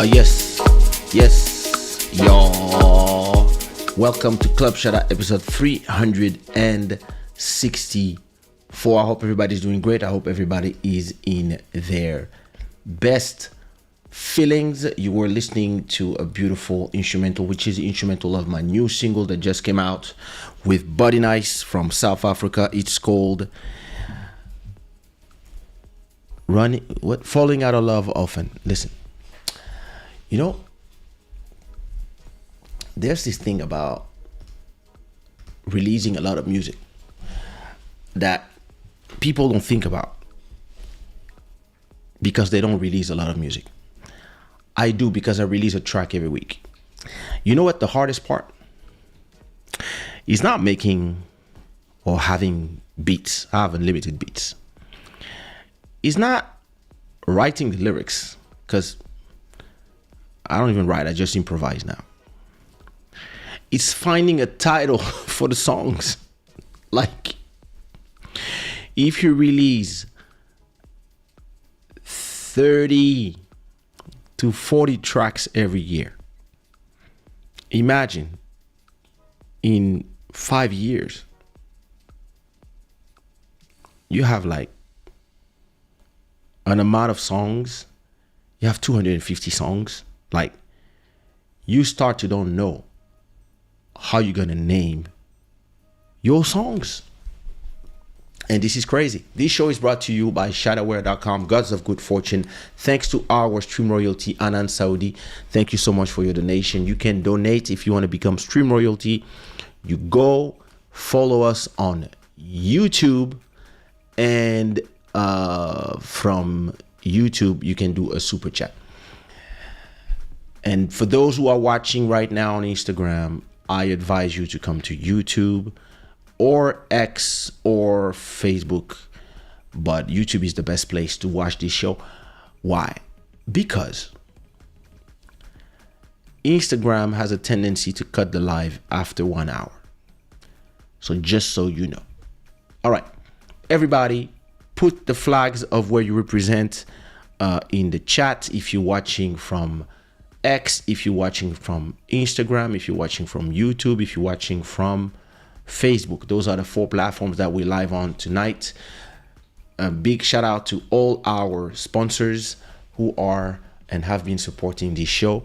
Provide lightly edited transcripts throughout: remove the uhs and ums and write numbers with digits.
Yes, yes, y'all. Welcome to Club Shada episode 364. I hope everybody's doing great. I hope everybody is in their best feelings. You were listening to a beautiful instrumental, which is the instrumental of my new single that just came out with Buddy Nice from South Africa. It's called Falling Out of Love Often. Listen. You know, there's this thing about releasing a lot of music that people don't think about because they don't release a lot of music. I do, because I release a track every week. You know what the hardest part is? Not making or having beats. I have unlimited beats. It's not writing the lyrics, because I don't even write, I just improvise now. It's finding a title for the songs. Like, if you release 30 to 40 tracks every year, imagine in 5 years, you have like an amount of songs. You have 250 songs. Like, you start to don't know how you're gonna name your songs. And this is crazy. This show is brought to you by ShadaWare.com, Gods of Good Fortune. Thanks to our stream royalty, Anan Saudi. Thank you so much for your donation. You can donate if you want to become stream royalty. You go follow us on YouTube, and from YouTube you can do a super chat. And for those who are watching right now on Instagram, I advise you to come to YouTube or X or Facebook. But YouTube is the best place to watch this show. Why? Because Instagram has a tendency to cut the live after 1 hour. So just so you know. All right, everybody, put the flags of where you represent in the chat. If you're watching from X, if you're watching from Instagram, if you're watching from YouTube, if you're watching from Facebook. Those are the 4 platforms that we're live on tonight. A big shout out to all our sponsors who are and have been supporting this show.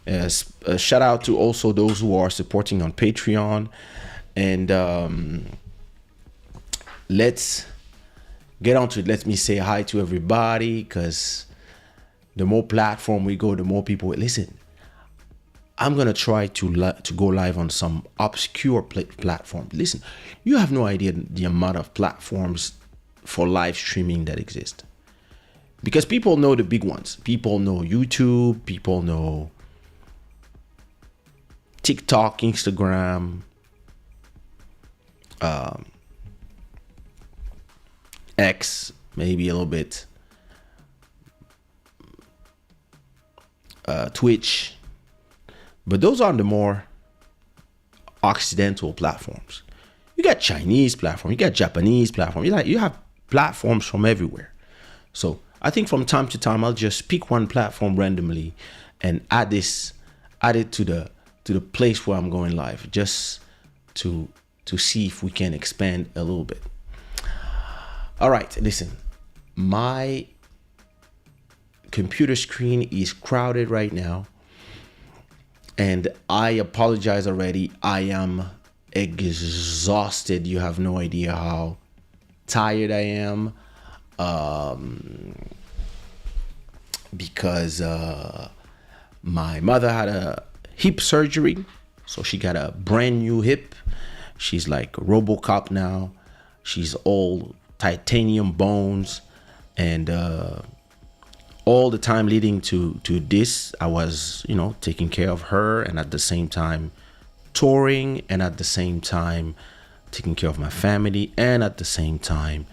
A shout out to also those who are supporting on Patreon. And let's get on to it. Let me say hi to everybody, because the more platform we go, the more people listen. I'm gonna try to go live on some obscure platform. Listen, you have no idea the amount of platforms for live streaming that exist. Because people know the big ones. People know YouTube. People know TikTok, Instagram, X, maybe a little bit. Twitch, but those are the more occidental platforms. You got Chinese platform, you got Japanese platform, you have platforms from everywhere. So I think from time to time I'll just pick one platform randomly and add it to the place where I'm going live, just to see if we can expand a little bit. All right, listen, my computer screen is crowded right now, and I apologize already. I am exhausted. You have no idea how tired I am, because my mother had a hip surgery, so she got a brand new hip. She's like RoboCop now. She's all titanium bones, and all the time leading to this, I was, taking care of her, and at the same time touring, and at the same time taking care of my family, and at the same time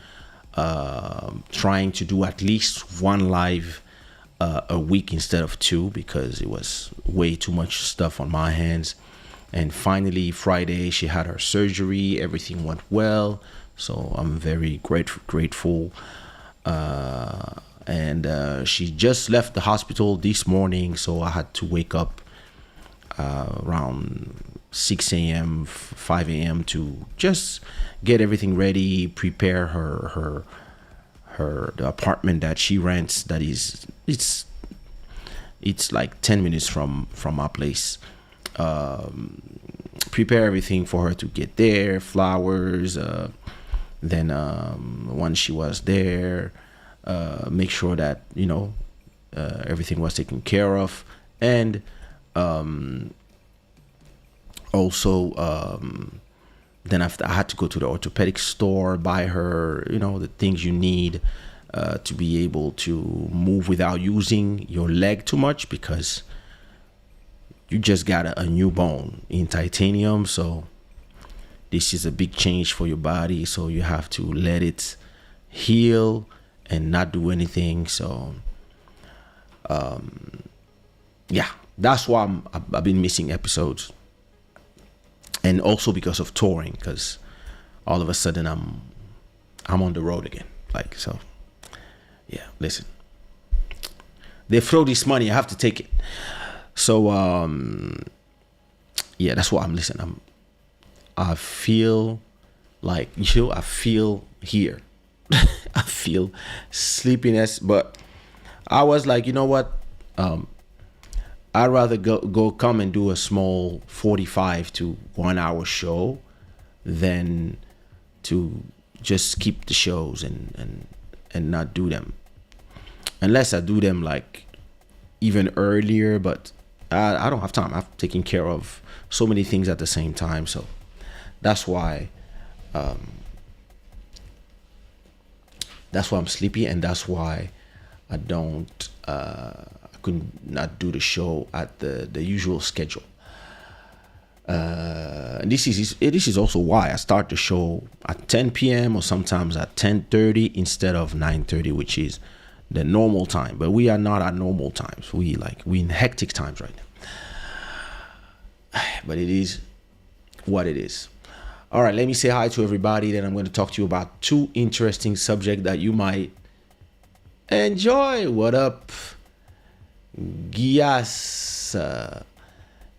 trying to do at least one live a week instead of 2, because it was way too much stuff on my hands. And finally, Friday, she had her surgery. Everything went well, so I'm very grateful. And and she just left the hospital this morning, so I had to wake up around 6 a.m., 5 a.m. to just get everything ready, prepare the apartment that she rents. That is, it's like 10 minutes from my place. Prepare everything for her to get there, flowers. Then once she was there, make sure that everything was taken care of, and also then after, I had to go to the orthopedic store, buy her the things you need to be able to move without using your leg too much, because you just got a new bone in titanium. So this is a big change for your body, so you have to let it heal and not do anything. So yeah, that's why I've been missing episodes, and also because of touring, because all of a sudden I'm on the road again. Like, so yeah, listen, they throw this money, I have to take it. So yeah, that's why I feel like, I feel here. I feel sleepiness, but I was like, you know what? I'd rather go come and do a small 45 to 1 hour show than to just keep the shows and not do them. Unless I do them like even earlier, but I don't have time. I'm taking care of so many things at the same time. So that's why I'm sleepy, and that's why I could not do the show at the usual schedule. This is also why I start the show at 10 p.m. or sometimes at 10:30 instead of 9:30, which is the normal time. But we are not at normal times. We in hectic times right now. But it is what it is. All right, let me say hi to everybody. Then I'm going to talk to you about two interesting subjects that you might enjoy. What up, Gias?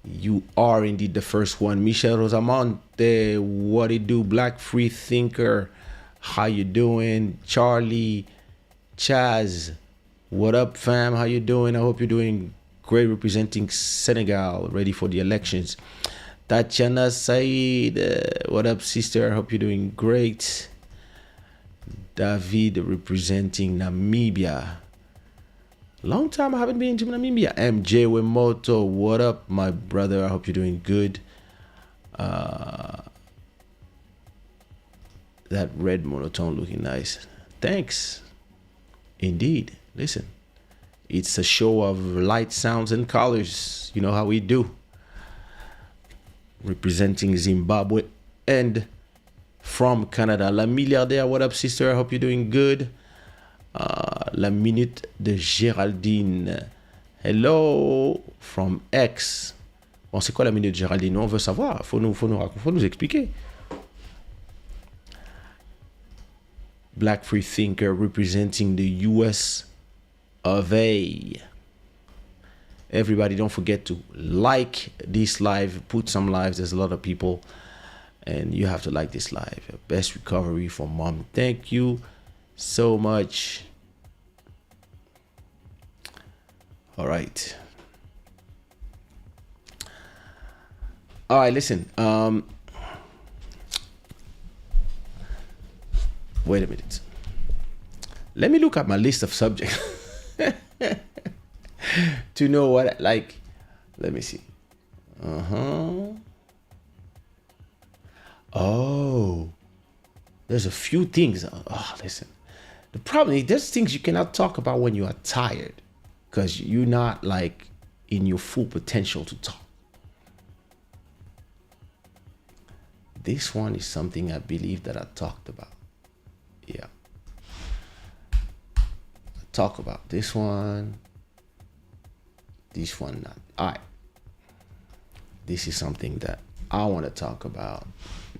You are indeed the first one. Michel Rosamonte, what it do? Black Free Thinker, how you doing? Charlie, Chaz, what up, fam? How you doing? I hope you're doing great, representing Senegal, ready for the elections. Tatiana Said, what up, sister? I hope you're doing great. David, representing Namibia. Long time I haven't been to Namibia. MJ Wemoto, what up, my brother? I hope you're doing good. That red monotone looking nice. Thanks. Indeed. Listen, it's a show of light, sounds, and colors. You know how we do. Representing Zimbabwe and from Canada. La Milliardaire, what up, sister? I hope you're doing good. La Minute de Géraldine. Hello from X. Bon, c'est quoi la Minute de Géraldine? On veut savoir. Faut nous expliquer. Black Free Thinker representing the US of A. Everybody, don't forget to like this live. Put some lives. There's a lot of people, and you have to like this live. Best recovery for mom. Thank you so much. All right. Listen. Wait a minute. Let me look at my list of subjects to know what, like, let me see. Oh, there's a few things. Oh, listen. The problem is there's things you cannot talk about when you are tired, because you're not like in your full potential to talk. This one is something I believe that I talked about. Yeah. I talk about this one not. All right. This is something that I want to talk about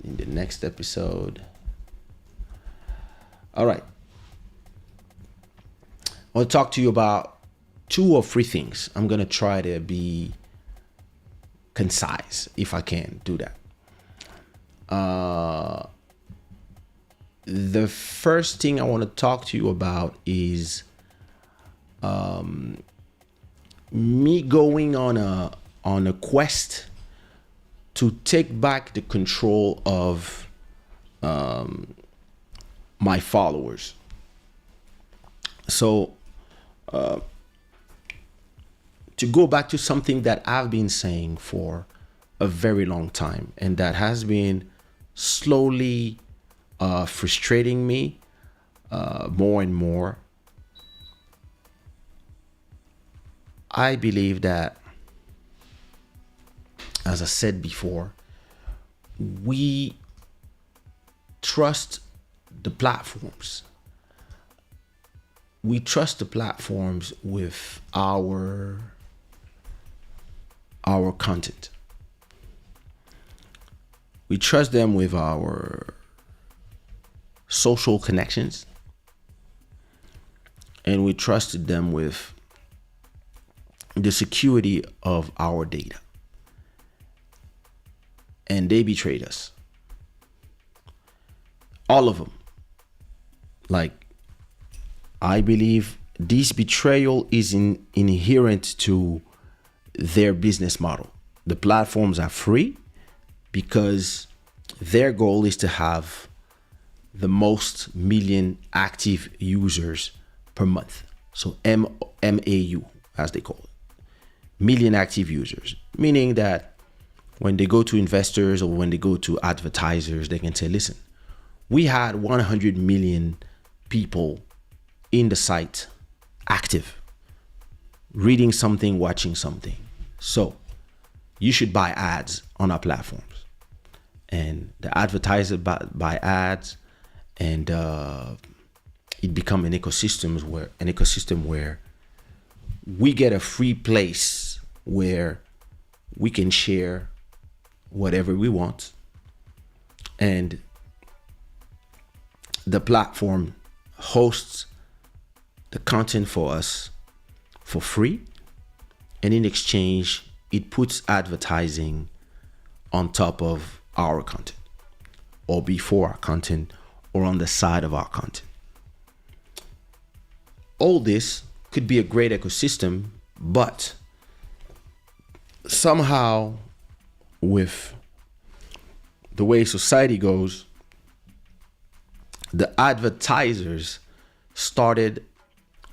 in the next episode. All right. I'll talk to you about 2 or 3 things. I'm going to try to be concise if I can do that. The first thing I want to talk to you about is me going on a quest to take back the control of my followers. So to go back to something that I've been saying for a very long time, and that has been slowly frustrating me more and more. I believe that, as I said before, we trust the platforms. We trust the platforms with our content. We trust them with our social connections, and we trusted them with the security of our data. And they betrayed us. All of them. Like, I believe this betrayal is inherent to their business model. The platforms are free because their goal is to have the most million active users per month. So MAU, as they call it. Million active users. Meaning that when they go to investors or when they go to advertisers, they can say, listen, we had 100 million people in the site active, reading something, watching something. So you should buy ads on our platforms. And the advertiser buy ads, and it become an ecosystem where we get a free place where we can share whatever we want, and the platform hosts the content for us for free, and in exchange it puts advertising on top of our content, or before our content, or on the side of our content. All this could be a great ecosystem, but somehow, with the way society goes, the advertisers started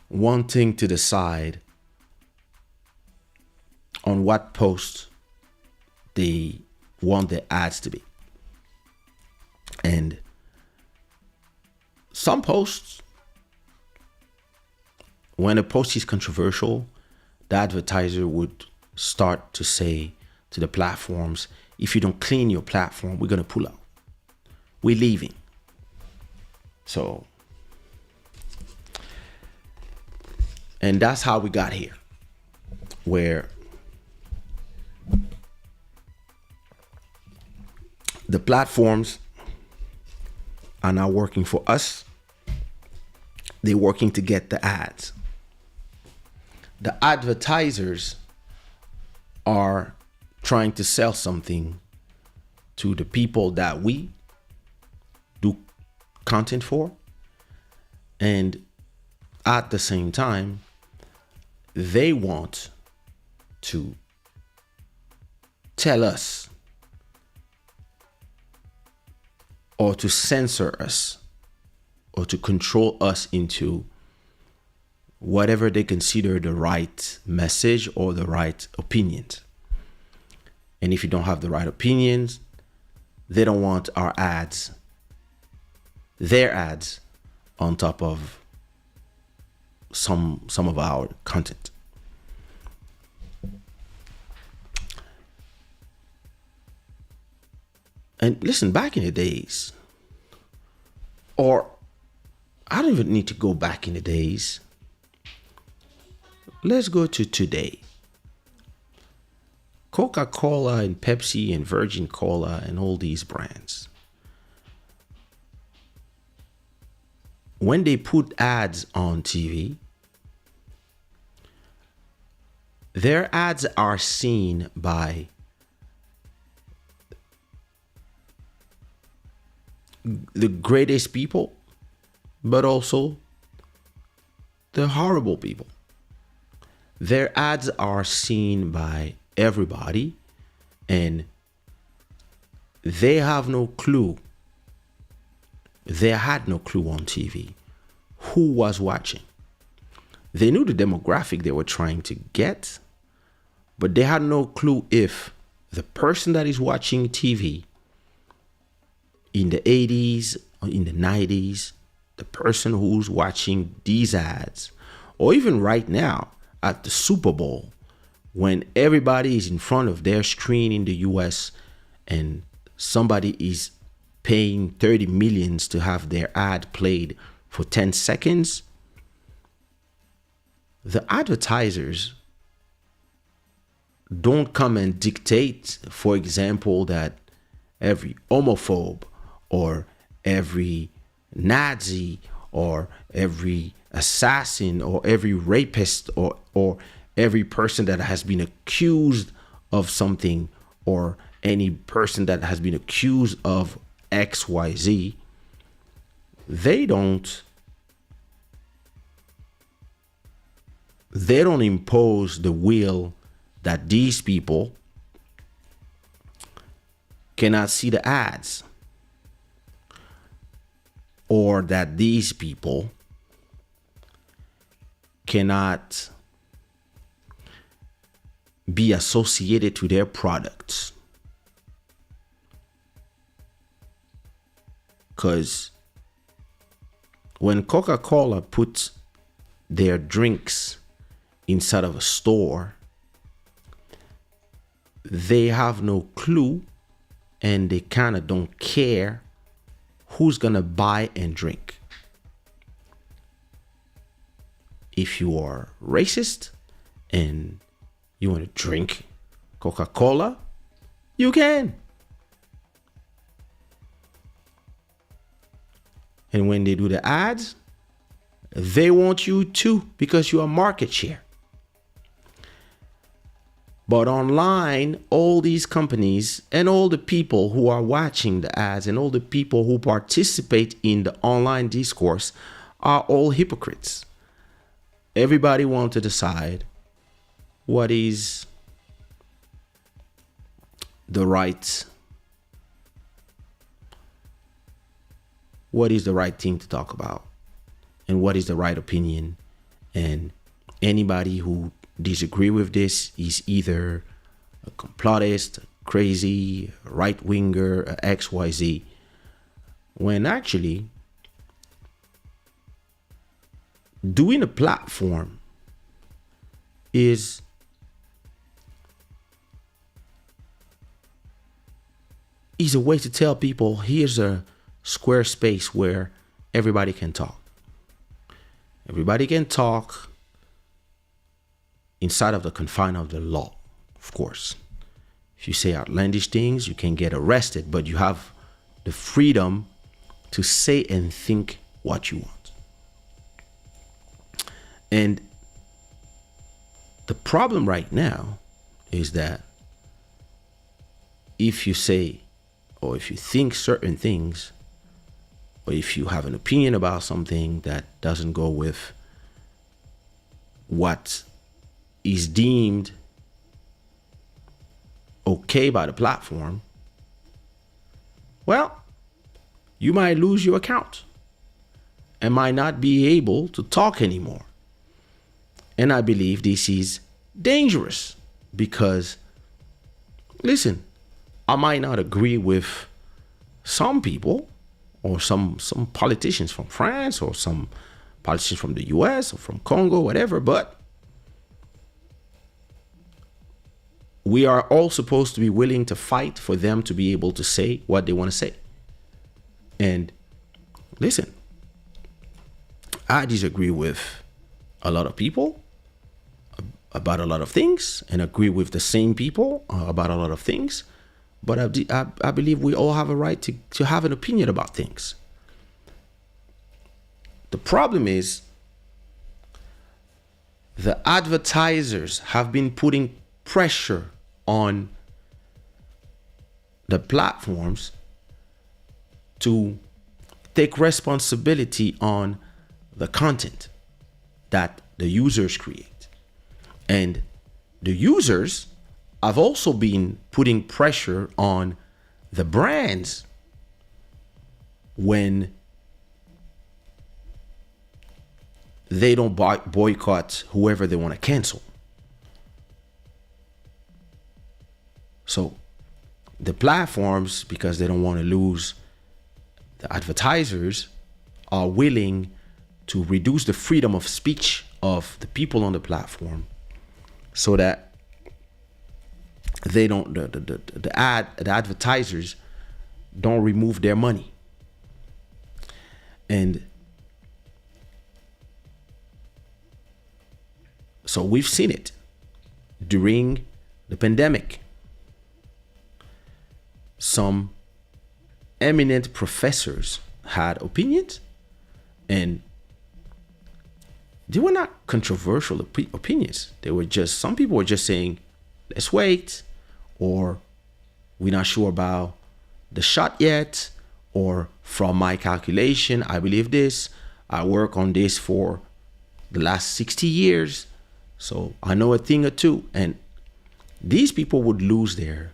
wanting to decide on what posts they want their ads to be. And some posts, when a post is controversial, the advertiser would start to say to the platforms, if you don't clean your platform, we're going to pull out. We're leaving. So, and that's how we got here, where the platforms are now working for us. They're working to get the ads. The advertisers are trying to sell something to the people that we do content for. And at the same time, they want to tell us or to censor us or to control us into whatever they consider the right message or the right opinions. And if you don't have the right opinions, they don't want our ads, their ads, on top of some of our content. And listen, back in the days, or I don't even need to go back in the days. Let's go to today. Coca-Cola and Pepsi and Virgin Cola and all these brands, when they put ads on TV, their ads are seen by the greatest people, but also the horrible people. Their ads are seen by everybody, and they have no clue. They had no clue on TV who was watching. They knew the demographic they were trying to get, but they had no clue if the person that is watching TV in the 80s or in the 90s, the person who's watching these ads, or even right now at the Super Bowl, when everybody is in front of their screen in the US and somebody is paying 30 millions to have their ad played for 10 seconds, the advertisers don't come and dictate, for example, that every homophobe or every Nazi or every assassin or every rapist or every person that has been accused of something, or any person that has been accused of XYZ, they don't impose the will that these people cannot see the ads, or that these people cannot be associated to their products. Because when Coca-Cola puts their drinks inside of a store, they have no clue, and they kind of don't care who's gonna buy and drink. If you are racist and you want to drink Coca-Cola, you can. And when they do the ads, they want you to, because you are market share. But online, all these companies and all the people who are watching the ads and all the people who participate in the online discourse are all hypocrites. Everybody wants to decide what is the right thing to talk about, and what is the right opinion. And anybody who disagree with this is either a complotist, crazy, right-winger, XYZ, when actually doing a platform is a way to tell people, here's a square space where everybody can talk. Everybody can talk inside of the confine of the law, of course. If you say outlandish things, you can get arrested, but you have the freedom to say and think what you want. And the problem right now is that if you say, or if you think certain things, or if you have an opinion about something that doesn't go with what is deemed okay by the platform, well, you might lose your account and might not be able to talk anymore. And I believe this is dangerous because, listen, I might not agree with some people or some politicians from France or some politicians from the US or from Congo, whatever, but we are all supposed to be willing to fight for them to be able to say what they want to say. And listen, I disagree with a lot of people about a lot of things, and agree with the same people about a lot of things. But I believe we all have a right to have an opinion about things. The problem is the advertisers have been putting pressure on the platforms to take responsibility on the content that the users create. And the users have also been putting pressure on the brands when they don't boycott whoever they want to cancel. So the platforms, because they don't want to lose the advertisers, are willing to reduce the freedom of speech of the people on the platform so that they don't the advertisers don't remove their money. And so we've seen it during the pandemic. Some eminent professors had opinions, and they were not controversial opinions. They were just, some people were just saying, let's wait, or we're not sure about the shot yet, or from my calculation, I believe this. I work on this for the last 60 years, so I know a thing or two. And these people would lose their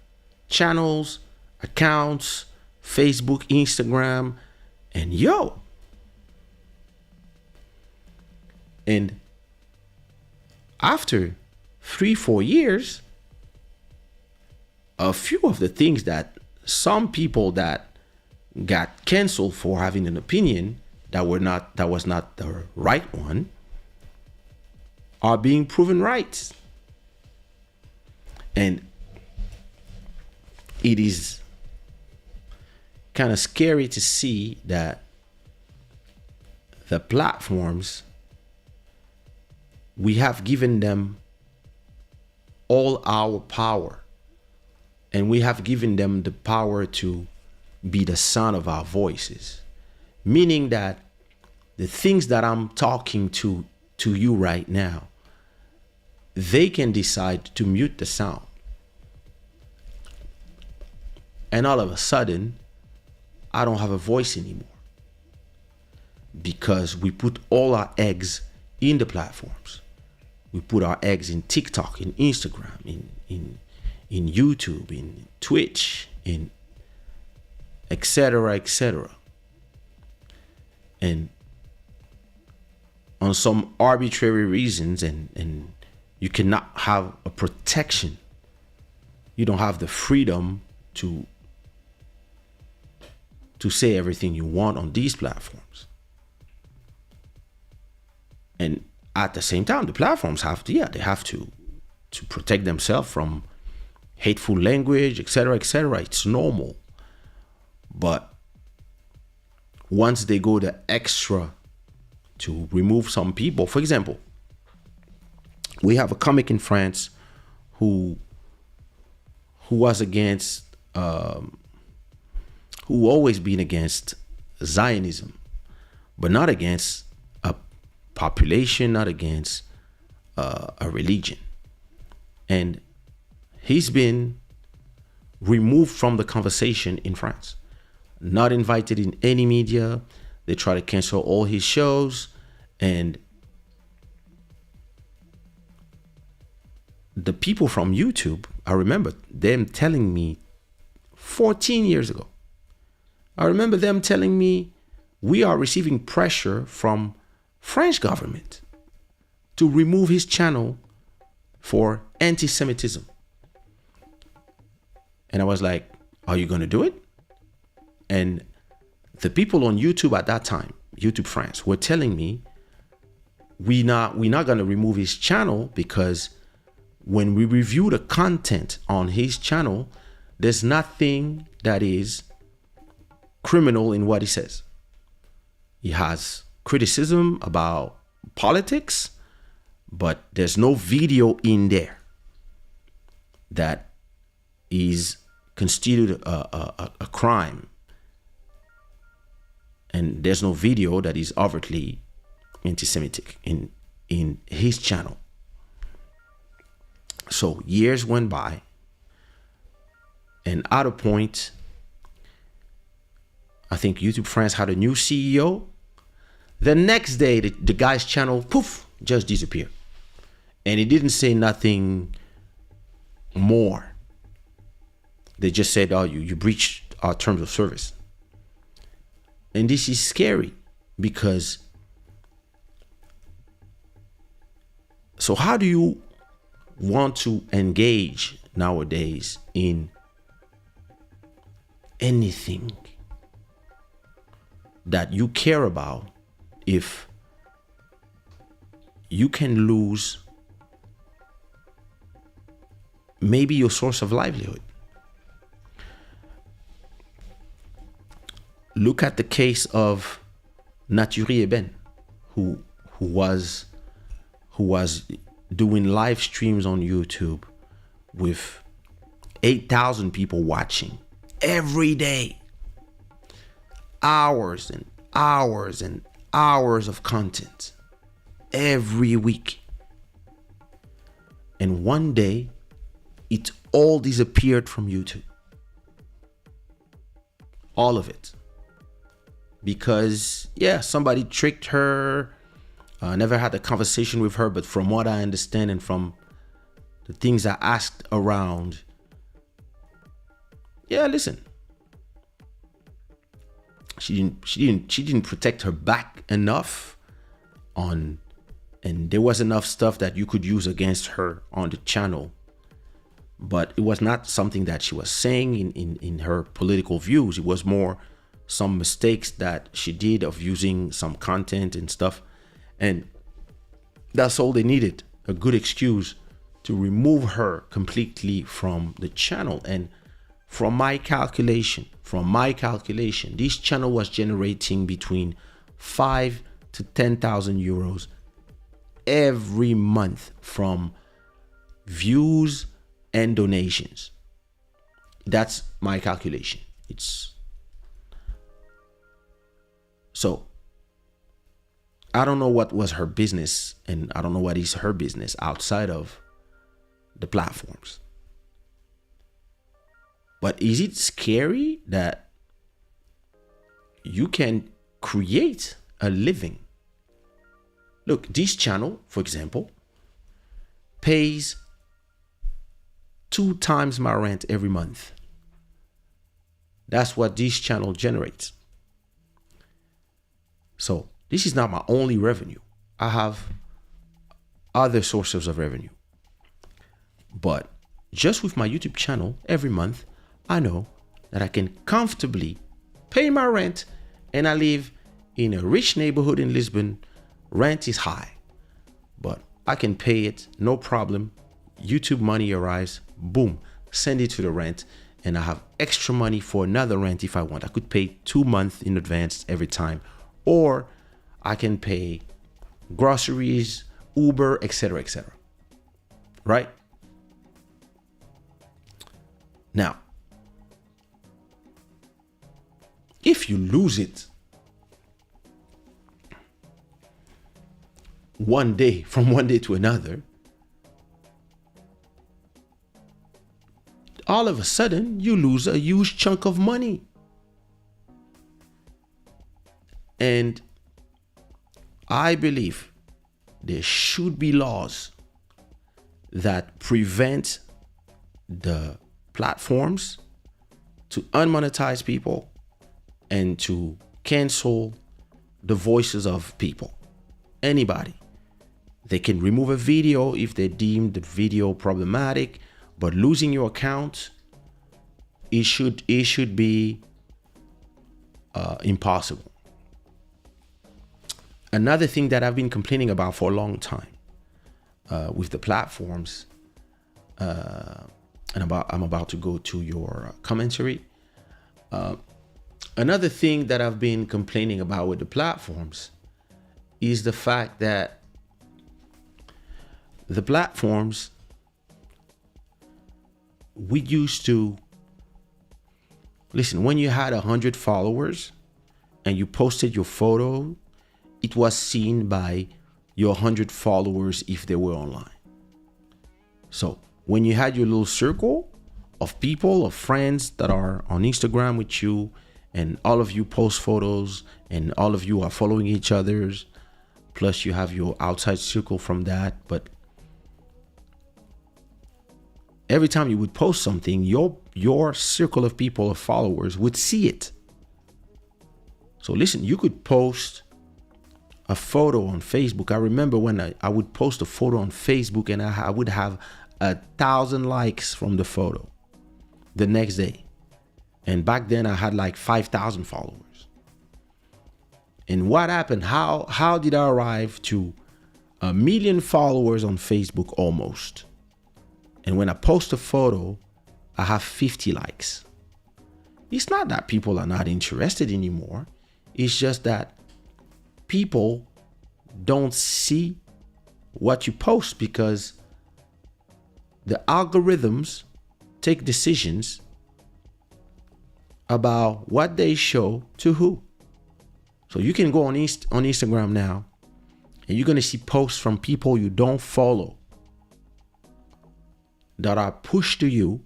channels, accounts, Facebook, Instagram, and and after 3-4 years, a few of the things that some people that got canceled for having an opinion that was not the right one are being proven right. And it is kind of scary to see that the platforms, we have given them all our power, and we have given them the power to be the sound of our voices, meaning that the things that I'm talking to you right now, they can decide to mute the sound, and all of a sudden I don't have a voice anymore, because we put all our eggs in the platforms. We put our eggs in TikTok, in Instagram, in YouTube, in Twitch, in etc., etc. And on some arbitrary reasons, and you cannot have a protection. You don't have the freedom to say everything you want on these platforms. And at the same time, the platforms have to, they have to protect themselves from hateful language, etc., etc. It's normal. But once they go the extra to remove some people, for example, we have a comic in France who was against, who always been against Zionism, but not against a population, not against a religion. And he's been removed from the conversation in France, not invited in any media. They try to cancel all his shows, and the people from YouTube, I remember them telling me 14 years ago, I remember them telling me, we are receiving pressure from French government to remove his channel for anti-Semitism. And I was like, are you going to do it? And the people on YouTube at that time, YouTube France, were telling me, we're not going to remove his channel, because when we review the content on his channel, there's nothing that is criminal in what he says. He has criticism about politics, but there's no video in there that is constituted a crime. And there's no video that is overtly anti-Semitic in his channel. So years went by, and at a point, I think YouTube France had a new CEO. The next day, the guy's channel, poof, just disappeared. And he didn't say nothing more. They just said, oh, you breached our terms of service. And this is scary because, so how do you want to engage nowadays in anything that you care about if you can lose maybe your source of livelihood? Look at the case of Naturi Eben, who was doing live streams on YouTube with 8,000 people watching every day, hours and hours and hours of content every week. And one day, it all disappeared from YouTube. All of it. Because, yeah, somebody tricked her. Never had a conversation with her, but from what I understand and from the things I asked around, yeah, listen, she didn't protect her back enough and there was enough stuff that you could use against her on the channel, but it was not something that she was saying in her political views. It was more some mistakes that she did of using some content and stuff, and that's all they needed, a good excuse to remove her completely from the channel. And from my calculation, this channel was generating between 5 to 10,000 euros every month from views and donations. That's my calculation. So I don't know what was her business, and I don't know what is her business outside of the platforms. But is it scary that you can create a living? Look, this channel, for example, pays 2 times my rent every month. That's what this channel generates. So this is not my only revenue. I have other sources of revenue. But just with my YouTube channel, every month, I know that I can comfortably pay my rent, and I live in a rich neighborhood in Lisbon. Rent is high, but I can pay it, no problem. YouTube money arrives, boom, send it to the rent, and I have extra money for another rent if I want. I could pay 2 months in advance every time, or I can pay groceries, Uber, etc., etc. Right? Now, if you lose it from one day to another, all of a sudden you lose a huge chunk of money. And I believe there should be laws that prevent the platforms to unmonetize people and to cancel the voices of people. Anybody. They can remove a video if they deem the video problematic, but losing your account, it should be impossible. Another thing that I've been complaining about for a long time with the platforms, and I'm about to go to your commentary. Another thing that I've been complaining about with the platforms is the fact that the platforms, we used to, listen, when you had 100 followers and you posted your photo, it was seen by your 100 followers if they were online. So when you had your little circle of people, of friends that are on Instagram with you, and all of you post photos and all of you are following each other's, plus you have your outside circle from that. But every time you would post something, your circle of people, of followers, would see it. So listen, you could post a photo on Facebook. I remember when I would post a photo on Facebook and I would have 1,000 likes from the photo the next day. And back then I had like 5,000 followers. And what happened? How did I arrive to 1 million followers on Facebook almost? And when I post a photo, I have 50 likes. It's not that people are not interested anymore. It's just that people don't see what you post because the algorithms take decisions about what they show to who. So you can go on Instagram now and you're going to see posts from people you don't follow that are pushed to you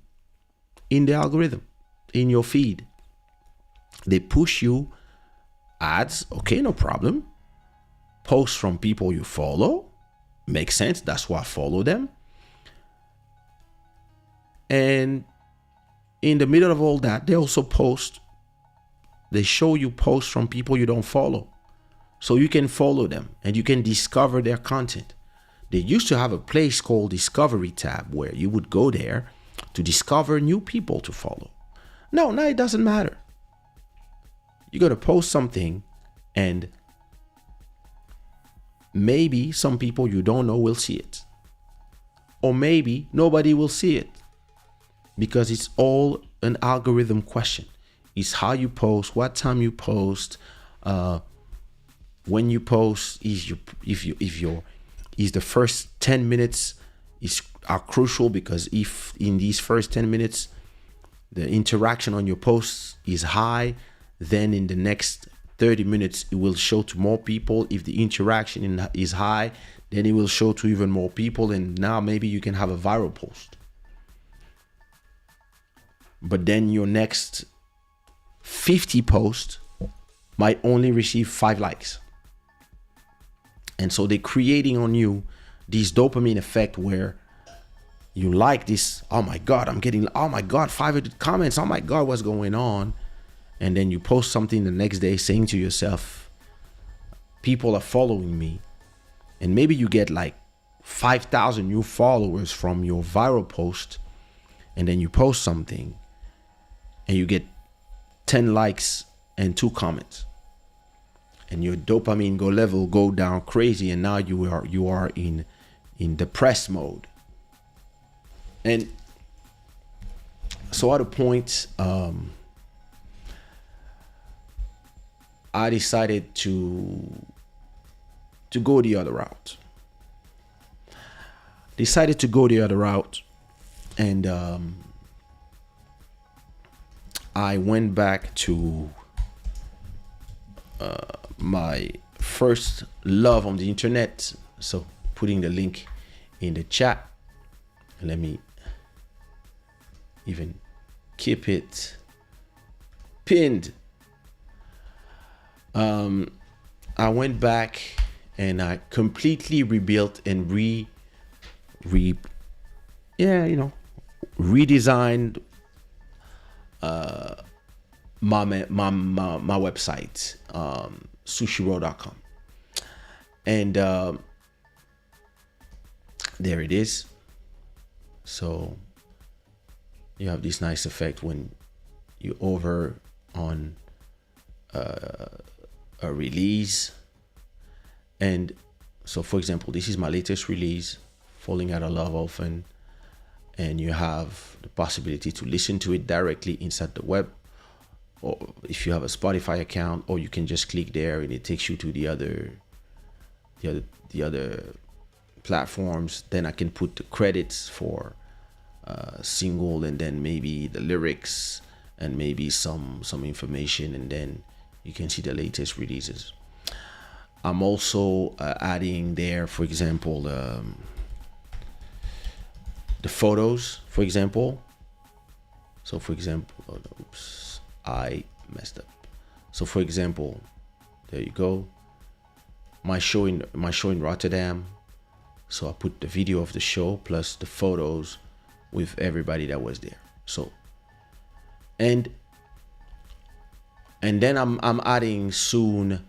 in the algorithm, in your feed. They push you ads, okay, no problem. Posts from people you follow, makes sense, that's why I follow them. And in the middle of all that, they show you posts from people you don't follow. So you can follow them and you can discover their content. They used to have a place called Discovery tab where you would go there to discover new people to follow. No, now it doesn't matter. You got to post something and maybe some people you don't know will see it. Or maybe nobody will see it because it's all an algorithm question. It's how you post, what time you post, when you post, is the first 10 minutes are crucial, because if in these first 10 minutes the interaction on your posts is high, then in the next 30 minutes it will show to more people. If the interaction is high, then it will show to even more people, and now maybe you can have a viral post. But then your next 50 posts might only receive 5 likes. And so they're creating on you this dopamine effect where you like this, oh my God, I'm getting, oh my God, 500 comments, oh my God, what's going on? And then you post something the next day saying to yourself, people are following me. And maybe you get like 5,000 new followers from your viral post. And then you post something and you get 10 likes and 2 comments. And your dopamine level go down crazy, and now you are in depressed mode. And so at a point, I decided to go the other route. And I went back to my first love on the internet. So putting the link in the chat, and let me even keep it pinned. I went back and I completely rebuilt and redesigned my website, sushiro.com. And there it is. So you have this nice effect when you over on a release. And so, for example, this is my latest release, Falling Out of Love Often. And you have the possibility to listen to it directly inside the web, or if you have a Spotify account, or you can just click there and it takes you to the other platforms. Then I can put the credits for single, and then maybe the lyrics and maybe some information, and then you can see the latest releases. I'm also adding there, for example, the the photos, for example. So for example, oops, I messed up. So for example, there you go. My show in Rotterdam. So I put the video of the show plus the photos with everybody that was there. So and then I'm adding soon,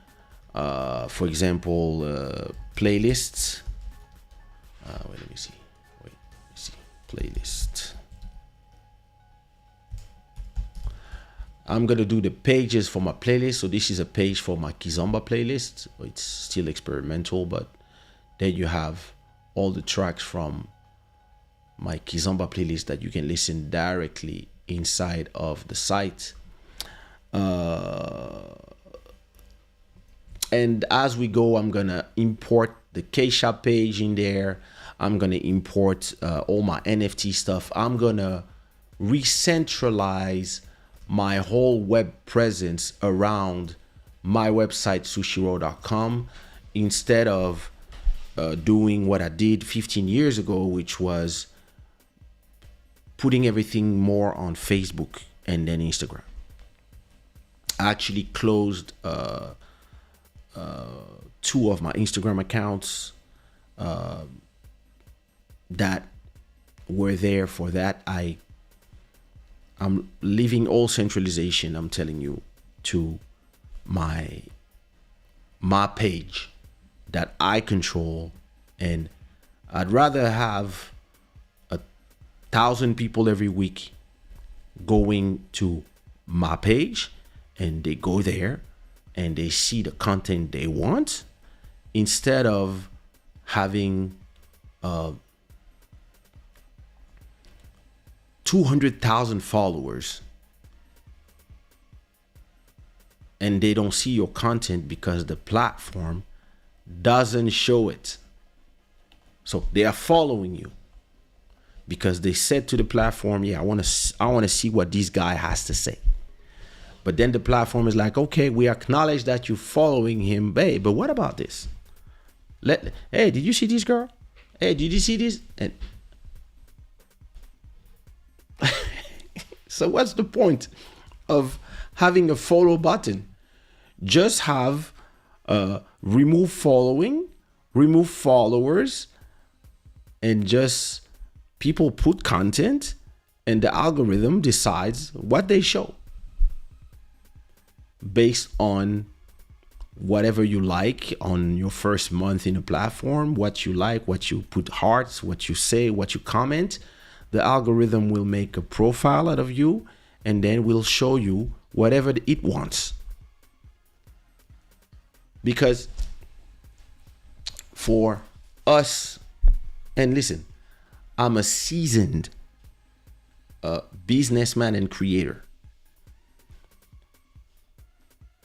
for example, playlists. Wait, let me see. Playlist. I'm gonna do the pages for my playlist. So this is a page for my Kizomba playlist. It's still experimental, but then you have all the tracks from my Kizomba playlist that you can listen directly inside of the site. And as we go, I'm gonna import the Kaysha page in there. I'm gonna import all my NFT stuff. I'm gonna re-centralize my whole web presence around my website sushiro.com instead of doing what I did 15 years ago, which was putting everything more on Facebook and then Instagram. I actually closed 2 of my Instagram accounts that were there for that. I'm leaving all centralization, I'm telling you, to my page that I control. And I'd rather have 1,000 people every week going to my page and they go there and they see the content they want, instead of having 200,000 followers and they don't see your content because the platform doesn't show it. So they are following you because they said to the platform, yeah, I want to see what this guy has to say. But then the platform is like, okay, we acknowledge that you're following him, babe, but what about this? Hey, did you see this girl? Hey, did you see this? And so what's the point of having a follow button? Just have remove following, remove followers, and just people put content and the algorithm decides what they show based on whatever you like on your first month in a platform, what you like, what you put hearts, what you say, what you comment. The algorithm will make a profile out of you and then will show you whatever it wants. Because for us, and listen, I'm a seasoned businessman and creator.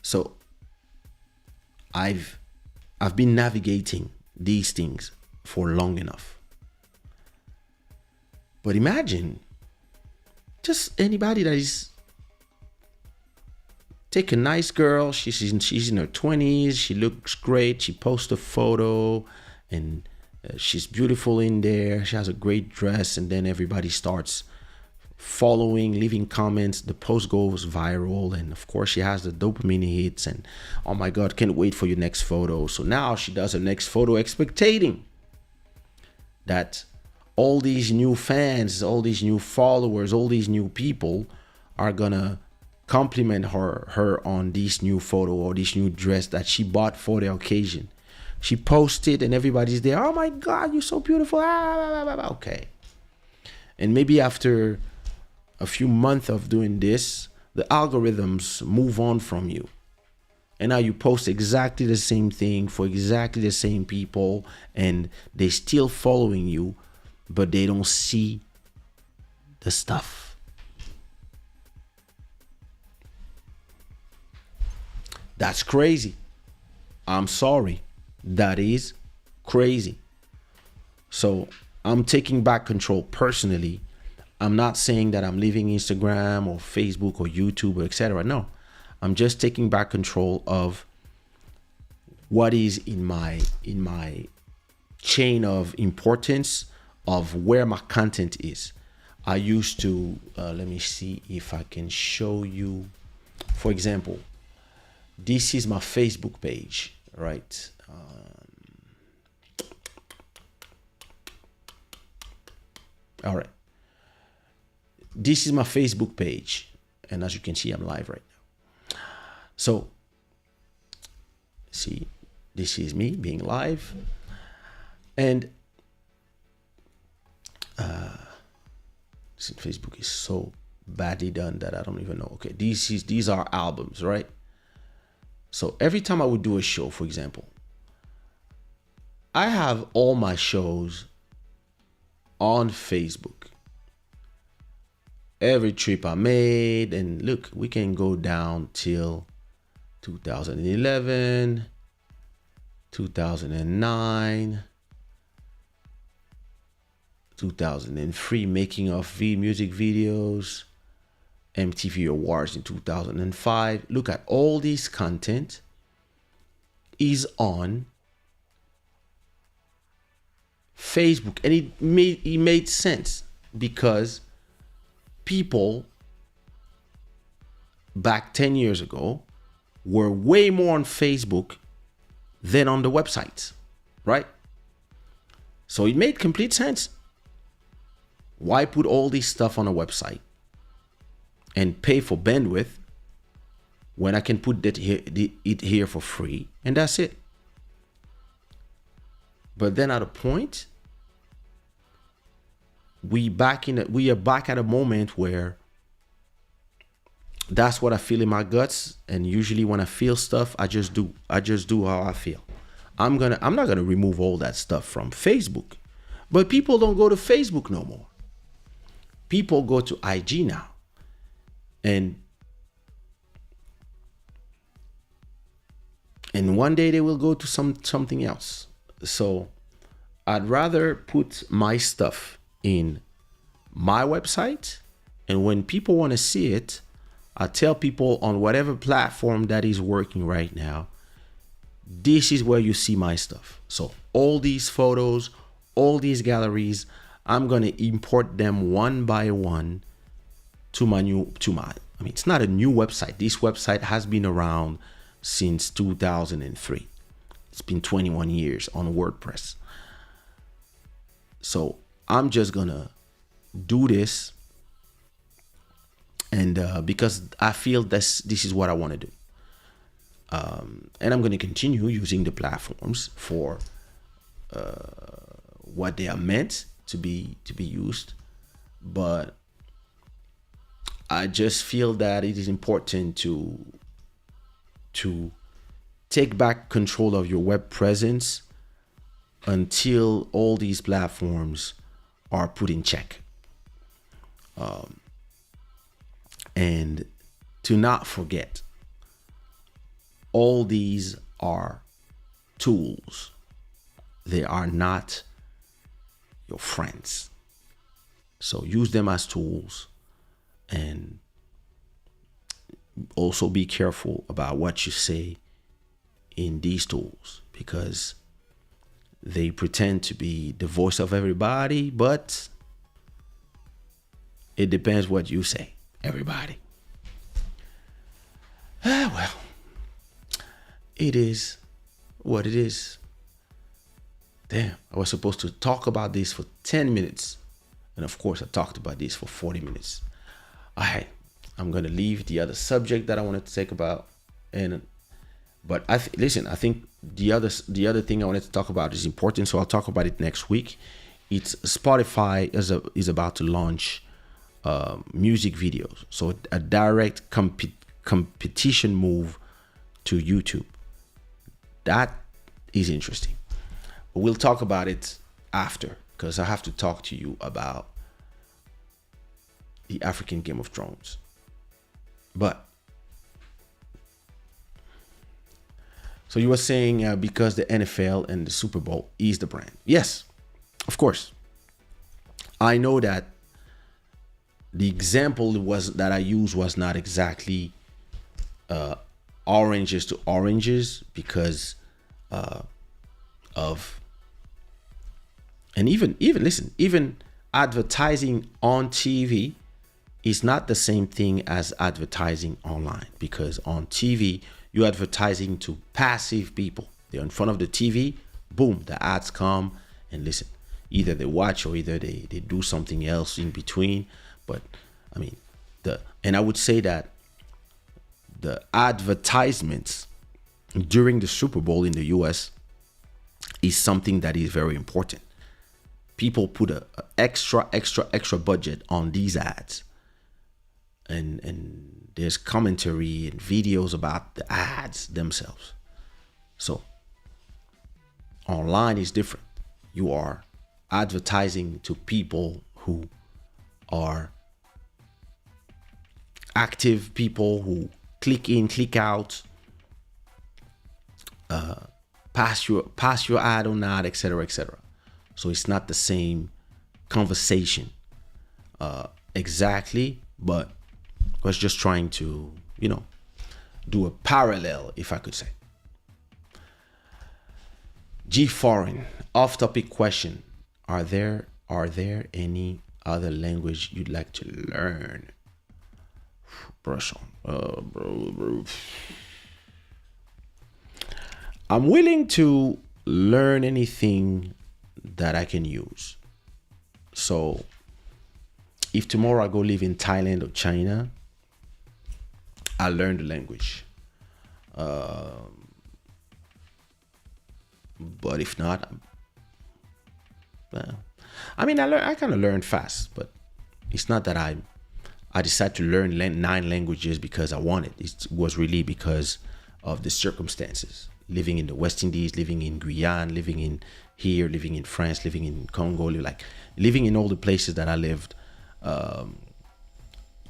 So I've been navigating these things for long enough. But imagine just anybody that is, take a nice girl, she's in her 20s, she looks great, she posts a photo and she's beautiful in there, she has a great dress, and then everybody starts following, leaving comments, the post goes viral, and of course she has the dopamine hits and oh my god, can't wait for your next photo. So now she does her next photo expecting that all these new fans, all these new followers, all these new people are gonna compliment her on this new photo or this new dress that she bought for the occasion. She posted and everybody's there, oh my god, you're so beautiful. Okay. And maybe after a few months of doing this, the algorithms move on from you. And now you post exactly the same thing for exactly the same people and they're still following you, but they don't see the stuff. That's crazy. I'm sorry. That is crazy. So I'm taking back control personally. I'm not saying that I'm leaving Instagram or Facebook or YouTube or etc. No, I'm just taking back control of what is in my chain of importance of where my content is. I used to, let me see if I can show you. For example, this is my Facebook page, right? All right. This is my Facebook page. And as you can see, I'm live right now. So, see, this is me being live. And Facebook is so badly done that I don't even know. Okay, these are albums, right? So every time I would do a show, for example, I have all my shows on Facebook. Every trip I made, and look, we can go down till 2011, 2009, 2003, making of music videos, MTV Awards in 2005. Look at all this content is on Facebook, and it made sense because people back 10 years ago were way more on Facebook than on the websites, right? So it made complete sense. Why put all this stuff on a website and pay for bandwidth when I can put it here for free, and that's it? But then at a point, we are back at a moment where that's what I feel in my guts, and usually when I feel stuff, I just do how I feel. I'm not gonna remove all that stuff from Facebook, but people don't go to Facebook no more. People go to IG now, and one day they will go to something else. So I'd rather put my stuff in my website, and when people want to see it, I tell people on whatever platform that is working right now, this is where you see my stuff. So all these photos, all these galleries, I'm going to import them one by one to my it's not a new website. This website has been around since 2003. It's been 21 years on WordPress. So I'm just going to do this, and because I feel this is what I want to do. And I'm going to continue using the platforms for what they are meant to be used, but I just feel that it is important to take back control of your web presence until all these platforms are put in check, and to not forget, all these are tools. They are not your friends. So use them as tools, and also be careful about what you say in these tools, because they pretend to be the voice of everybody, but it depends what you say, everybody. Well, it is what it is. Damn, I was supposed to talk about this for 10 minutes. And of course, I talked about this for 40 minutes. All right, I'm going to leave the other subject that I wanted to talk about. But I think the other thing I wanted to talk about is important, so I'll talk about it next week. It's Spotify is about to launch music videos. So a direct competition move to YouTube. That is interesting. We'll talk about it after, because I have to talk to you about the African Game of Thrones. But so you were saying because the NFL and the Super Bowl is the brand. Yes, of course. I know that the example that I used was not exactly oranges to oranges because of And even listen, even advertising on TV is not the same thing as advertising online, because on TV you're advertising to passive people. They're in front of the TV, boom, the ads come, and listen, either they watch or either they do something else in between. But I mean, and I would say that the advertisements during the Super Bowl in the US is something that is very important. People put a extra budget on these ads, and there's commentary and videos about the ads themselves. So online is different. You are advertising to people who are active, people who click in, click out, pass your ad or not, etc., etc. So it's not the same conversation exactly, but I was just trying to, do a parallel, if I could say. G Foreign, off-topic question: Are there any other language you'd like to learn? Brush on, bro. I'm willing to learn anything that I can use. So if tomorrow I go live in Thailand or China, I learn the language. But if not, I kind of learn fast, but it's not that I decided to learn 9 languages because I wanted. It was really because of the circumstances. Living in the West Indies, living in Guyana, living in here, living in France, living in Congo, living in all the places that I lived.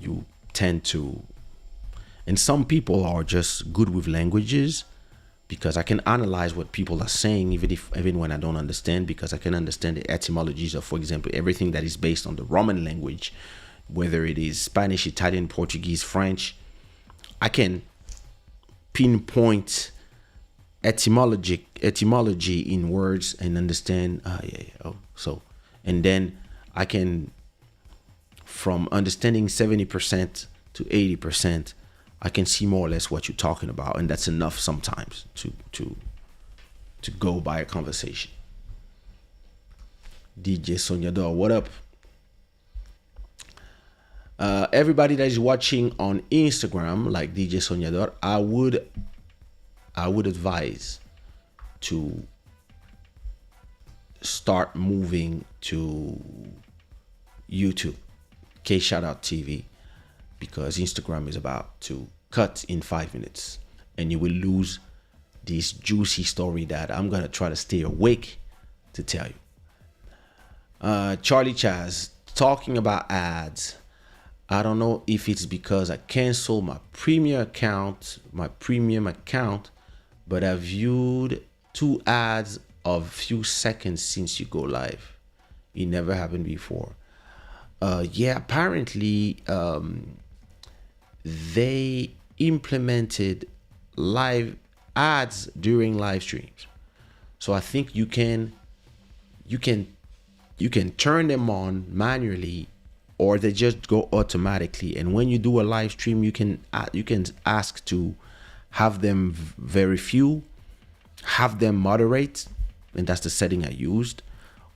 You tend to, and some people are just good with languages because I can analyze what people are saying, even when I don't understand, because I can understand the etymologies of, for example, everything that is based on the Roman language, whether it is Spanish, Italian, Portuguese, French. I can pinpoint etymology in words and understand. And then I can, from understanding 70% to 80%, I can see more or less what you're talking about, and that's enough sometimes to go by a conversation. DJ Soñador, what up? Everybody that is watching on Instagram, like DJ Soñador, I would advise to start moving to YouTube, Kaysha.tv, because Instagram is about to cut in 5 minutes and you will lose this juicy story that I'm going to try to stay awake to tell you. Charlie Chaz, talking about ads. I don't know if it's because I canceled my premium account, but I viewed 2 ads of few seconds since you go live. It never happened before. Apparently they implemented live ads during live streams. So I think you can turn them on manually, or they just go automatically. And when you do a live stream, you can ask to have them very few, have them moderate, and that's the setting I used,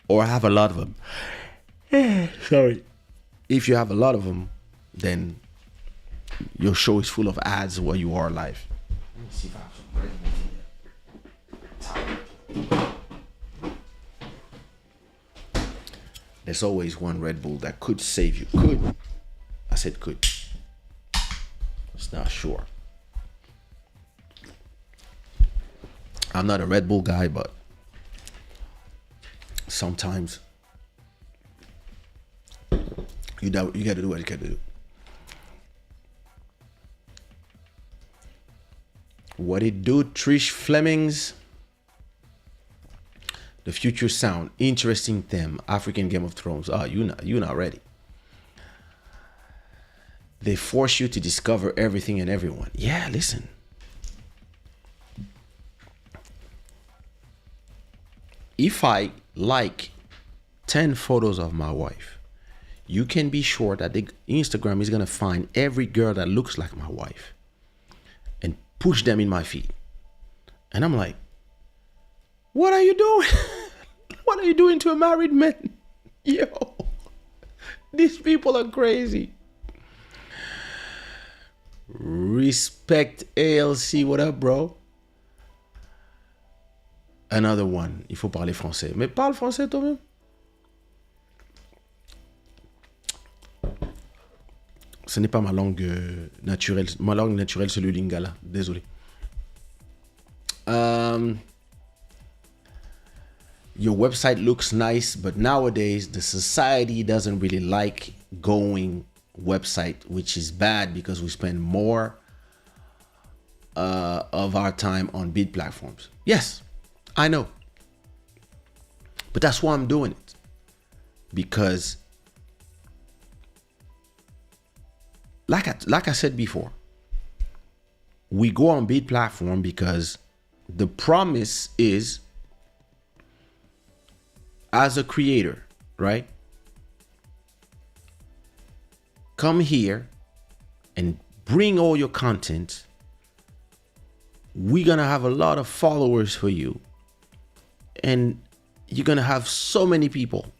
or have a lot of them. Sorry. If you have a lot of them, then your show is full of ads while you are live. Let me see if I have some Red Bull here. There's always one Red Bull that could save you. Could. I said could. It's not sure. I'm not a Red Bull guy, but sometimes you got to do what you got to do. What it do, Trish Flemings? The future sound, interesting theme, African Game of Thrones. You're not ready. They force you to discover everything and everyone. Yeah, listen. If I like 10 photos of my wife, you can be sure that the Instagram is gonna find every girl that looks like my wife and push them in my feed. And I'm like, what are you doing? What are you doing to a married man? Yo, these people are crazy. Respect ALC, what up, bro? Another one, il faut parler français. Mais parle français toi-même. Ce n'est pas ma langue naturelle. Ma langue naturelle, c'est le lingala. Désolé. Your website looks nice, but nowadays the society doesn't really like going website, which is bad because we spend more of our time on bid platforms. Yes, I know. But that's why I'm doing it. Because like I said before, we go on bid platform because the promise is, as a creator, right? Come here and bring all your content. We're gonna have a lot of followers for you. And you're gonna have so many people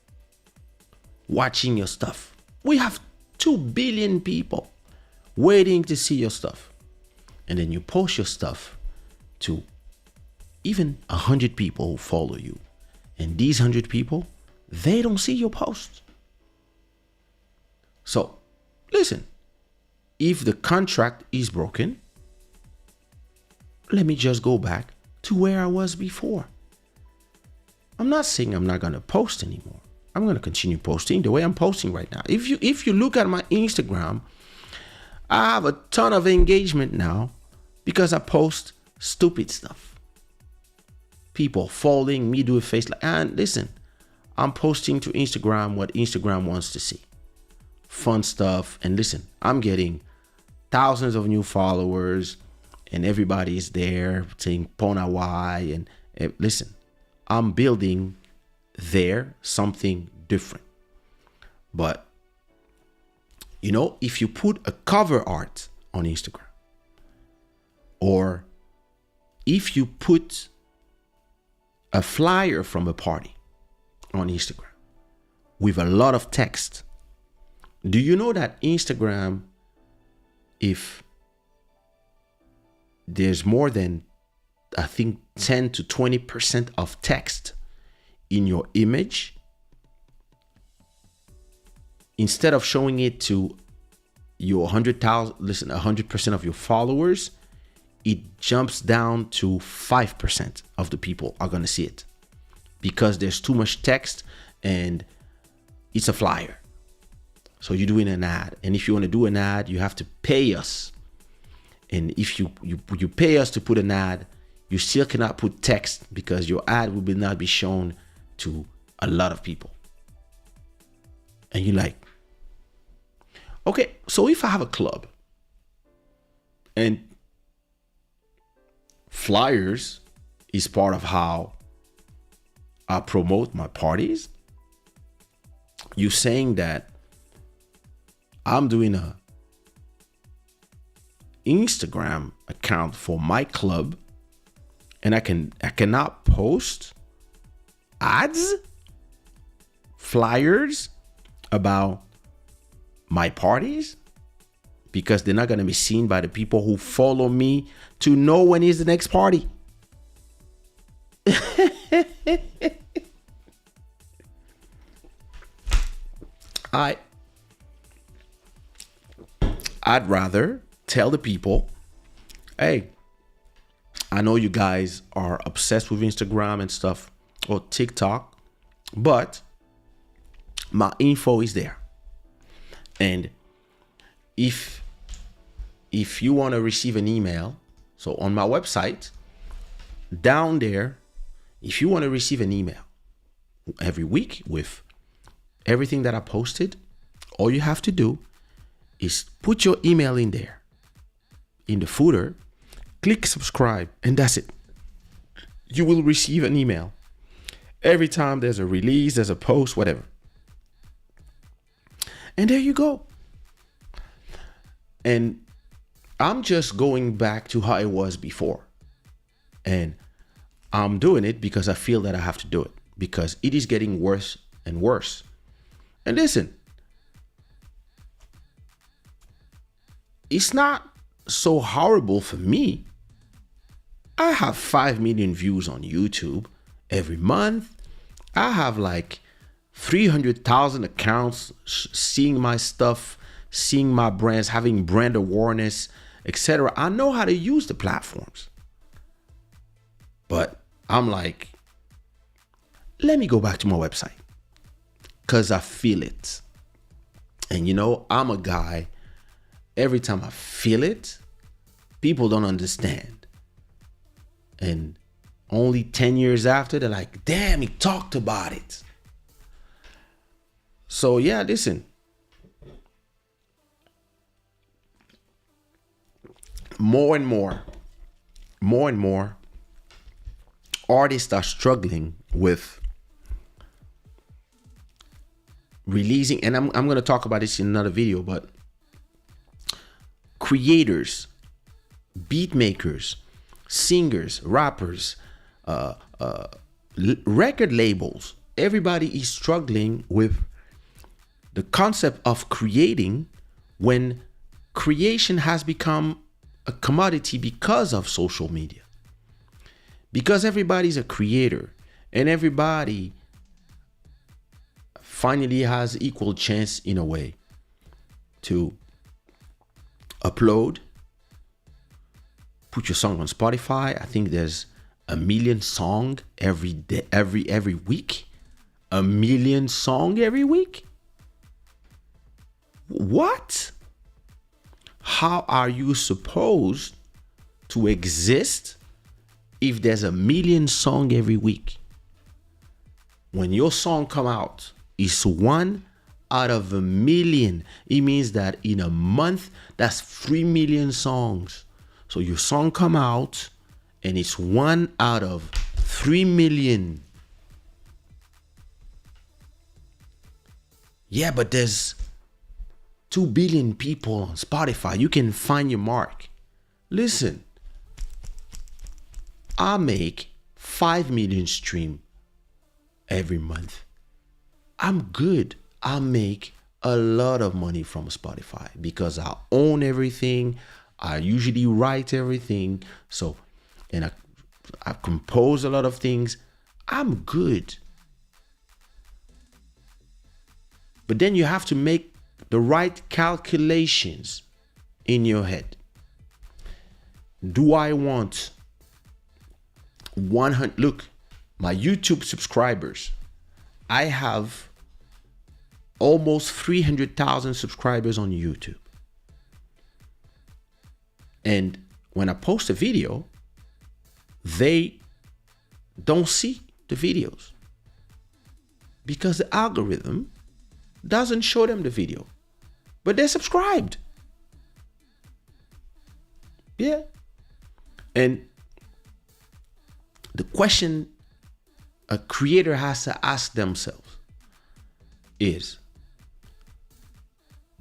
watching your stuff. We have 2 billion people waiting to see your stuff. And then you post your stuff to even 100 people who follow you. And these 100 people, they don't see your post. So, listen, if the contract is broken, let me just go back to where I was before. I'm not saying I'm not gonna post anymore. I'm gonna continue posting the way I'm posting right now. If you look at my Instagram, I have a ton of engagement now because I post stupid stuff. People following me do a face like, and listen, I'm posting to Instagram what Instagram wants to see. Fun stuff. And listen, I'm getting thousands of new followers and everybody is there saying Pona why. And listen, I'm building there something different. But, you know, if you put a cover art on Instagram, or if you put a flyer from a party on Instagram with a lot of text, do you know that Instagram, if there's more than, I think, 10 to 20% of text in your image, instead of showing it to your 100% of your followers, it jumps down to 5% of the people are going to see it because there's too much text and it's a flyer. So you're doing an ad. And if you want to do an ad, you have to pay us. And if you pay us to put an ad, you still cannot put text because your ad will not be shown to a lot of people. And you're like, okay, so if I have a club and flyers is part of how I promote my parties, you saying that I'm doing a Instagram account for my club and I cannot post ads, flyers about my parties because they're not going to be seen by the people who follow me to know when is the next party. I'd rather tell the people, hey, I know you guys are obsessed with Instagram and stuff or TikTok, but my info is there. And if you want to receive an email, so on my website, down there, if you want to receive an email every week with everything that I posted, all you have to do is put your email in there, in the footer, click subscribe, and that's it. You will receive an email Every time there's a release, there's a post, whatever. And there you go. And I'm just going back to how it was before. And I'm doing it because I feel that I have to do it, because it is getting worse and worse. And listen, it's not so horrible for me. I have 5 million views on YouTube every month. I have like 300,000 accounts seeing my stuff, seeing my brands, having brand awareness, etc. I know how to use the platforms. But I'm like, let me go back to my website because I feel it. And you know, I'm a guy, every time I feel it, people don't understand. And only 10 years after, they're like, damn, he talked about it. So yeah, listen. More and more artists are struggling with releasing, and I'm going to talk about this in another video, but creators, beat makers, singers, rappers, record labels, everybody is struggling with the concept of creating when creation has become a commodity because of social media. Because everybody's a creator and everybody finally has equal chance in a way to upload, put your song on Spotify. I think there's 1 million song every day, every week. 1 million song every week. What? How are you supposed to exist if there's 1 million song every week? When your song come out, it's 1 out of 1 million. It means that in a month, that's 3 million songs. So your song come out and it's 1 out of 3 million. Yeah, but there's 2 billion people on Spotify. You can find your mark. Listen, I make 5 million stream every month. I'm good. I make a lot of money from Spotify because I own everything. I usually write everything. So, and I compose a lot of things. I'm good. But then you have to make the right calculations in your head. Do I want 100? Look, my YouTube subscribers, I have almost 300,000 subscribers on YouTube. And when I post a video, they don't see the videos because the algorithm doesn't show them the video, but they're subscribed. Yeah. And the question a creator has to ask themselves is,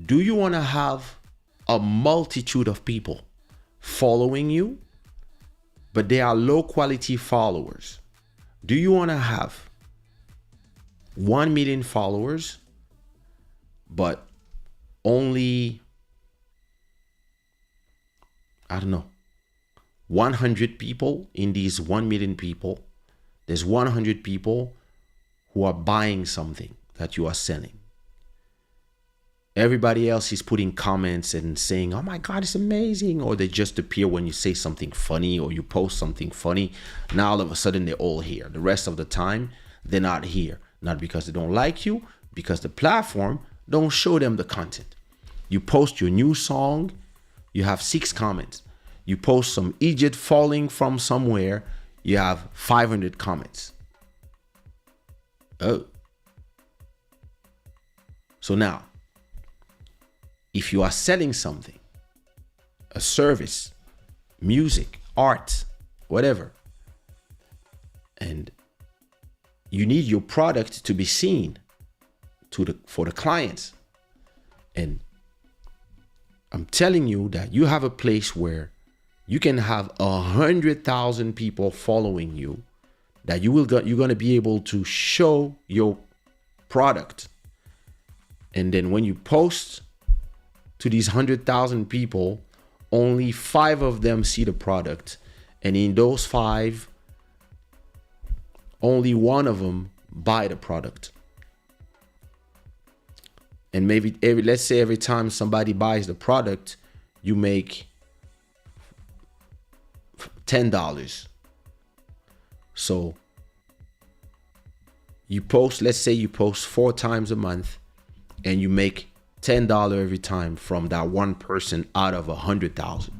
do you want to have a multitude of people following you, but they are low quality followers? Do you want to have 1 million followers, but only, I don't know, 100 people in these 1 million people? There's 100 people who are buying something that you are selling. Everybody else is putting comments and saying, oh my God, it's amazing. Or they just appear when you say something funny or you post something funny. Now all of a sudden they're all here. The rest of the time, they're not here. Not because they don't like you, because the platform don't show them the content. You post your new song, you have 6 comments. You post some idiot falling from somewhere, you have 500 comments. Oh. So now, if you are selling something, a service, music, art, whatever, and you need your product to be seen for the clients. And I'm telling you that you have a place where you can have 100,000 people following you, that you're going to be able to show your product. And then when you post to these 100,000 people, only 5 of them see the product. And in those 5, only 1 of them buy the product. And maybe let's say every time somebody buys the product, you make $10. So you post, let's say you post 4 times a month, and you make $10 every time from that one person out of 100,000.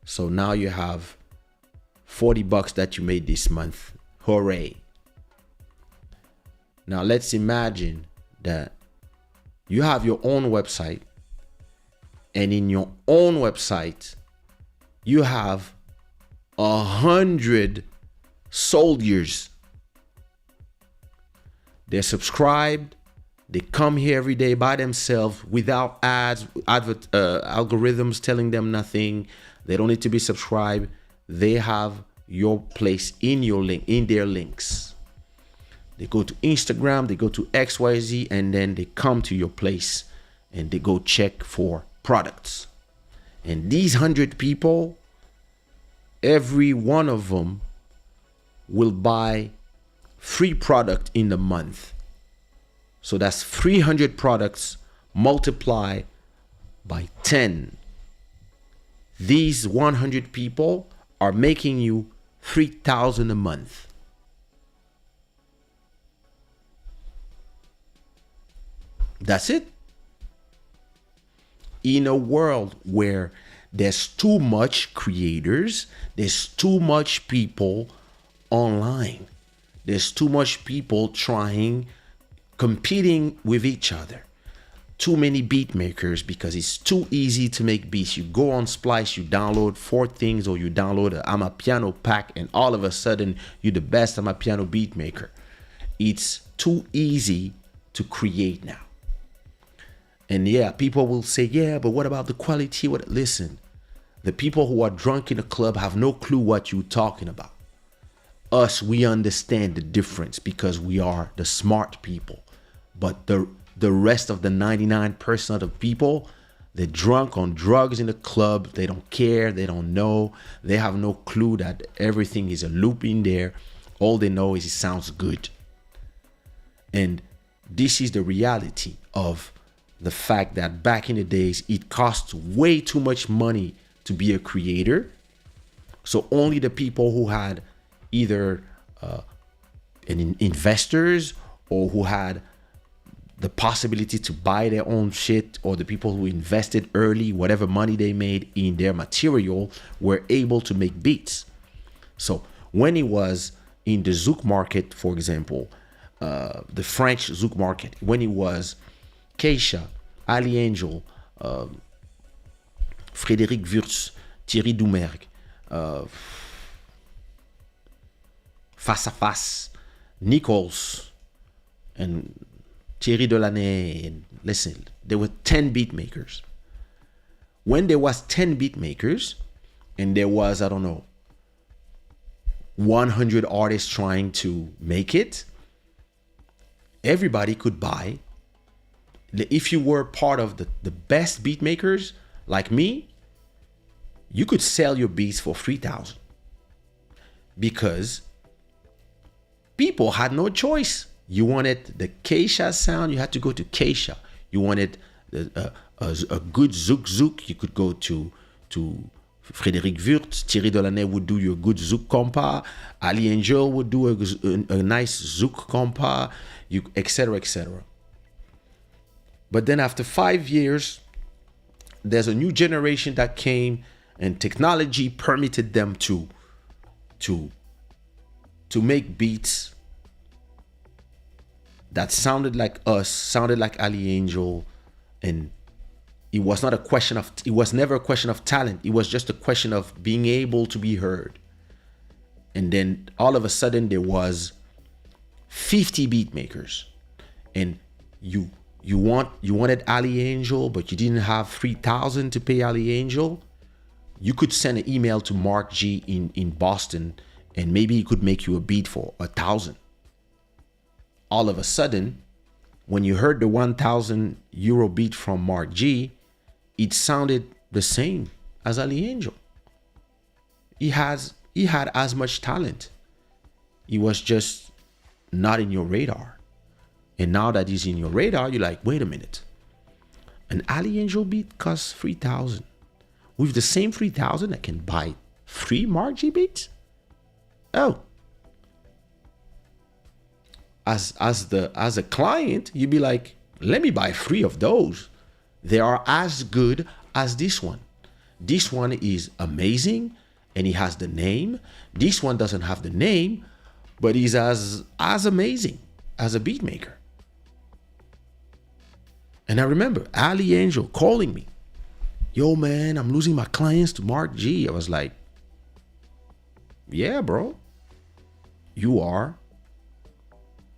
So now you have $40 that you made this month. Hooray. Now let's imagine that you have your own website, and in your own website, you have 100 soldiers. They're subscribed. They come here every day by themselves without ads, algorithms telling them nothing. They don't need to be subscribed. They have your place in your link, in their links. They go to Instagram, they go to XYZ, and then they come to your place and they go check for products. And these 100 people, every one of them will buy 3 products in the month. So that's 300 products multiplied by 10. These 100 people are making you $3,000 a month. That's it. In a world where there's too much creators, there's too much people online, there's too much people competing with each other, too many beat makers, because it's too easy to make beats. You go on Splice, you download 4 things, or you download a Amapiano pack, and all of a sudden you're the best Amapiano beat maker. It's too easy to create now. And yeah, people will say, yeah, but what about the quality? Listen, the people who are drunk in a club have no clue what you're talking about. Us, we understand the difference because we are the smart people. But the rest of the 99% of people, they're drunk on drugs in the club. They don't care. They don't know. They have no clue that everything is a loop in there. All they know is it sounds good. And this is the reality of the fact that back in the days, it cost way too much money to be a creator. So only the people who had either investors, or who had the possibility to buy their own shit, or the people who invested early, whatever money they made in their material, were able to make beats. So when it was in the Zouk market, for example, the French Zouk market, when it was Kaysha, Ali Angel, Frédéric Wurtz, Thierry Doumergue, Face à Face, Nichols, and Thierry Delaney. And listen, there were 10 beat makers. When there was 10 beat makers, and there was, 100 artists trying to make it, everybody could buy. If you were part of the best beat makers like me, you could sell your beats for $3,000, because people had no choice. You wanted the Kaysha sound, you had to go to Kaysha. You wanted a good zouk, you could go to Frédéric Wurtz. Thierry Delaney would do your good zouk compa. Ali Angel would do a nice zouk compa, etc., etc. But then after 5 years, there's a new generation that came, and technology permitted them to make beats that sounded like us, sounded like Ali Angel. And it was never a question of talent. It was just a question of being able to be heard. And then all of a sudden there was 50 beat makers, and you wanted Ali Angel, but you didn't have 3,000 to pay Ali Angel, you could send an email to Mark G in Boston, and maybe he could make you a beat for 1,000. All of a sudden, when you heard the 1,000 euro beat from Mark G, it sounded the same as Ali Angel. He had as much talent. He was just not in your radar. And now that he's in your radar, you're like, wait a minute. An Ali Angel beat costs 3,000. With the same 3,000, I can buy 3 Mark G beats? Oh. As a client, you'd be like, let me buy 3 of those. They are as good as this one. This one is amazing, and he has the name. This one doesn't have the name, but he's as amazing as a beat maker. And I remember Ali Angel calling me, yo man, I'm losing my clients to Mark G. I was like, yeah, bro, you are.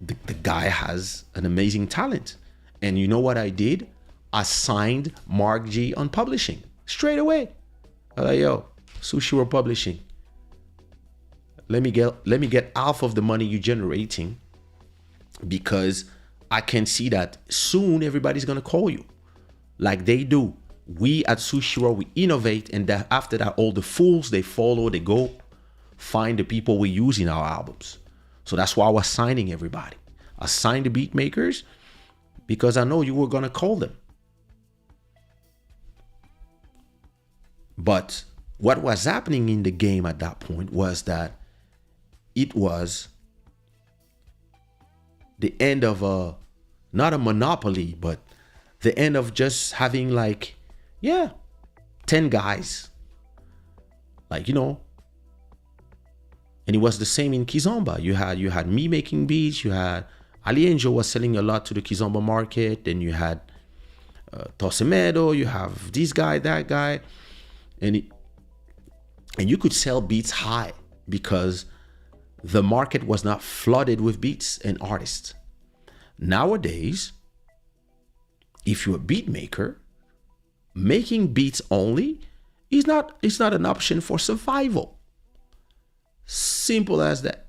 The guy has an amazing talent. And you know what I did? I signed Mark G on publishing straight away. I was like, yo, Sushiro Publishing, let me get half of the money you're generating, because I can see that soon everybody's gonna call you like they do. We at Sushiro, we innovate, and that after that, all the fools, they follow, they go find the people we use in our albums. So that's why I was signing everybody. I signed the beat makers because I know you were gonna call them. But what was happening in the game at that point was that it was the end of not a monopoly, but the end of just having like, 10 guys. Like, and it was the same in Kizomba. You had me making beats, you had Ali Angel was selling a lot to the Kizomba market, then you had Tosemedo, you have this guy, that guy, and you could sell beats high because the market was not flooded with beats and artists. Nowadays, if you're a beat maker, making beats only is not an option for survival. Simple as that.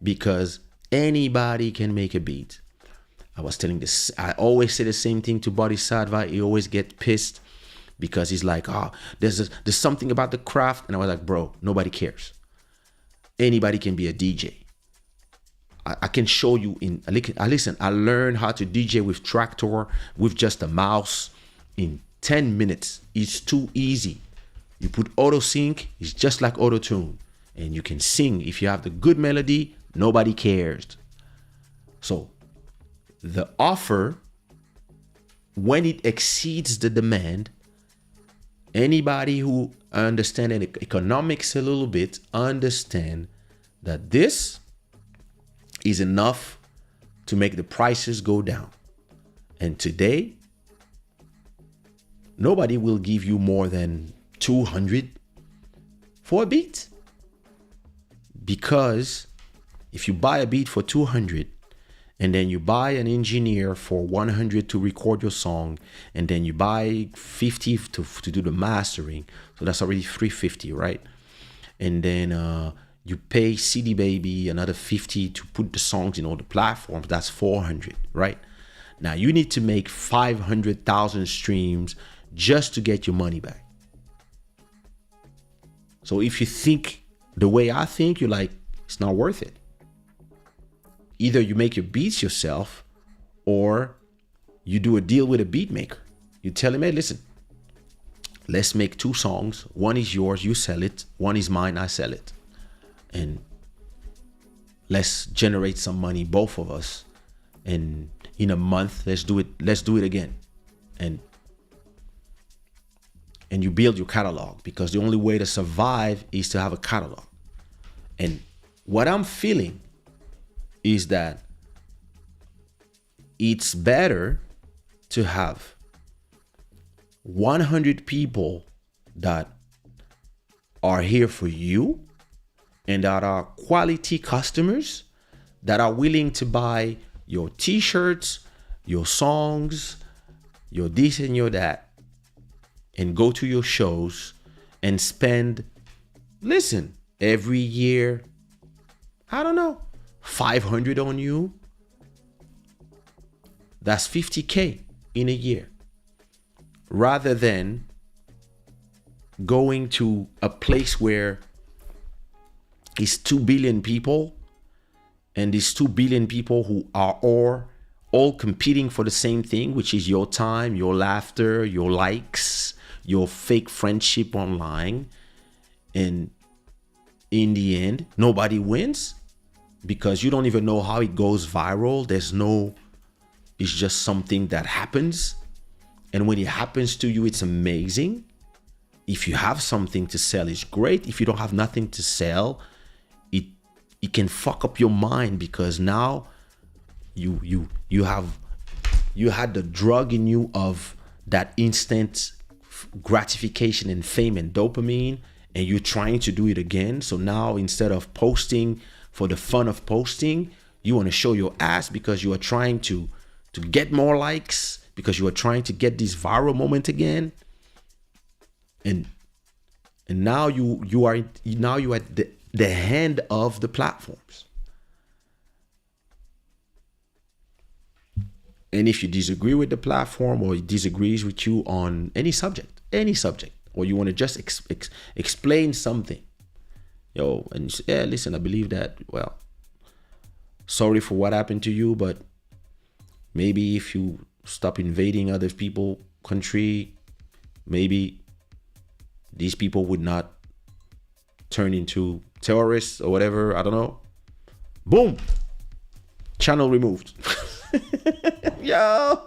Because anybody can make a beat. I was telling this, I always say the same thing to Bodhisattva. He always get pissed because he's like, there's something about the craft. And I was like, bro, nobody cares. Anybody can be a DJ. I can show you listen, I learned how to DJ with Traktor, with just a mouse in 10 minutes. It's too easy. You put auto sync, it's just like auto tune. And you can sing. If you have the good melody, nobody cares. So the offer, when it exceeds the demand, anybody who understands economics a little bit understand that this is enough to make the prices go down. And today, nobody will give you more than 200 for a beat. Because if you buy a beat for 200 and then you buy an engineer for 100 to record your song, and then you buy 50 to do the mastering, so that's already 350, right? And then you pay CD Baby another 50 to put the songs in all the platforms, that's 400, right? Now you need to make 500,000 streams just to get your money back. So if you think the way I think, you're like, it's not worth it. Either you make your beats yourself, or you do a deal with a beat maker. You tell him, hey, listen, let's make 2 songs. One is yours, you sell it. One is mine, I sell it. And let's generate some money, both of us. And in a month, let's do it again. And you build your catalog, because the only way to survive is to have a catalog. And what I'm feeling is that it's better to have 100 people that are here for you and that are quality customers, that are willing to buy your t-shirts, your songs, your this and your that, and go to your shows and spend, listen, every year, I don't know, 500 on you. That's 50K in a year. Rather than going to a place where it's 2 billion people, and these 2 billion people who are all competing for the same thing, which is your time, your laughter, your likes, your fake friendship online. And in the end, nobody wins because you don't even know how it goes viral. It's just something that happens. And when it happens to you, it's amazing. If you have something to sell, it's great. If you don't have nothing to sell, it can fuck up your mind, because now you had the drug in you of that instant gratification and fame and dopamine, and you're trying to do it again. So now, instead of posting for the fun of posting, you want to show your ass because you are trying to get more likes, because you are trying to get this viral moment again. And now you are at the hand of the platforms. And if you disagree with the platform, or it disagrees with you on any subject, or you want to just explain something, and you say, yeah, listen, I believe that, well, sorry for what happened to you, but maybe if you stop invading other people's country, maybe these people would not turn into terrorists or whatever. I don't know. Boom. Channel removed. Yo.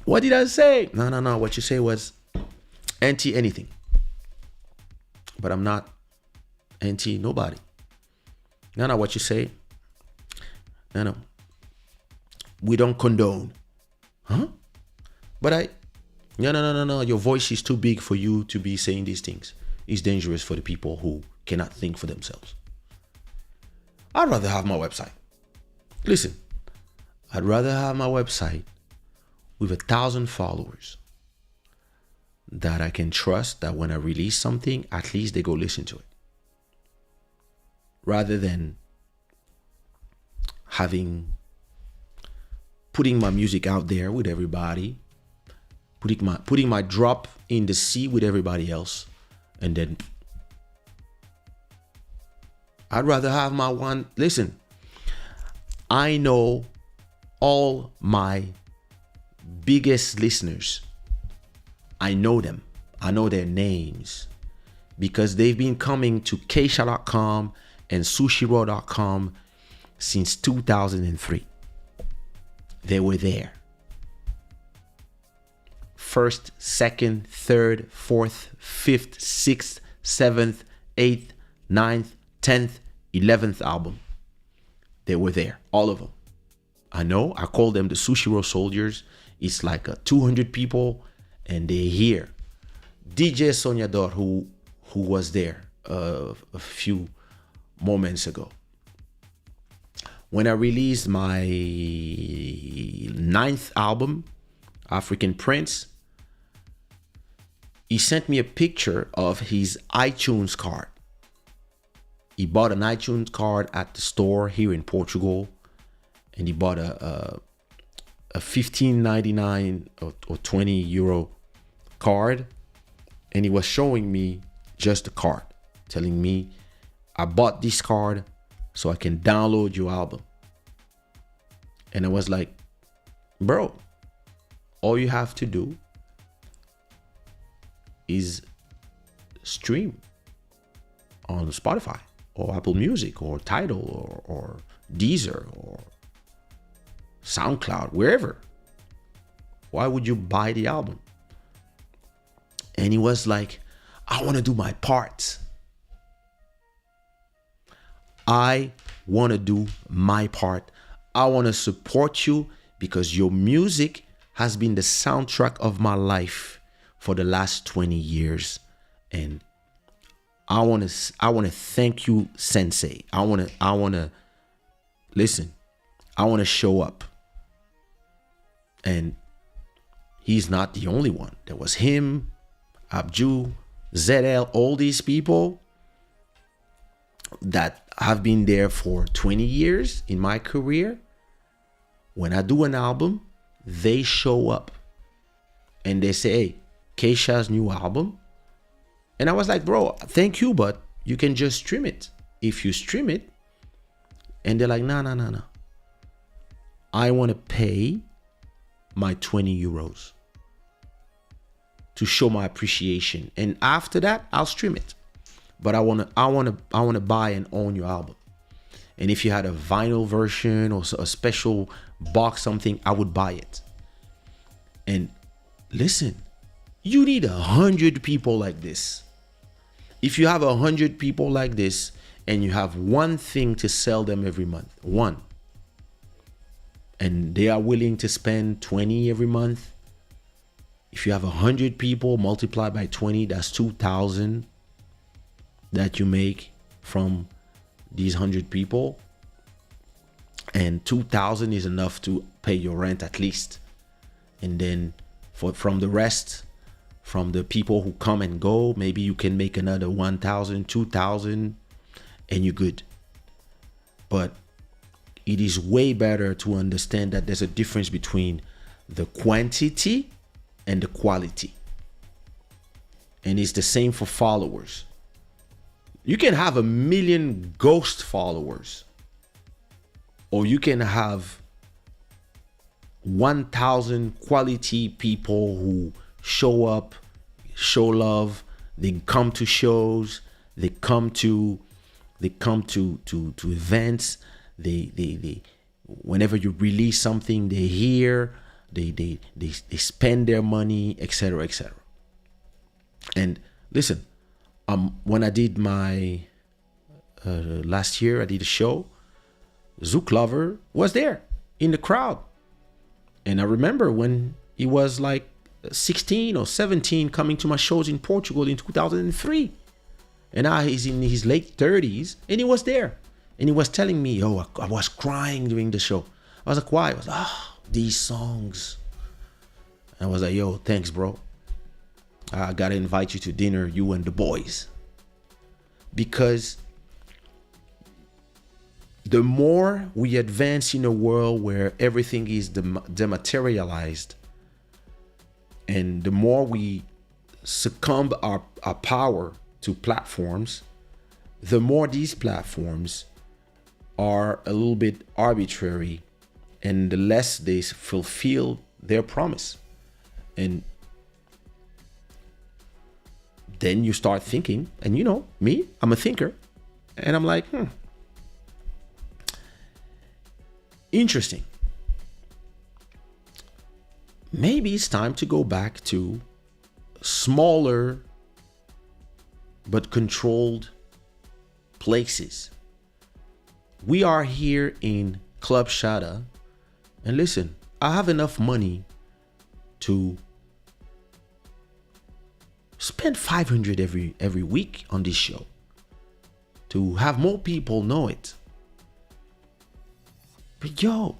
What did I say? No. What you say was anti anything. But I'm not anti nobody. No. What you say? No. We don't condone. Huh? But No. Your voice is too big for you to be saying these things. It's dangerous for the people who cannot think for themselves. I'd rather have my website. Listen, I'd rather have my website with 1,000 followers that I can trust, that when I release something, at least they go listen to it. Rather than putting my music out there with everybody, putting my drop in the sea with everybody else, and then I'd rather have my one. Listen, I know all my biggest listeners. I know them. I know their names because they've been coming to Kaysha.com and Sushiro.com since 2003. They were there. First, second, third, fourth, fifth, sixth, seventh, eighth, ninth, 10th, 11th album. They were there, all of them. I know, I call them the Sushiro soldiers. It's like 200 people, and they're here. DJ Soñador, who was there a few moments ago. When I released my 9th album, African Prince, he sent me a picture of his iTunes card. He bought an iTunes card at the store here in Portugal, and he bought a 15.99 or 20 euro card, and he was showing me just the card, telling me, I bought this card so I can download your album. And I was like, bro, all you have to do is stream on Spotify or Apple Music or Tidal or Deezer or SoundCloud, wherever. Why would you buy the album? And he was like, I want to do my part. I want to do my part. I want to support you because your music has been the soundtrack of my life for the last 20 years. And I want to thank you, Sensei. I want to listen. I want to show up. And he's not the only one. There was him, Abju, ZL, all these people that have been there for 20 years in my career. When I do an album, they show up and they say, hey, Kaysha's new album. And I was like, bro, thank you, but you can just stream it. If you stream it, and they're like, no. I want to pay my 20 euros to show my appreciation. And after that, I'll stream it. But I want to buy and own your album. And if you had a vinyl version or a special box, something, I would buy it. And listen, you need 100 people like this. If you have 100 people like this and you have one thing to sell them every month, one, and they are willing to spend 20 every month, if you have 100 people multiplied by 20, that's 2,000 that you make from these 100 people. And 2,000 is enough to pay your rent at least. And then from the rest, from the people who come and go, maybe you can make another 1,000, 2,000, and you're good. But it is way better to understand that there's a difference between the quantity and the quality. And it's the same for followers. You can have 1 million ghost followers, or you can have 1,000 quality people who show up, show love. They come to shows. They come to events. They whenever you release something, they hear. They spend their money, etc., etc. And listen, when I did my last year, I did a show. Zouk Lover was there in the crowd. And I remember when he was like 16 or 17 coming to my shows in Portugal in 2003. And now he's in his late 30s and he was there. And he was telling me, oh, I was crying during the show. I was like, why? I was like, these songs. And I was like, yo, thanks, bro. I gotta invite you to dinner, you and the boys. Because the more we advance in a world where everything is dematerialized, and the more we succumb our power to platforms, the more these platforms are a little bit arbitrary, and the less they fulfill their promise. And then you start thinking, and you know me, I'm a thinker, and I'm like, interesting. Maybe it's time to go back to smaller but controlled places. We are here in Club Shada, and listen, I have enough money to spend 500 every week on this show, to have more people know it. But yo,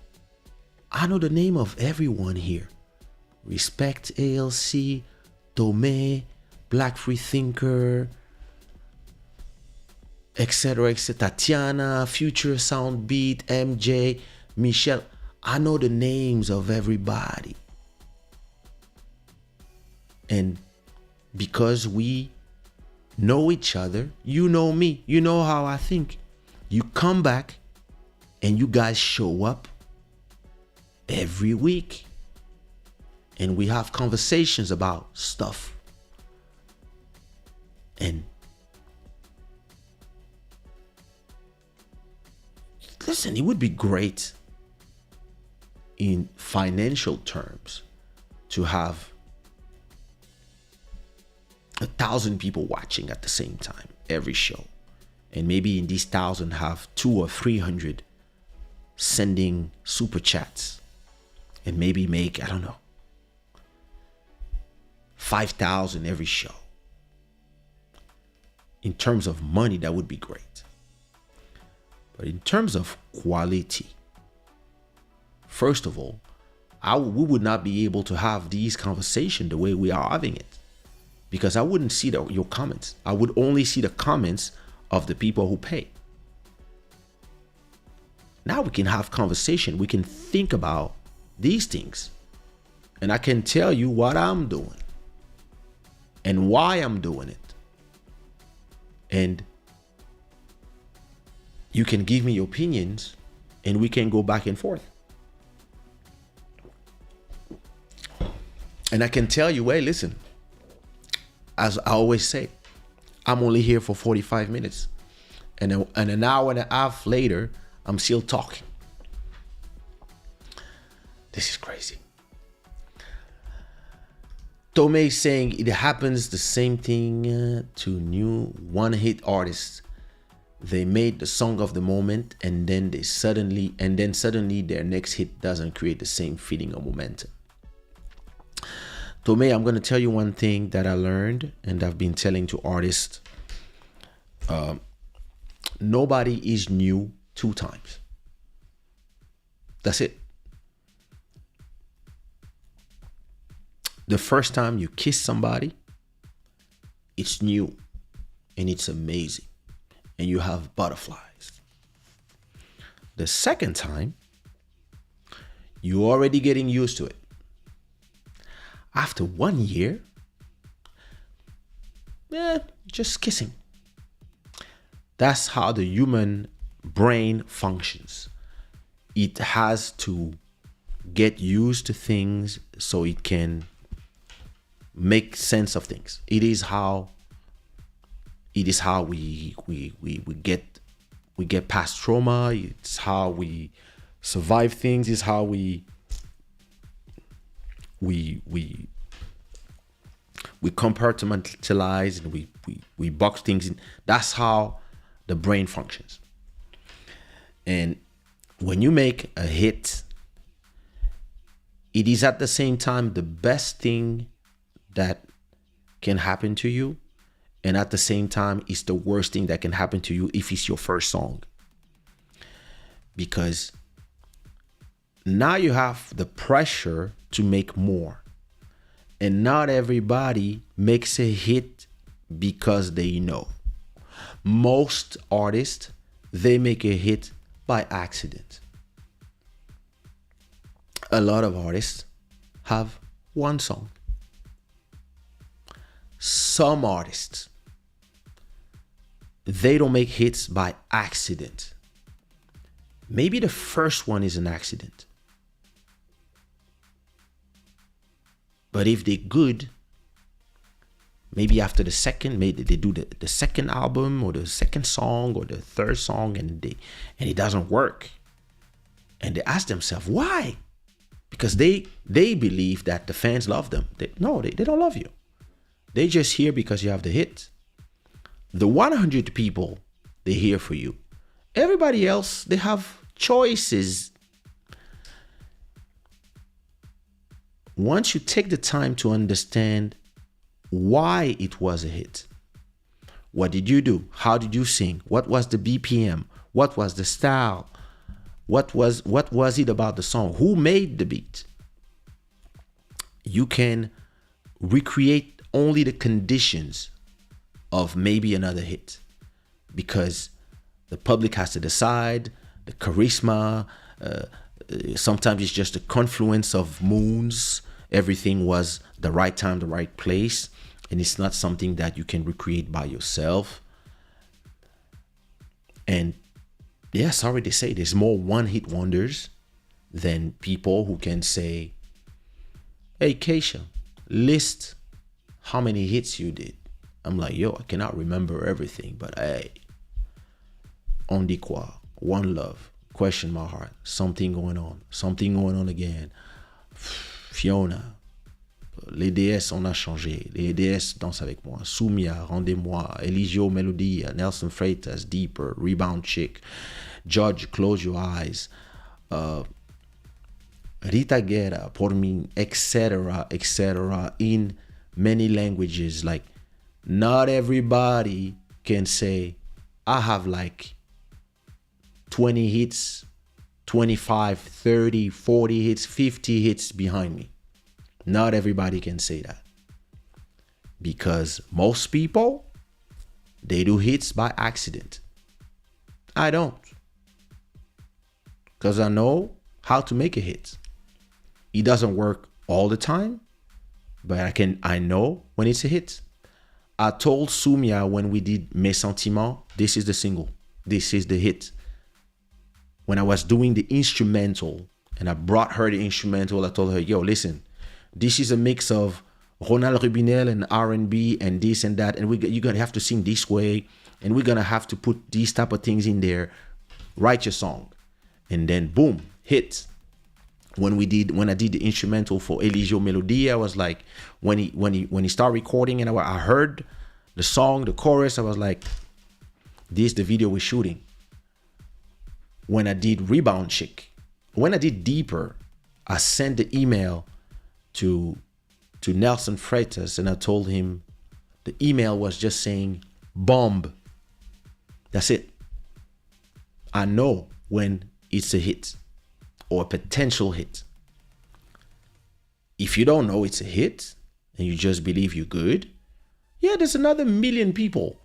I know the name of everyone here. Respect ALC, Tomé, Black Free Thinker, etc., etc. Tatiana, Future Sound Beat, MJ, Michelle. I know the names of everybody. And because we know each other, you know me, you know how I think. You come back and you guys show up every week. And we have conversations about stuff. And listen, it would be great in financial terms to have 1,000 people watching at the same time every show, and maybe in these 1,000 have 200 or 300 sending super chats, and maybe make, I don't know, 5,000 every show. in terms of money, that would be great. But in terms of quality, first of all, we would not be able to have these conversations the way we are having it, because I wouldn't see your comments. I would only see the comments of the people who pay. Now we can have conversation. We can think about these things, and I can tell you what I'm doing and why I'm doing it, and you can give me your opinions, and we can go back and forth. And I can tell you, hey, listen, as I always say, I'm only here for 45 minutes. And an hour and a half later, I'm still talking. This is crazy. Tome is saying it happens the same thing to new one-hit artists. They made the song of the moment, and then suddenly their next hit doesn't create the same feeling or momentum. Tome, I'm going to tell you one thing that I learned, and I've been telling to artists. Nobody is new 2 times. That's it. The first time you kiss somebody, it's new and it's amazing, and you have butterflies. The second time, you're already getting used to it. After 1 year, just kissing. That's how the human brain functions. It has to get used to things so it can make sense of things. It is how we get past trauma. It's how we survive things. It's how we compartmentalize, and we box things in. That's how the brain functions. And when you make a hit, it is at the same time the best thing that can happen to you, and at the same time it's the worst thing that can happen to you if it's your first song, because now you have the pressure to make more. And not everybody makes a hit because they know. Most artists, they make a hit by accident. A lot of artists have one song. Some artists, they don't make hits by accident. Maybe the first one is an accident. But if they're good, maybe after the second, maybe they do the second album or the second song or the third song, and it doesn't work. And they ask themselves, why? Because they believe that the fans love them. They don't love you. They just hear because you have the hit. The 100 people, they hear for you. Everybody else, they have choices. Once you take the time to understand why it was a hit, what did you do? How did you sing? What was the BPM? What was the style? What was it about the song? Who made the beat? You can recreate only the conditions of maybe another hit, because the public has to decide, the charisma, sometimes it's just a confluence of moons. Everything was the right time, the right place, and it's not something that you can recreate by yourself. And yeah, sorry to say, there's more one-hit wonders than people who can say, hey, Kaysha, list how many hits you did. I'm like, yo, I cannot remember everything, but hey, on dit quoi, one love, question my heart, something going on again. Fiona, les DS, on a changé. Les DS dansent avec moi. Soumia, Rendez-moi, Eligio, Melodia, Nelson Freitas, Deeper, Rebound Chick, Judge, Close Your Eyes, Rita Guerra, Por mí, etc., in many languages. Like, not everybody can say, I have like 20 hits, 25, 30, 40 hits, 50 hits behind me. Not everybody can say that. Because most people, they do hits by accident. I don't. Because I know how to make a hit. It doesn't work all the time, but I know when it's a hit. I told Sumia when we did Mes Sentiments, this is the single. This is the hit. When I was doing the instrumental and I brought her the instrumental, I told her, yo, listen, this is a mix of Ronald Rubinel and R&B and this and that. And you're going to have to sing this way. And we're going to have to put these type of things in there. Write your song. And then boom, hit. When I did the instrumental for Eligio Melodia, I was like, when he started recording and I heard the song, the chorus, I was like, this is the video we're shooting. When I did Rebound Chick, when I did Deeper, I sent the email to Nelson Freitas and I told him the email was just saying bomb. That's it. I know when it's a hit or a potential hit. If you don't know it's a hit and you just believe you're good, yeah, there's another million people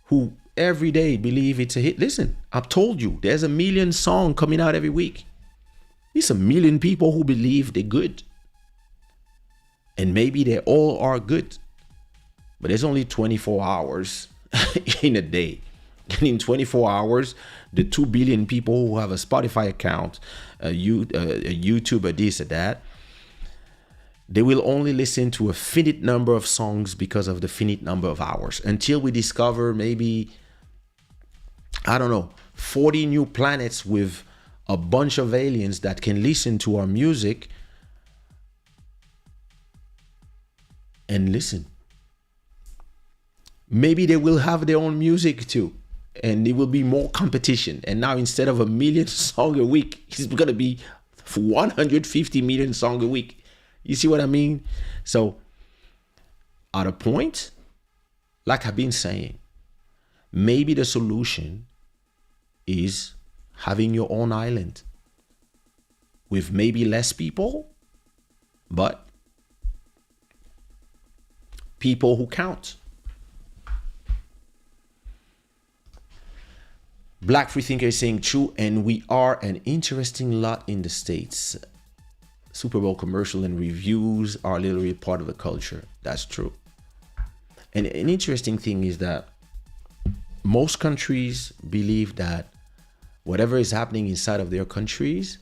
who every day believe it's a hit. Listen, I've told you, there's a million songs coming out every week. There's a million people who believe they're good. And maybe they all are good. But there's only 24 hours in a day. And in 24 hours, the 2 billion people who have a Spotify account, a YouTube, or this or that, they will only listen to a finite number of songs because of the finite number of hours. Until we discover maybe, I don't know, 40 new planets with a bunch of aliens that can listen to our music and listen. Maybe they will have their own music too. And it will be more competition. And now instead of a million songs a week, it's going to be 150 million songs a week. You see what I mean? So at a point, like I've been saying, maybe the solution is having your own island with maybe less people, but people who count. Black Freethinker is saying true, and we are an interesting lot in the States. Super Bowl commercial and reviews are literally part of the culture. That's true. And an interesting thing is that most countries believe that whatever is happening inside of their countries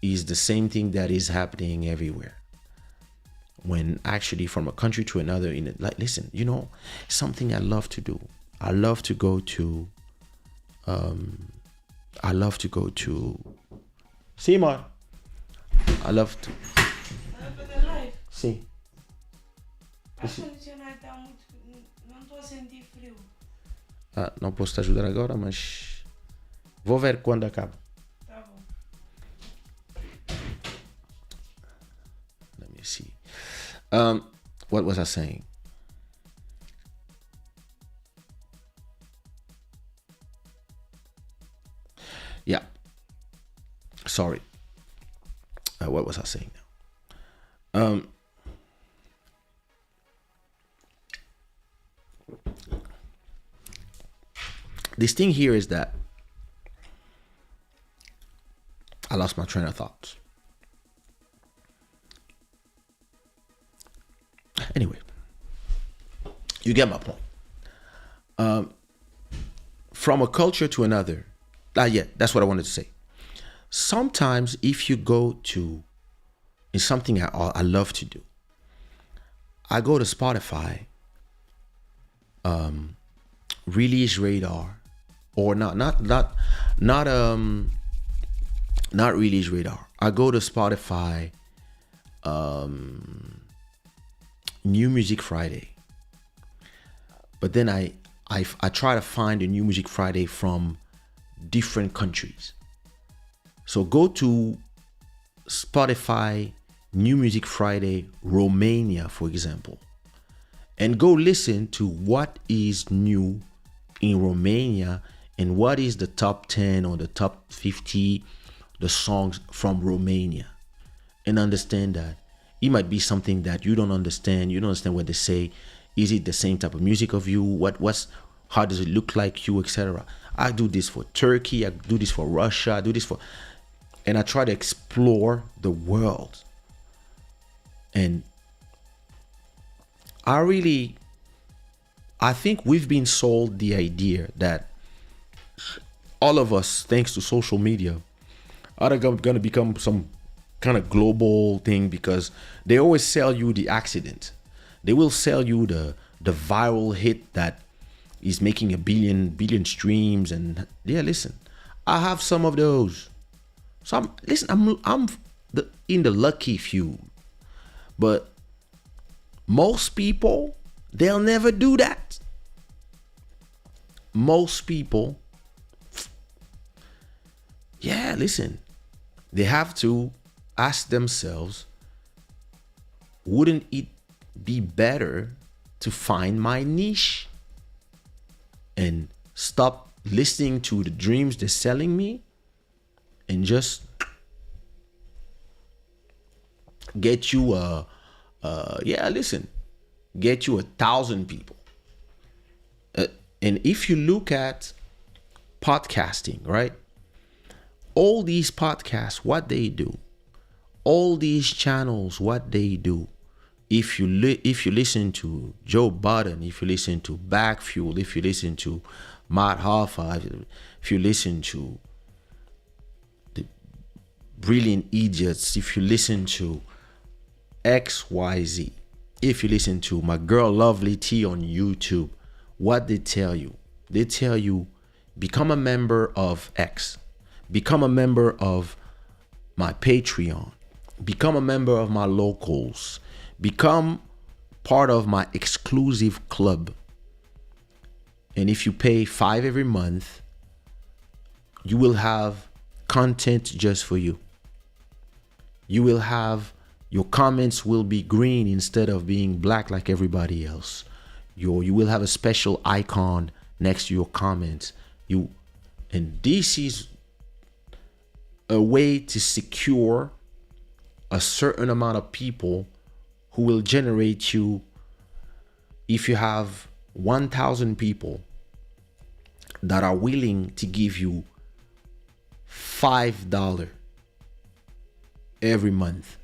is the same thing that is happening everywhere. When actually from a country to another, listen, something I love to do. I love to go to Simon. I love to. Sim. Não posso te ajudar agora, mas vou ver quando acaba. Tá bom. Let me see. What was I saying? Yeah. Sorry. What was I saying now? This thing here is that I lost my train of thought. Anyway, you get my point. From a culture to another, yeah, that's what I wanted to say. Sometimes if you go to, it's something I love to do. I go to Spotify, release radar, or not release radar. I go to Spotify, New Music Friday. But then I try to find a New Music Friday from different countries. So go to Spotify New Music Friday Romania, for example, and go listen to what is new in Romania and what is the top 10 or the top 50 the songs from Romania, and understand that it might be something that you don't understand. You don't understand what they say. Is it the same type of music of you? How does it look like you, etc. I do this for Turkey. I do this for Russia. I do this for, and I try to explore the world. And I think we've been sold the idea that all of us, thanks to social media, are going to become some kind of global thing, because they always sell you the accident. They will sell you the viral hit that is making a billion streams. And yeah, listen, I have some of those. So I'm in the lucky few. But most people, they'll never do that. Most people, yeah, listen, they have to ask themselves, wouldn't it be better to find my niche and stop listening to the dreams they're selling me and just get you get you 1,000 people. And if you look at podcasting, right? All these podcasts, what they do, all these channels, what they do. If you listen to Joe Budden, if you listen to Backfuel, if you listen to Matt Hoffa, if you listen to the Brilliant Idiots, if you listen to XYZ, if you listen to my girl Lovely T on YouTube, what they tell you become a member of X, become a member of my Patreon, become a member of my locals, become part of my exclusive club. And if you pay $5 every month, you will have content just for you. You will have, your comments will be green instead of being black like everybody else. You will have a special icon next to your comments. And this is a way to secure a certain amount of people who will generate you. If you have 1,000 people that are willing to give you $5 every month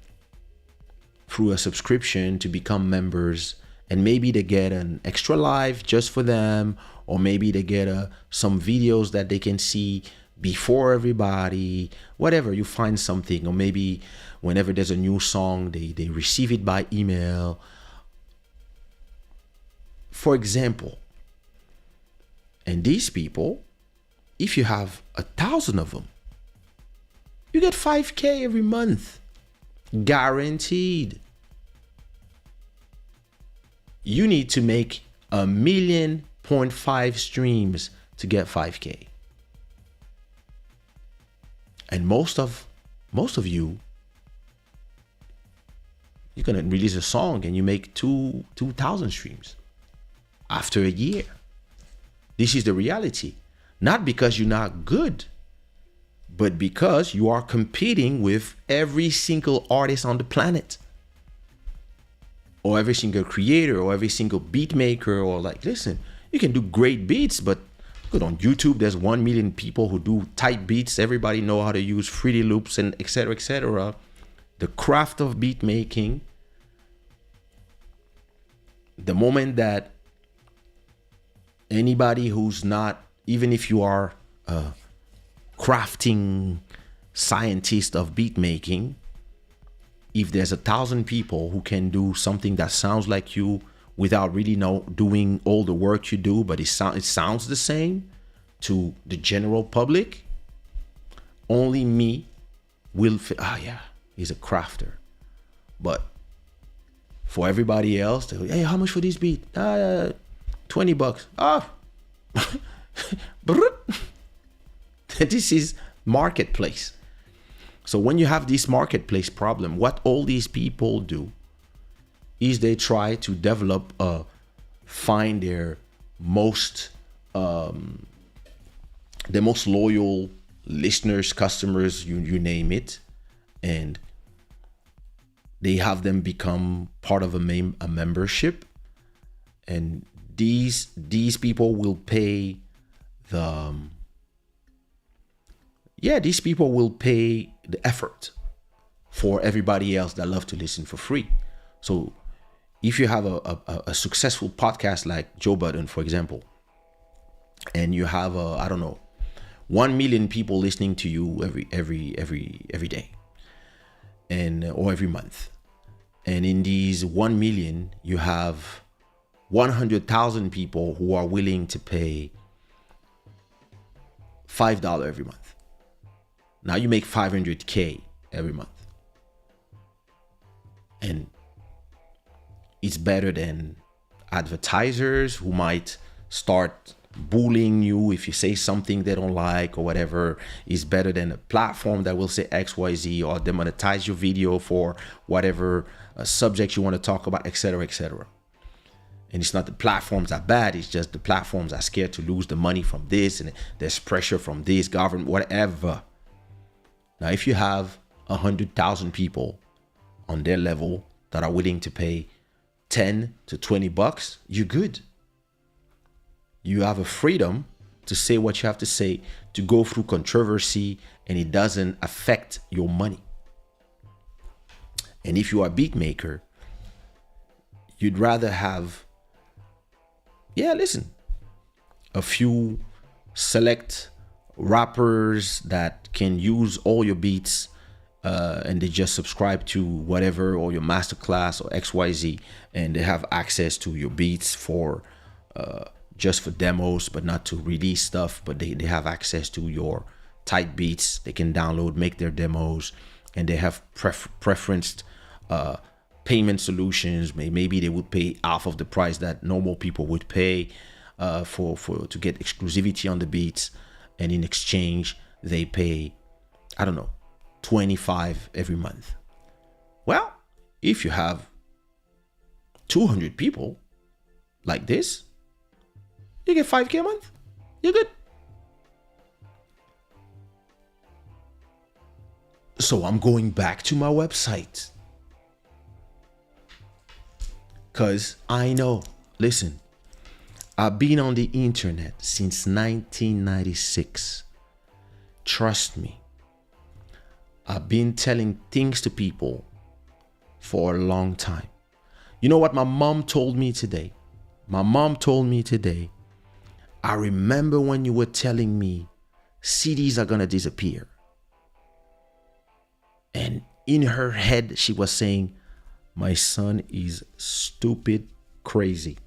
through a subscription to become members, and maybe they get an extra live just for them, or maybe they get some videos that they can see before everybody, whatever, you find something. Or maybe whenever there's a new song, they receive it by email. For example, and these people, if you have 1,000 of them, you get $5K every month, guaranteed. You need to make 1.5 million streams to get $5K. And most of you, you're gonna release a song and you make 2,000 streams after a year. This is the reality. Not because you're not good, but because you are competing with every single artist on the planet, or every single creator, or every single beat maker. Or like, listen, you can do great beats, but good, on YouTube, there's 1 million people who do tight beats. Everybody know how to use Fruity Loops and etc., etc. The craft of beat making, the moment that anybody who's not, even if you are a crafting scientist of beat making, if there's 1,000 people who can do something that sounds like you without really doing all the work you do, but it sounds the same to the general public, only me will yeah, he's a crafter. But for everybody else, they go, hey, how much for this beat? $20. This is marketplace. So when you have this marketplace problem, what all these people do is they try to develop find most their most loyal listeners, customers, you name it, and they have them become part of a membership, and these people will pay these people will pay the effort for everybody else that love to listen for free. So if you have a successful podcast like Joe Budden, for example, and you have I don't know, 1 million people listening to you every day, and or every month, and in these 1 million you have 100,000 people who are willing to pay $5 every month. Now you make $500K every month, and it's better than advertisers who might start bullying you if you say something they don't like or whatever. Is better than a platform that will say XYZ or demonetize your video for whatever subject you want to talk about, etc., etc. And it's not the platforms are bad, it's just the platforms are scared to lose the money from this, and there's pressure from this government, whatever. Now, if you have 100,000 people on their level that are willing to pay 10 to 20 bucks, you're good. You have a freedom to say what you have to say, to go through controversy, and it doesn't affect your money. And if you are a beat maker, you'd rather have, a few select rappers that can use all your beats, and they just subscribe to whatever, or your masterclass or XYZ, and they have access to your beats for just for demos, but not to release stuff. But they have access to your tight beats. They can download, make their demos, and they have preferenced payment solutions. Maybe they would pay half of the price that normal people would pay for to get exclusivity on the beats, and in exchange they pay, I don't know, $25 every month. Well, if you have 200 people like this, you get $5K a month. You're good. So I'm going back to my website, because I know, listen, I've been on the internet since 1996. Trust me. I've been telling things to people for a long time. You know what my mom told me today? My mom told me today, I remember when you were telling me CDs are going to disappear. And in her head, she was saying, my son is stupid crazy.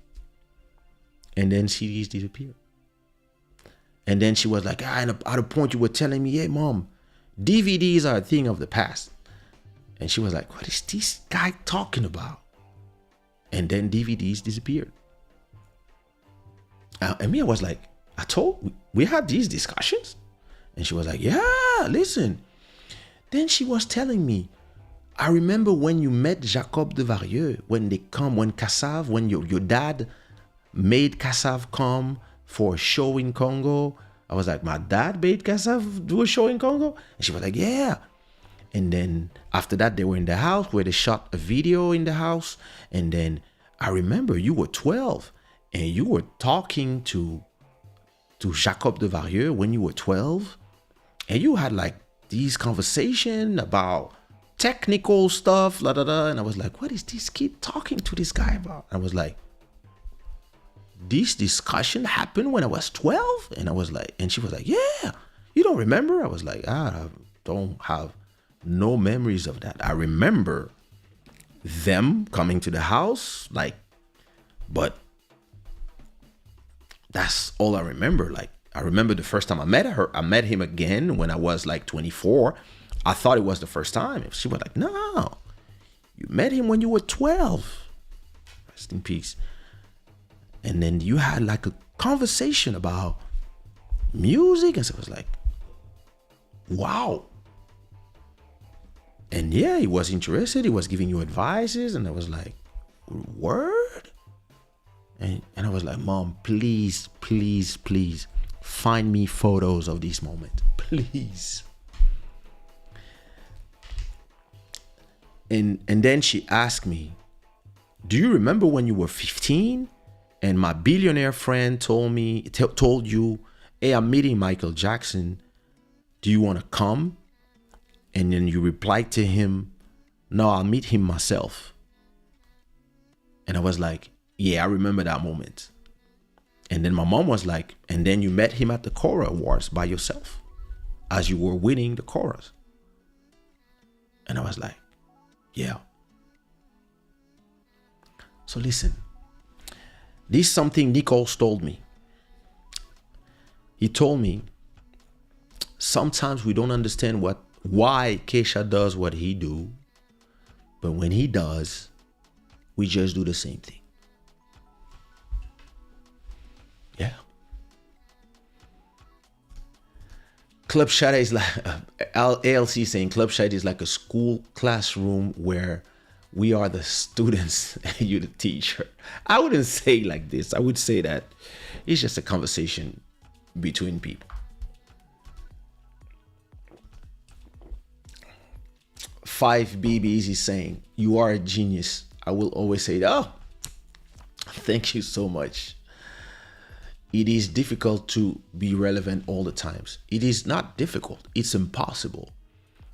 And then CDs disappeared. And then she was like, at a point you were telling me, hey, mom, DVDs are a thing of the past. And she was like, what is this guy talking about? And then DVDs disappeared. And me, I was like, we had these discussions? And she was like, yeah, listen. Then she was telling me, I remember when you met Jacob de Varieux, when Kassav, when your dad made Kassav come for a show in Congo. I was like, my dad made Kassav do a show in Congo? And she was like, yeah. And then after that, they were in the house where they shot a video in the house. And then I remember you were 12 and you were talking to Jacob de Varieux when you were 12. And you had like these conversations about technical stuff, la da da. And I was like, what is this kid talking to this guy about? I was like, this discussion happened when I was 12? And I was like, and she was like, yeah, you don't remember? I was like, I don't have no memories of that. I remember them coming to the house, like, but that's all I remember. Like, I remember the first time I met her. I met him again when I was like 24. I thought it was the first time. She was like, no, you met him when you were 12. Rest in peace. And then you had like a conversation about music. And so I was like, wow. And yeah, he was interested. He was giving you advices. And I was like, word? And I was like, Mom, please, please, please find me photos of this moment. Please. And then she asked me, do you remember when you were 15 and my billionaire friend told you, hey, I'm meeting Michael Jackson. Do you want to come? And then you replied to him, no, I'll meet him myself. And I was like, yeah, I remember that moment. And then my mom was like, and then you met him at the Cora Awards by yourself as you were winning the Coras. And I was like, yeah. So listen, this is something Nichols told me. He told me, sometimes we don't understand why Kaysha does what he do, but when he does, we just do the same thing. Yeah. Club Shada is like, ALC saying Club Shada is like a school classroom where we are the students and you the teacher. I wouldn't say like this. I would say that it's just a conversation between people. Five BBs is saying, you are a genius. I will always say, oh, thank you so much. It is difficult to be relevant all the times. It is not difficult. It's impossible.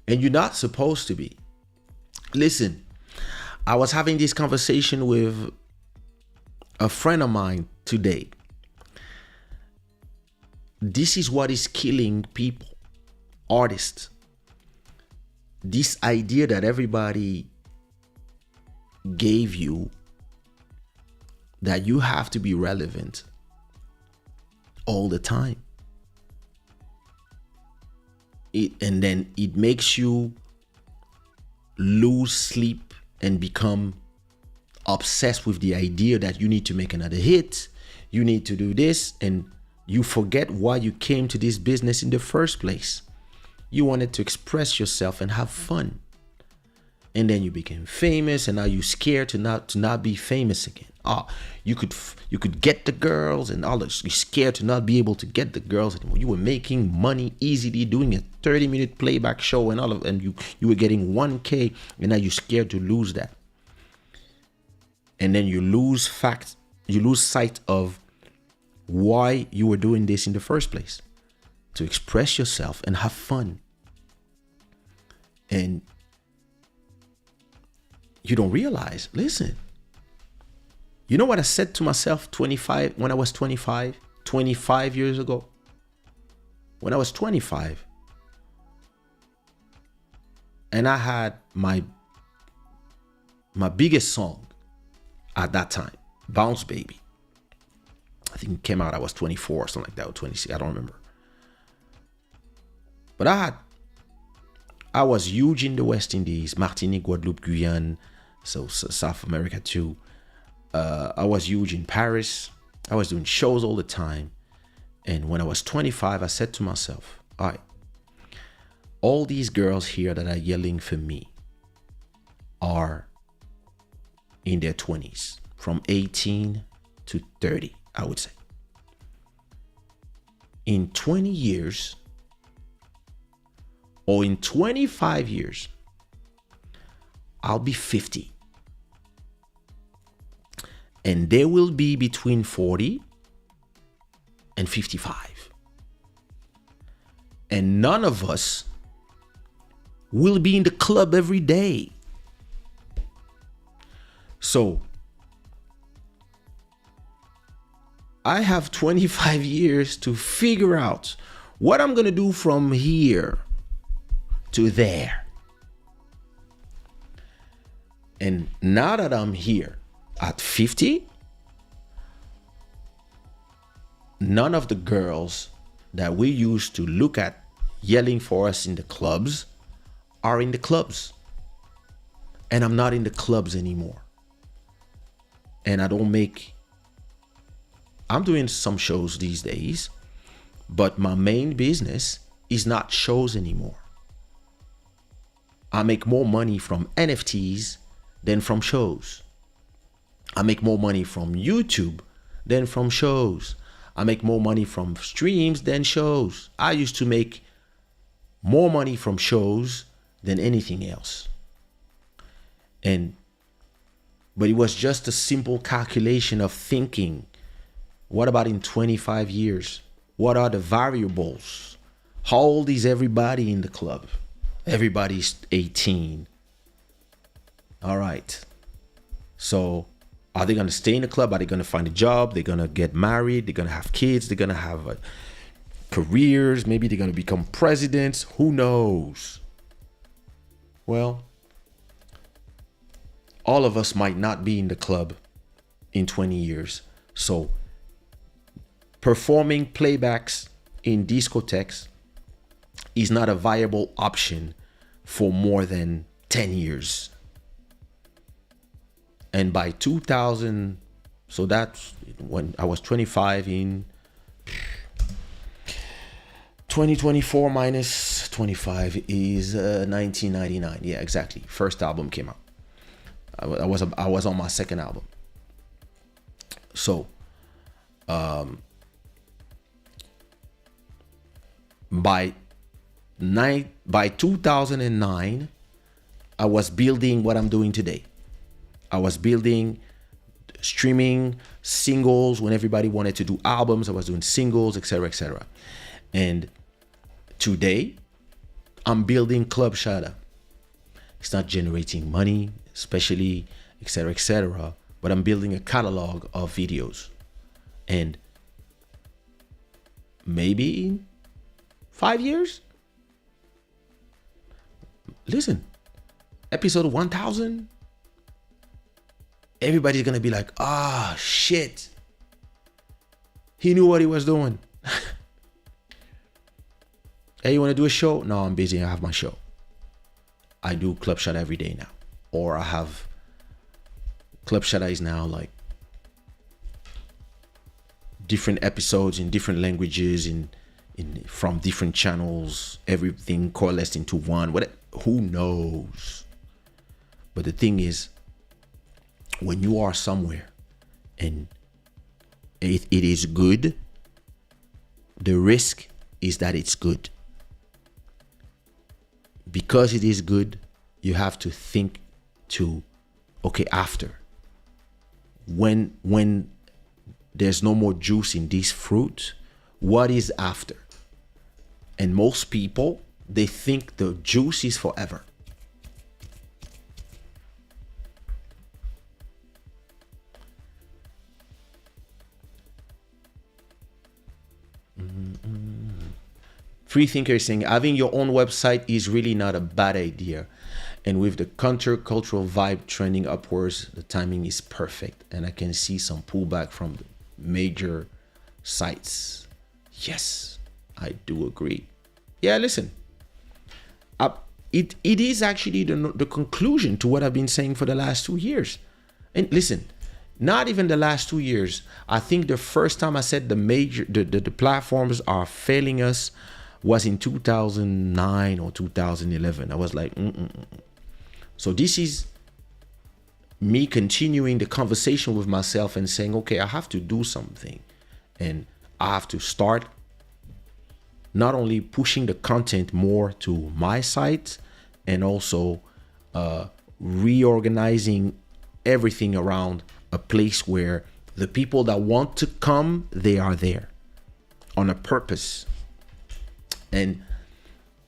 And you're not supposed to be. Listen, I was having this conversation with a friend of mine today. This is what is killing people, artists. This idea that everybody gave you that you have to be relevant all the time. And then it makes you lose sleep and become obsessed with the idea that you need to make another hit, you need to do this, and you forget why you came to this business in the first place. You wanted to express yourself and have fun. And then you became famous, and now you're scared to not be famous again. You could get the girls and all this. You're scared to not be able to get the girls anymore. You were making money easily doing a 30-minute playback show and you were getting 1K, and now you're scared to lose that. And then you lose sight of why you were doing this in the first place. To express yourself and have fun. And you don't realize, listen, you know what I said to myself when I was 25 years ago? When I was 25, and I had my biggest song at that time, Bounce Baby. I think it came out, I was 24 or something like that, or 26, I don't remember. But I was huge in the West Indies, Martinique, Guadeloupe, Guyane, so South America too. I was huge in Paris. I was doing shows all the time. And when I was 25, I said to myself, all right, all these girls here that are yelling for me are in their 20s, from 18 to 30, I would say. In 20 years, or in 25 years, I'll be 50. And they will be between 40 and 55. And none of us will be in the club every day. So I have 25 years to figure out what I'm going to do from here to there. And now that I'm here at 50, none of the girls that we used to look at yelling for us in the clubs are in the clubs. And I'm not in the clubs anymore. And I'm doing some shows these days, but my main business is not shows anymore. I make more money from NFTs than from shows. I make more money from YouTube than from shows. I make more money from streams than shows. I used to make more money from shows than anything else. But it was just a simple calculation of thinking, what about in 25 years? What are the variables? How old is everybody in the club? Everybody's 18. All right. So are they going to stay in the club? Are they going to find a job? They're going to get married. They're going to have kids. They're going to have careers. Maybe they're going to become presidents. Who knows? Well, all of us might not be in the club in 20 years. So performing playbacks in discotheques is not a viable option for more than 10 years. And by 2000, so that's when I was 25 in 2024 minus 25 is 1999. Yeah, exactly. First album came out. I was on my second album. So, by 2009, I was building what I'm doing today. I was building streaming singles when everybody wanted to do albums. I was doing singles, etc., etc. And today, I'm building Club Shada. It's not generating money, especially, etc., etc. But I'm building a catalog of videos. And maybe in 5 years, listen, episode 1000, everybody's gonna be like, ah, shit, he knew what he was doing. Hey, you want to do a show? No, I'm busy. I have my show. I do Club Shada every day now. Or I have Club Shada is now like different episodes in different languages in from different channels, everything coalesced into one. Who knows? But the thing is, when you are somewhere and it is good, the risk is that it's good. Because it is good, you have to think to, okay, after. When there's no more juice in this fruit, what is after? And most people, they think the juice is forever. Freethinker is saying, having your own website is really not a bad idea. And with the counter-cultural vibe trending upwards, the timing is perfect. And I can see some pullback from the major sites. Yes, I do agree. Yeah, listen. It is actually the conclusion to what I've been saying for the last 2 years. And listen, not even the last 2 years. I think the first time I said the platforms are failing us was in 2009 or 2011. I was like, So this is me continuing the conversation with myself and saying, okay, I have to do something. And I have to start not only pushing the content more to my site and also reorganizing everything around a place where the people that want to come, they are there on a purpose. And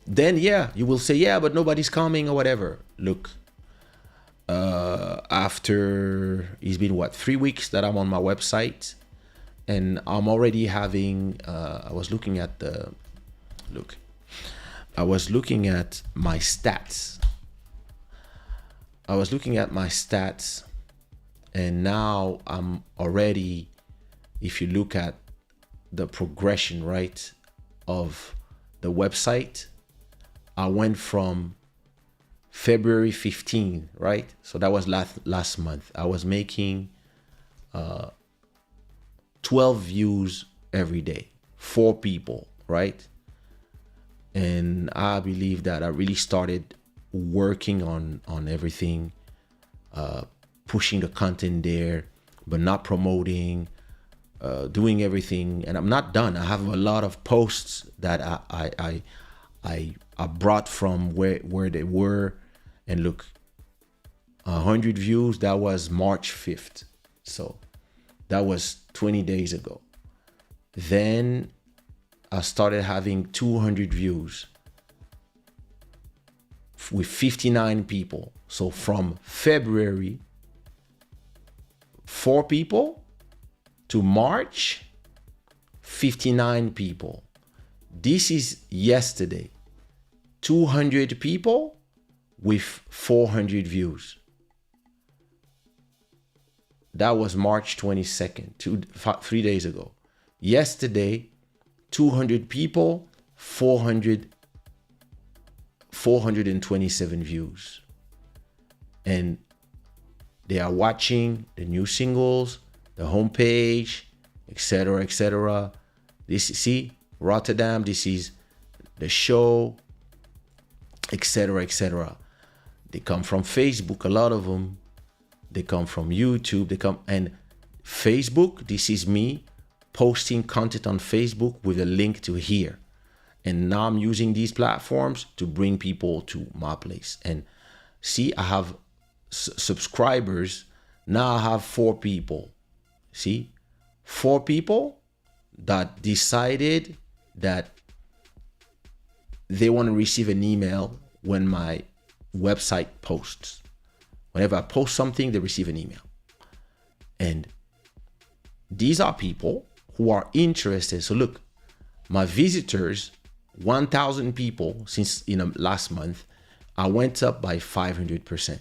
then, yeah, you will say, yeah, but nobody's coming or whatever. Look, after it's been 3 weeks that I'm on my website, and I'm already having, I was looking at my stats. And now I'm already, if you look at the progression, right, of the website, I went from February 15, right? So that was last month. I was making 12 views every day, 4 people, right? And I believe that I really started working on everything, pushing the content there, but not promoting, doing everything, and I'm not done. I have a lot of posts that I brought from where they were, and look, 100 views. That was March 5th, so that was 20 days ago. Then I started having 200 views with 59 people. So from February, 4 people, to March, 59 people. This is yesterday. 200 people with 400 views. That was March 22nd, 3 days ago. Yesterday, 200 people, 427 views. And they are watching the new singles, the homepage, etc., etc. This, see, Rotterdam, this is the show, etc., etc. They come from Facebook, a lot of them. They come from YouTube, and Facebook, this is me posting content on Facebook with a link to here. And now I'm using these platforms to bring people to my place. And see, I have subscribers. Now I have 4 people. See, 4 people that decided that they want to receive an email when my website posts. Whenever I post something, they receive an email. And these are people who are interested. So look, my visitors, 1,000 people since last month, I went up by 500%.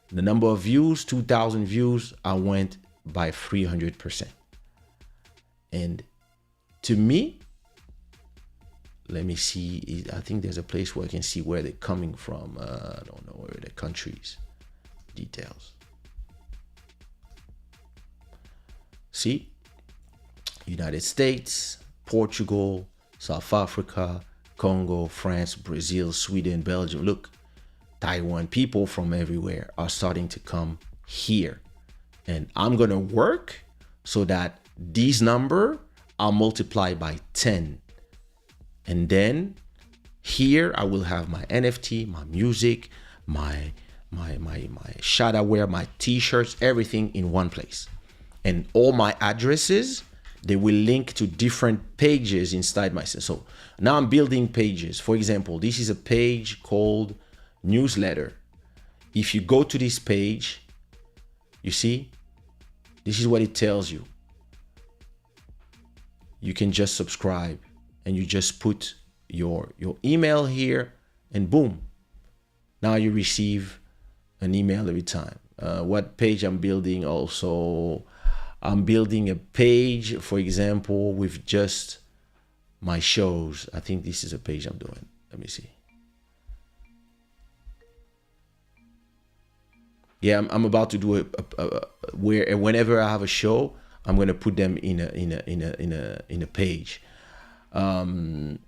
The number of views, 2,000 views, I went by 300%. And to me, let me see, I think there's a place where I can see where they're coming from. I don't know where the countries details. See, United States, Portugal, South Africa, Congo, France, Brazil, Sweden, Belgium. Look, Taiwan, people from everywhere are starting to come here. And I'm going to work so that these number I'll multiply by 10. And then here I will have my NFT, my music, my Shada wear, my t-shirts, everything in one place. And all my addresses, they will link to different pages inside my system. So now I'm building pages. For example, this is a page called newsletter. If you go to this page, you see, this is what it tells you. You can just subscribe and you just put your email here and boom. Now you receive an email every time. What page I'm building also, I'm building a page, for example, with just my shows. I think this is a page I'm doing. Let me see. Yeah, I'm about to do where whenever I have a show, I'm gonna put them in a page, and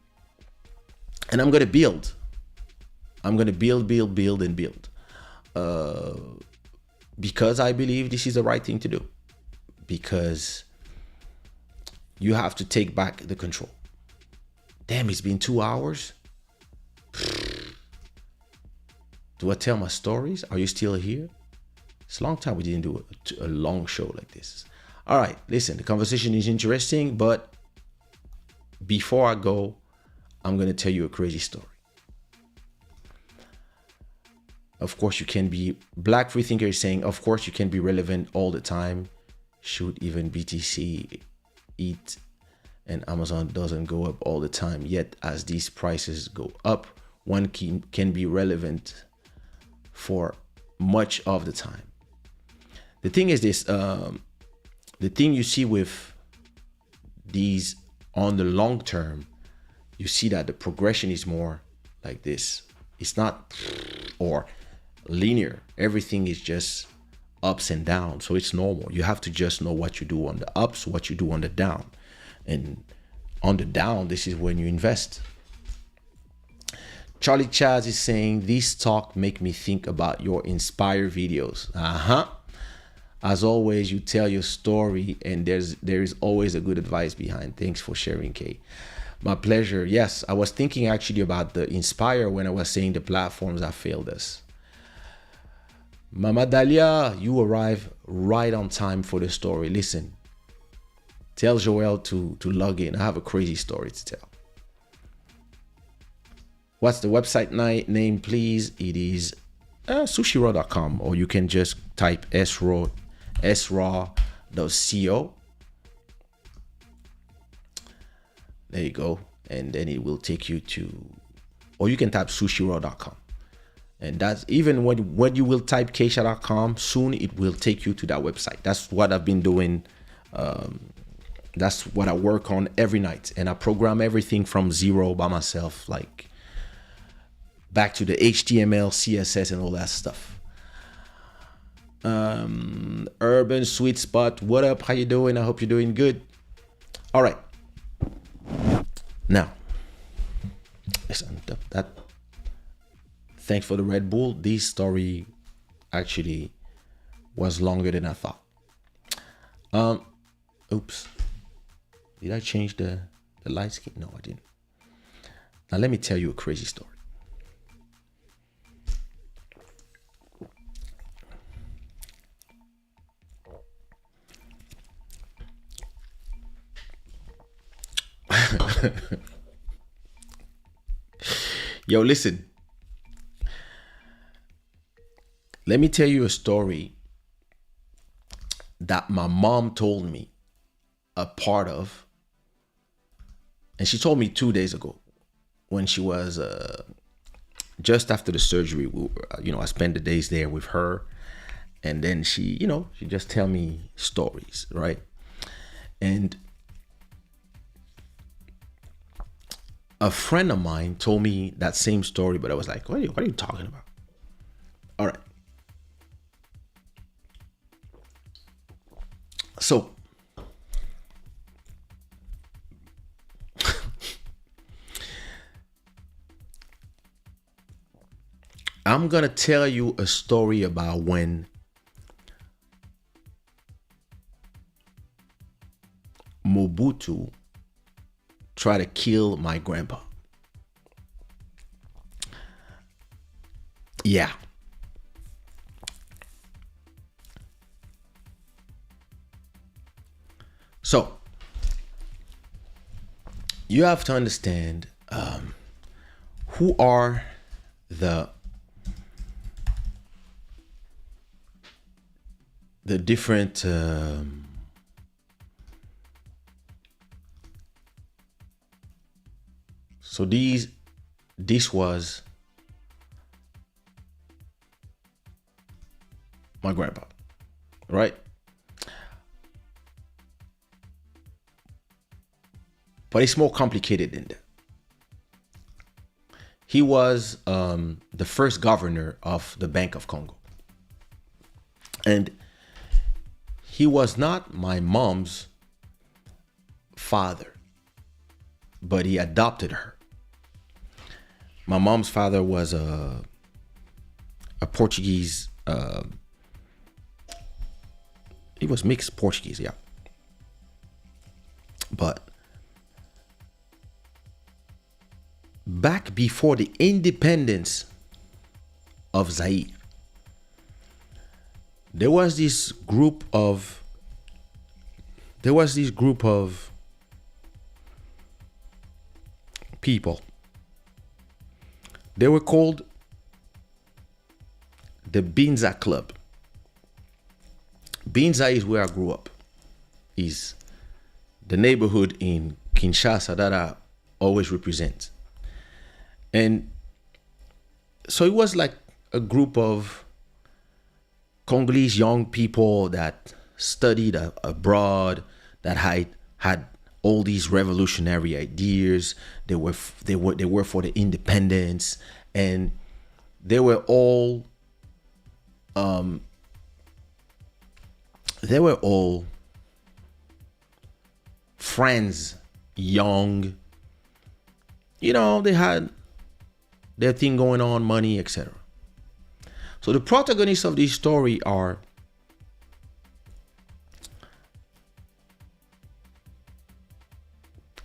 I'm gonna build. I'm gonna build, and build, because I believe this is the right thing to do. Because you have to take back the control. Damn, it's been 2 hours. Do I tell my stories? Are you still here? It's a long time we didn't do a long show like this. All right, listen, the conversation is interesting, but before I go, I'm going to tell you a crazy story. Of course, you can be, Black Freethinker is saying, of course, you can be relevant all the time. Should even BTC eat and Amazon doesn't go up all the time. Yet as these prices go up, one can be relevant for much of the time. The thing is this, the thing you see with these on the long term, you see that the progression is more like this. It's not or linear. Everything is just ups and downs. So it's normal. You have to just know what you do on the ups, what you do on the down. And on the down, this is when you invest. Charlie Chaz is saying, this talk make me think about your Inspire videos. As always, you tell your story, and there is always a good advice behind. Thanks for sharing, Kay. My pleasure. Yes, I was thinking actually about the Inspire when I was saying the platforms that failed us. Mama Dalia, you arrive right on time for the story. Listen, tell Joel to log in. I have a crazy story to tell. What's the website name, please? It is sushiraw.com, or you can just type sraw.co. There you go. And then it will take you to, or you can type sushiraw.com. And that's even when you will type Kaysha.com, soon it will take you to that website. That's what I've been doing. That's what I work on every night. And I program everything from zero by myself, like back to the HTML, CSS, and all that stuff. Urban Sweet Spot, what up? How you doing? I hope you're doing good. All right. Now, listen, that thanks for the Red Bull. This story actually was longer than I thought. Oops. Did I change the light scheme? No, I didn't. Now let me tell you a crazy story. Yo, listen. Let me tell you a story that my mom told me a part of. And she told me 2 days ago when she was just after the surgery. I spent the days there with her. And then she just tell me stories, right? And a friend of mine told me that same story, but I was like, what are you talking about? All right. So, I'm going to tell you a story about when Mobutu tried to kill my grandpa. Yeah. So, you have to understand who are the different so this was my grandpa, right? But it's more complicated than that. He was the first governor of the Bank of Congo. And he was not my mom's father, but he adopted her. My mom's father was a Portuguese, he was mixed Portuguese, yeah. But back before the independence of Zaire, there was this group of people. They were called the Binza Club. Binza is where I grew up. Is the neighborhood in Kinshasa that I always represent. And so it was like a group of Congolese young people that studied abroad, that had all these revolutionary ideas. They were for the independence, and they were all friends, young. They had their thing going on, money, etc. So the protagonists of this story are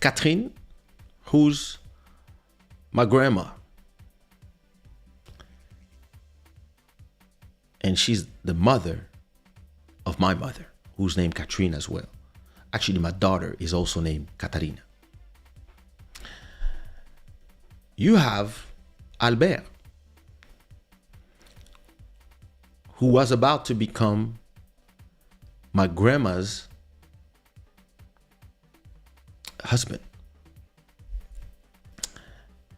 Catherine, who's my grandma. And she's the mother of my mother, who's named Katrina as well. Actually, my daughter is also named Katarina. You have Albert, who was about to become my grandma's husband.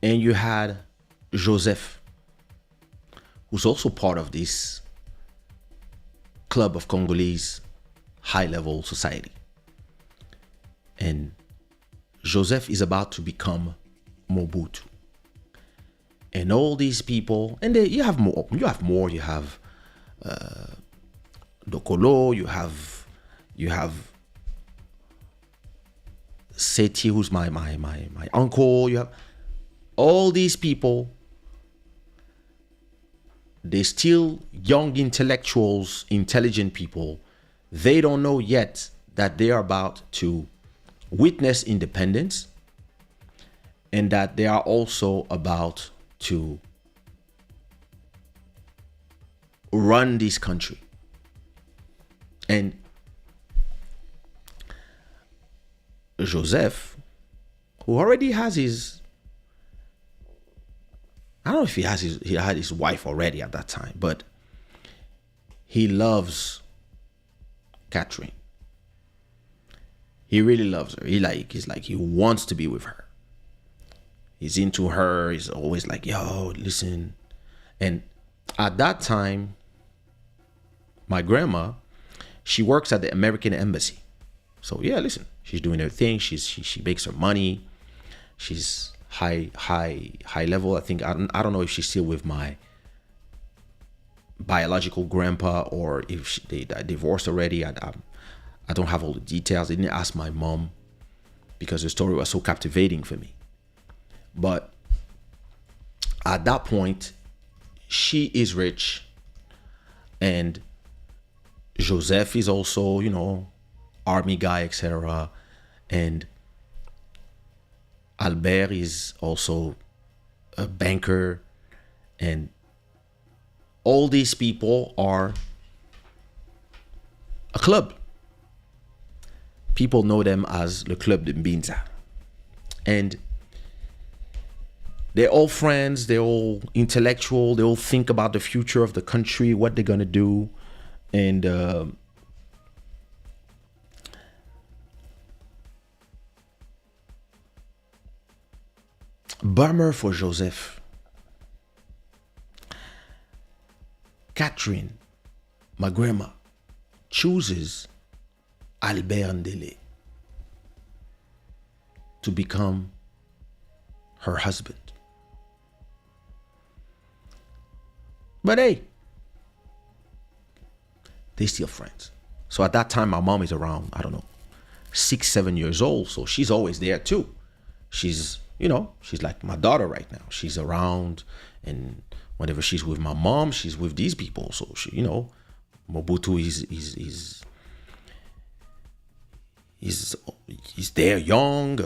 And you had Joseph, who's also part of this club of Congolese high-level society. And Joseph is about to become Mobutu. And all these people, and you have more. You have Dokolo. You have Seti, who's my uncle. You have all these people. They're still young intellectuals, intelligent people. They don't know yet that they are about to witness independence, and that they are also about to run this country. And Joseph, who already has his, I don't know if he had his wife already at that time, but he loves Catherine. He really loves her. He wants to be with her. He's into her. He's always like, yo, listen. And at that time, my grandma, she works at the American Embassy. So yeah, listen, she's doing her thing. She makes her money. She's high level. I think I don't know if she's still with my biological grandpa or if they divorced already. I don't have all the details. I didn't ask my mom because the story was so captivating for me. But at that point, she is rich, and Joseph is also, army guy, etc. And Albert is also a banker, and all these people are a club. People know them as Le Club de Mbinza. And they're all friends, they're all intellectual, they all think about the future of the country, what they're gonna do. And bummer for Joseph. Catherine, my grandma, chooses Albert Ndele to become her husband. But hey, they're still friends. So at that time, my mom is around, 6, 7 years old. So she's always there too. She's like my daughter right now. She's around, and whenever she's with my mom, she's with these people. So she, Mobutu he's there young,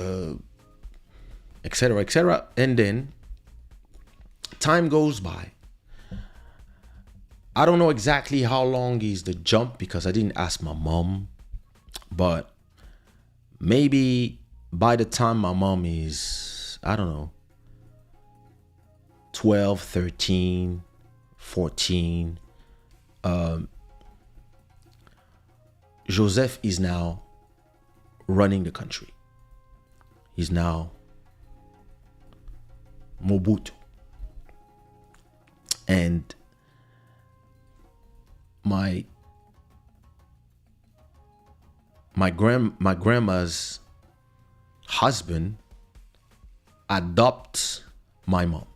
etc., etc. And then time goes by. I don't know exactly how long is the jump because I didn't ask my mom, but maybe by the time my mom is, 12, 13, 14, Joseph is now running the country. He's now Mobutu. And my grandma's husband adopts my mom.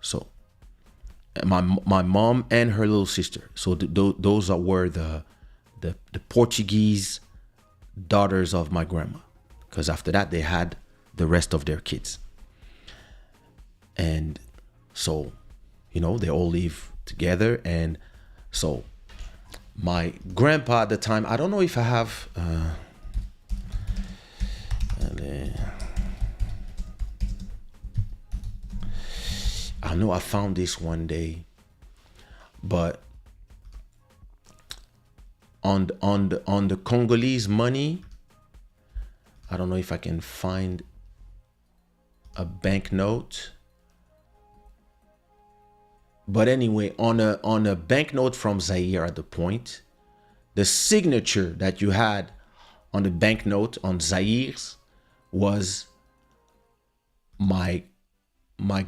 So my mom and her little sister. So those were the Portuguese daughters of my grandma, because after that they had the rest of their kids. And so, they all live together. And so my grandpa at the time, I don't know if I have I know I found this one day, but on the Congolese money, I don't know if I can find a banknote. But anyway, on a banknote from Zaire at the point, the signature that you had on the banknote on Zaire's was my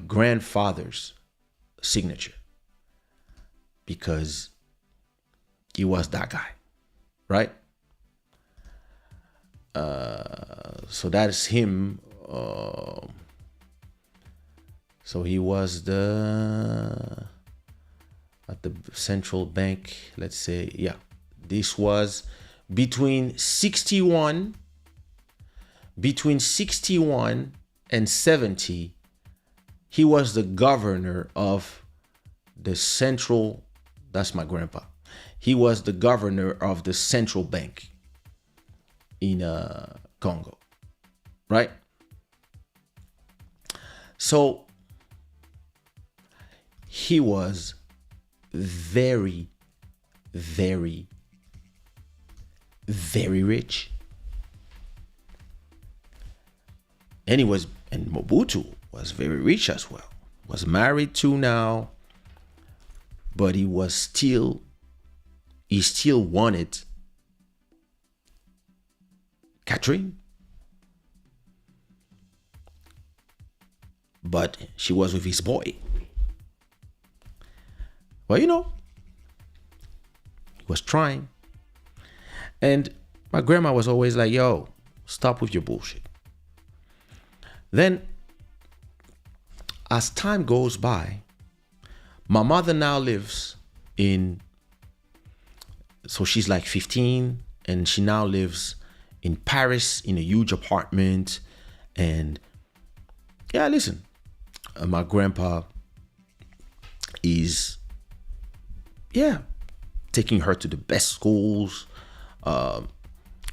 grandfather's signature, because he was that guy, right? So that's him. So he was at the central bank, let's say, yeah. This was between 61 and 70. He was the governor of the central, that's my grandpa. He was the governor of the central bank in Congo, right? So he was very, very, very rich. And Mobutu was very rich as well. Was married to now, but he still wanted Catherine. But she was with his boy. Well, he was trying. And my grandma was always like, yo, stop with your bullshit. Then, as time goes by, my mother now lives so she's like 15, and she now lives in Paris in a huge apartment. And yeah, listen, my grandpa is, taking her to the best schools.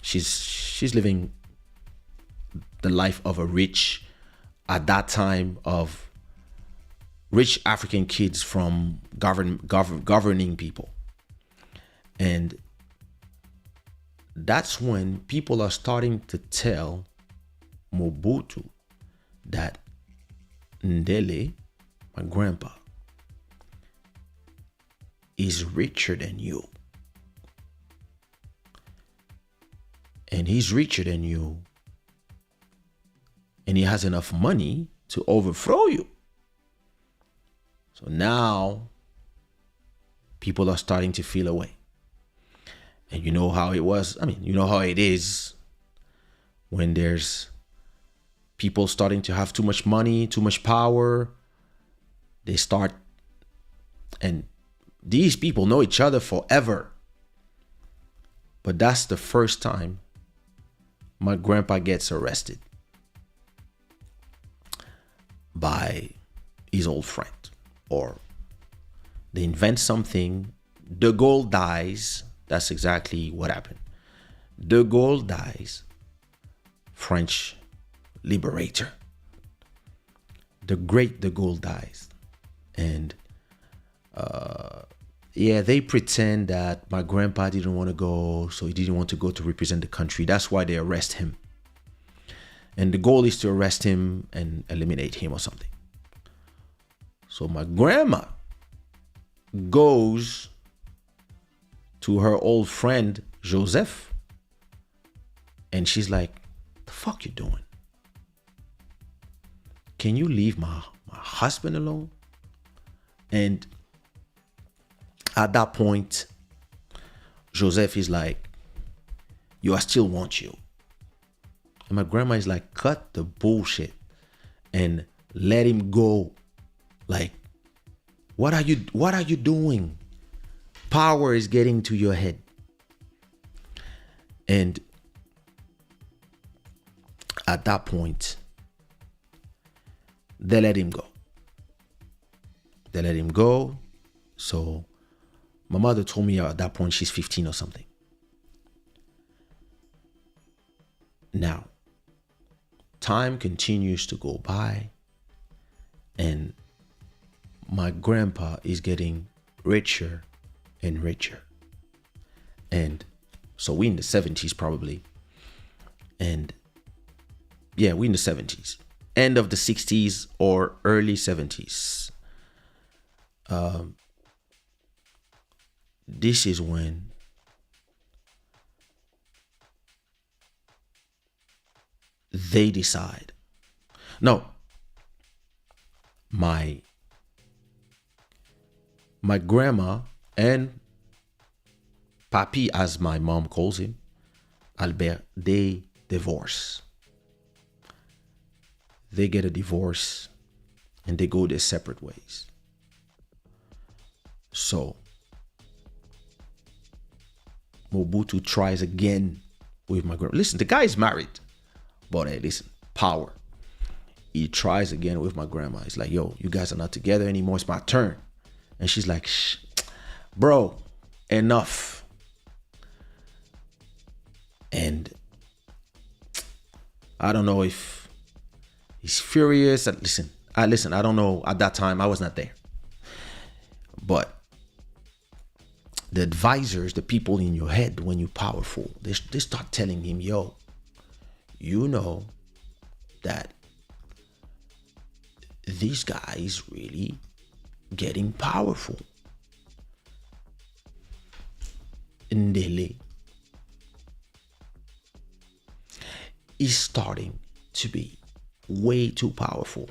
She's living the life of a rich, at that time, of rich African kids from governing people. And that's when people are starting to tell Mobutu that Ndele, my grandpa, is richer than you. And he's richer than you. And he has enough money to overthrow you. So now people are starting to feel away. And you know how it was. You know how it is when there's people starting to have too much money, too much power. They start, and these people know each other forever. But that's the first time my grandpa gets arrested by his old friend. Or they invent something. De Gaulle dies. That's exactly what happened. De Gaulle dies. French liberator. The great De Gaulle dies. And they pretend that my grandpa didn't want to go, so he didn't want to go to represent the country. That's why they arrest him. And the goal is to arrest him and eliminate him or something. So my grandma goes to her old friend Joseph, and she's like, "The fuck you doing? Can you leave my husband alone?" And at that point, Joseph is like, "You, I still want you." And my grandma is like, "Cut the bullshit and let him go." Like, what are you doing? Power is getting to your head. And at that point, they let him go. They let him go. So my mother told me at that point she's 15 or something. Now, time continues to go by, and my grandpa is getting richer and richer. And so we in the 70s probably. And yeah, we in the 70s. End of the 60s or early 70s. This is when they decide. No, my grandma and Papi, as my mom calls him, Albert, they divorce. They get a divorce and they go their separate ways. So Mobutu tries again with my grandma. Listen, the guy is married, but hey, listen, power. He tries again with my grandma. He's like, yo, you guys are not together anymore. It's my turn. And she's like, shh, bro, enough. And I don't know if he's furious. Listen, I don't know. At that time, I was not there. But the advisors, the people in your head when you're powerful, they start telling him, yo, you know that these guys really getting powerful. Ndele is starting to be way too powerful.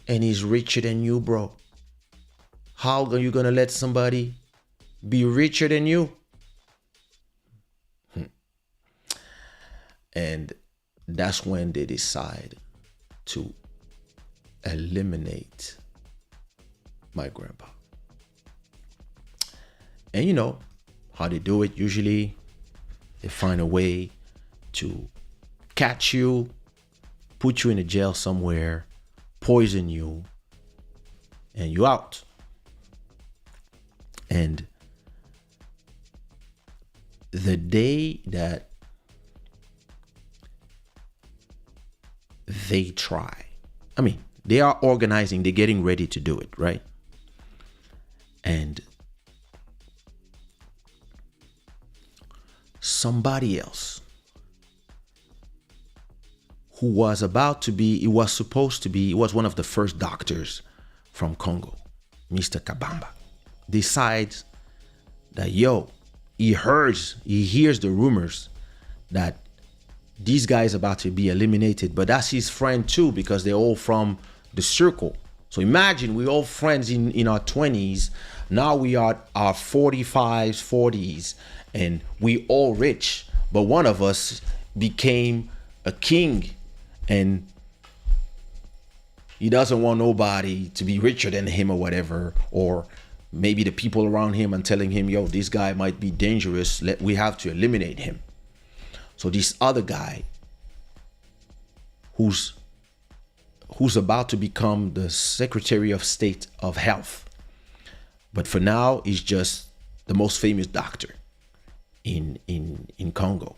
And he's richer than you, bro. How are you gonna let somebody be richer than you? And that's when they decide to eliminate my grandpa. And you know how they do it. Usually they find a way to catch you, put you in a jail somewhere, poison you, and you out. And the day that they try, they are organizing, they're getting ready to do it, right? And somebody else who was supposed to be, he was one of the first doctors from Congo, Mr. Kabamba, decides that, he hears the rumors that this guy is about to be eliminated, but that's his friend too, because they're all from the circle. So imagine we're all friends in our 20s. Now we are our 45s, 40s, and we all rich. But one of us became a king, and he doesn't want nobody to be richer than him or whatever. Or maybe the people around him are telling him, yo, this guy might be dangerous. We have to eliminate him. So this other guy who's about to become the Secretary of State of Health, but for now he's just the most famous doctor in Congo.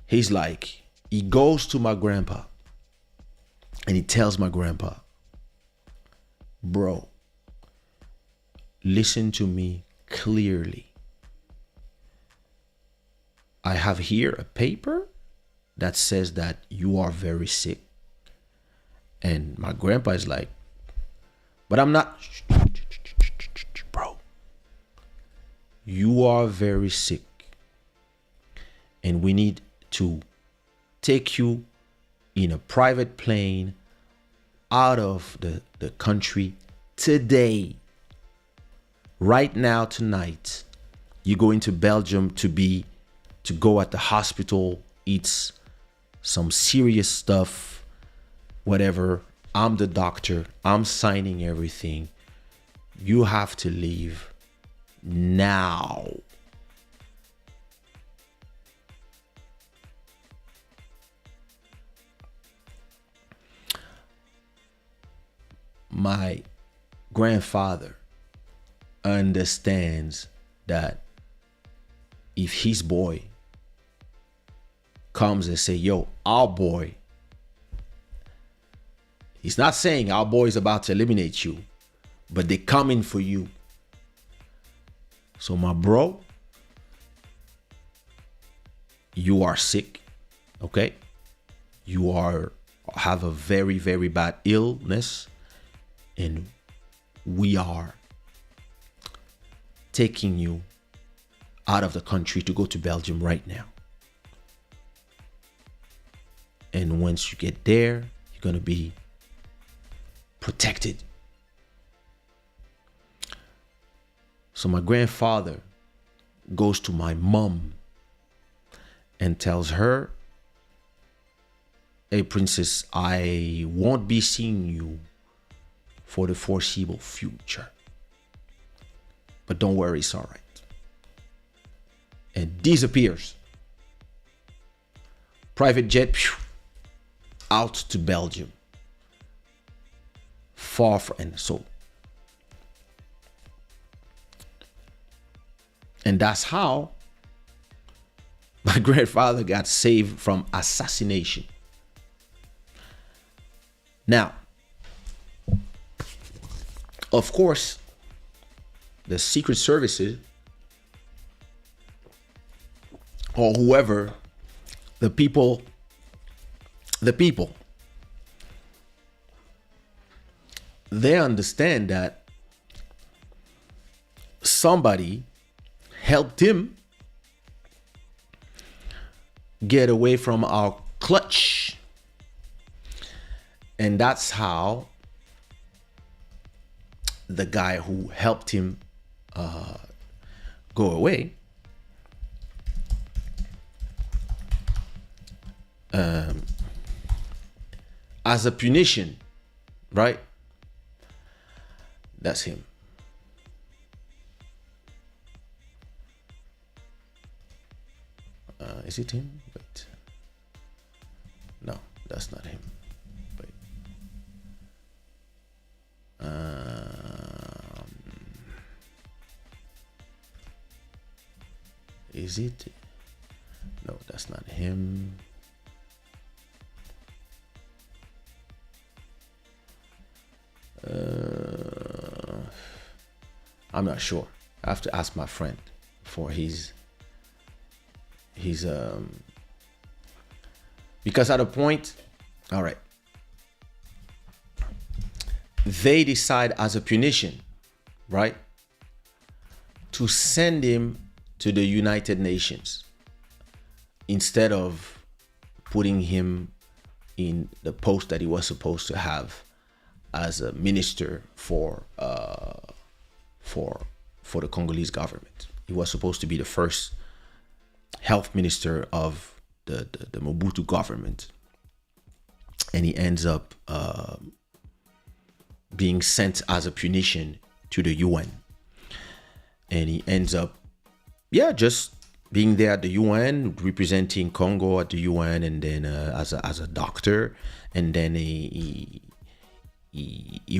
He's like, he goes to my grandpa and he tells my grandpa, bro, listen to me clearly. I have here a paper that says that you are very sick. And my grandpa is like, but I'm not. Bro, you are very sick. And we need to take you in a private plane out of the country today. Right now, tonight, you go into Belgium to go at the hospital, eat some serious stuff, whatever. I'm the doctor. I'm signing everything. You have to leave now. My grandfather understands that if his boy comes and say, yo, our boy, he's not saying our boy is about to eliminate you, but they're coming for you. So my bro, you are sick, okay? You have a very, very bad illness, and we are taking you out of the country to go to Belgium right now. And once you get there, you're going to be protected. So my grandfather goes to my mom and tells her, hey, princess, I won't be seeing you for the foreseeable future. But don't worry, it's all right. And disappears. Private jet, out to Belgium. Far from, and so. And that's how my grandfather got saved from assassination. Now, of course, the secret services or whoever, the people, they understand that somebody helped him get away from our clutch. And that's how the guy who helped him go away as a punition, right? That's him. Is it him? Wait. No, that's not him. Wait. Is it? No, that's not him. I'm not sure. I have to ask my friend for his because at a point, all right, they decide as a punition, right, to send him to the United Nations instead of putting him in the post that he was supposed to have as a minister for the Congolese government. He was supposed to be the first health minister of the Mobutu government, and he ends up being sent as a punition to the UN, and he ends up just being there at the UN, representing Congo at the UN, and then as a doctor, and then he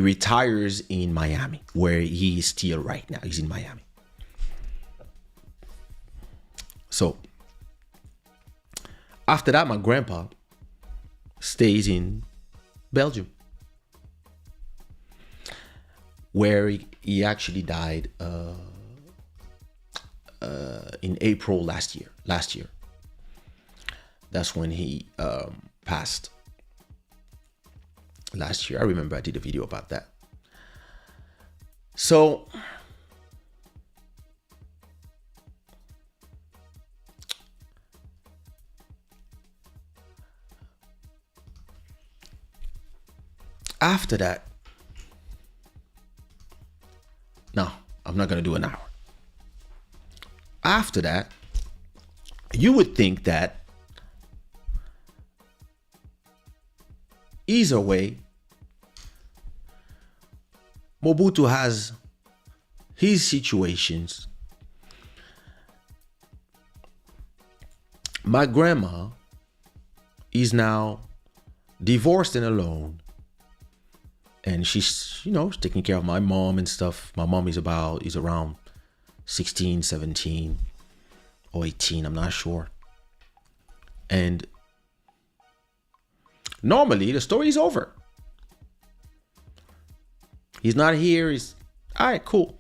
retires in Miami, where he is still right now. He's in Miami. So after that, my grandpa stays in Belgium, where he actually died in April last year. That's when he passed. Last year, I remember I did a video about that. So after that, no, I'm not going to do an hour. After that, you would think that either way, Mobutu has his situations. My grandma is now divorced and alone. And she's, taking care of my mom and stuff. My mom is around 16, 17 or 18. I'm not sure. And normally the story is over. He's not here. He's all right, cool.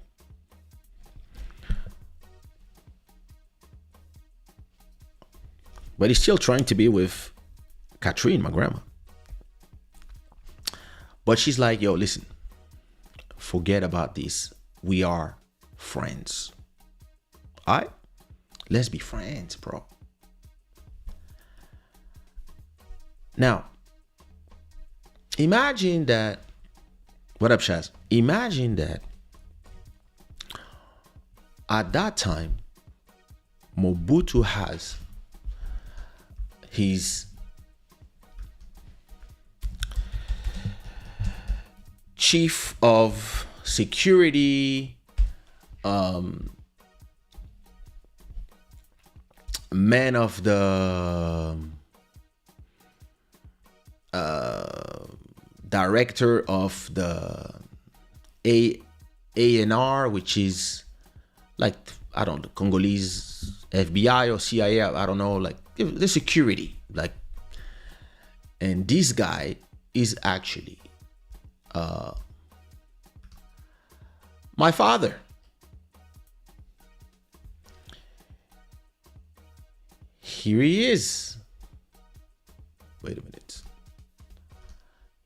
But he's still trying to be with Catherine, my grandma. But she's like, yo, listen, forget about this. We are friends. All right? Let's be friends, bro. Now, imagine that. What up, Shaz? Imagine that at that time, Mobutu has his chief of security, man of the director of the ANR, which is like, I don't know, Congolese FBI or CIA, I don't know, like the security, like. And this guy is actually my father. Here he is. Wait a minute.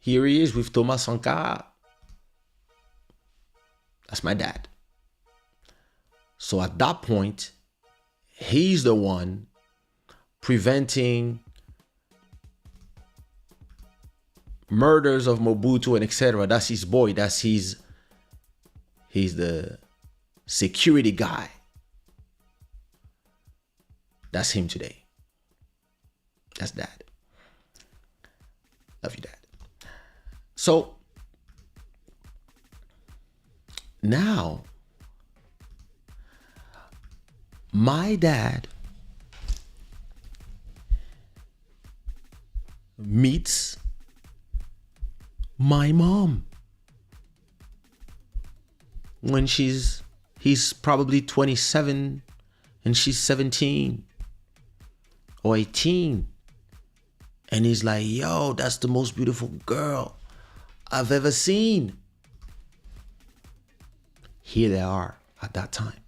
Here he is with Thomas Sankara. That's my dad. So at that point, he's the one preventing murders of Mobutu and etc. That's his boy. He's the security guy. That's him today. That's dad. Love you, dad. So now my dad meets my mom when he's probably 27 and she's 17 or 18, and he's like, yo, that's the most beautiful girl I've ever seen. Here they are at that time.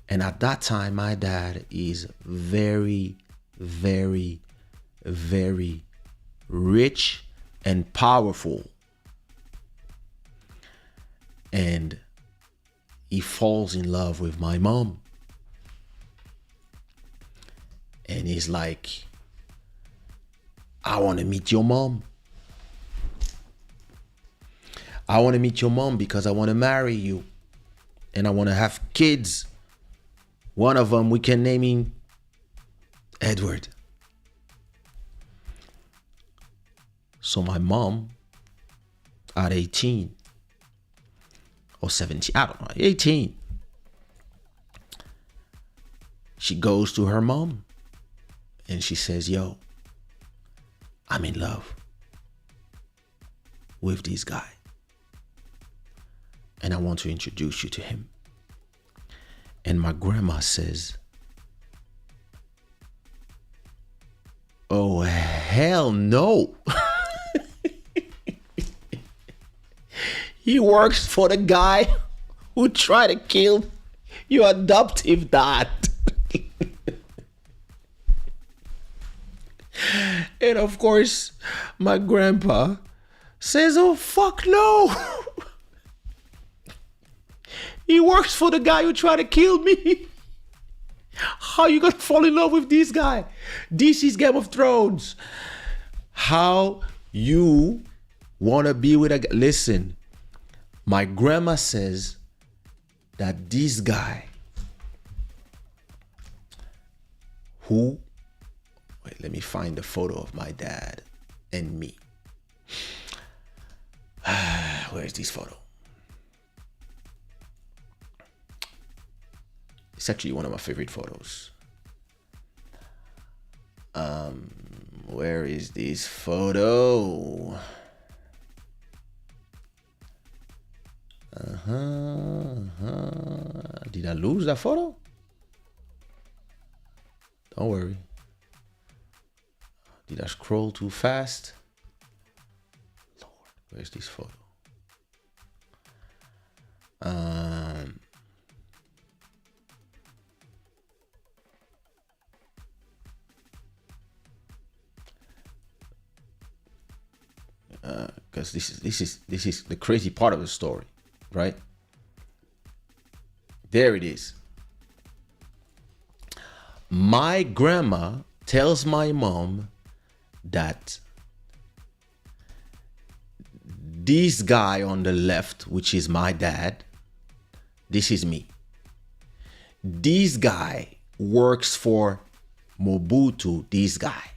And at that time, my dad is very, very, very rich and powerful. And he falls in love with my mom. And he's like, I want to meet your mom. I want to meet your mom because I want to marry you. And I want to have kids. One of them, we can name him Edward. So my mom, at 18 or 17, I don't know, 18, she goes to her mom and she says, yo, I'm in love with this guy. And I want to introduce you to him. And my grandma says, oh, hell no. He works for the guy who tried to kill your adoptive dad. And of course, my grandpa says, oh, fuck no. He works for the guy who tried to kill me. How you gonna fall in love with this guy? This is Game of Thrones. How you wanna be with a guy? Listen, my grandma says that this guy who, wait, let me find the photo of my dad and me. Where's this photo? It's actually one of my favorite photos. Where is this photo? Did I lose that photo? Don't worry. Did I scroll too fast? Lord, where's this photo? Because this is the crazy part of the story, right? There it is. My grandma tells my mom that this guy on the left, which is my dad, this is me. This guy works for Mobutu, this guy.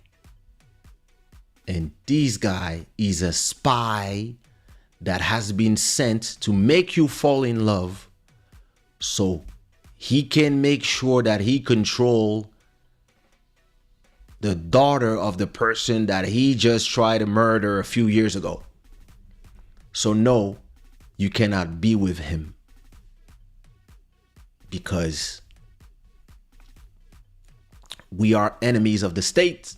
And this guy is a spy that has been sent to make you fall in love so he can make sure that he control the daughter of the person that he just tried to murder a few years ago. So no, you cannot be with him because we are enemies of the state.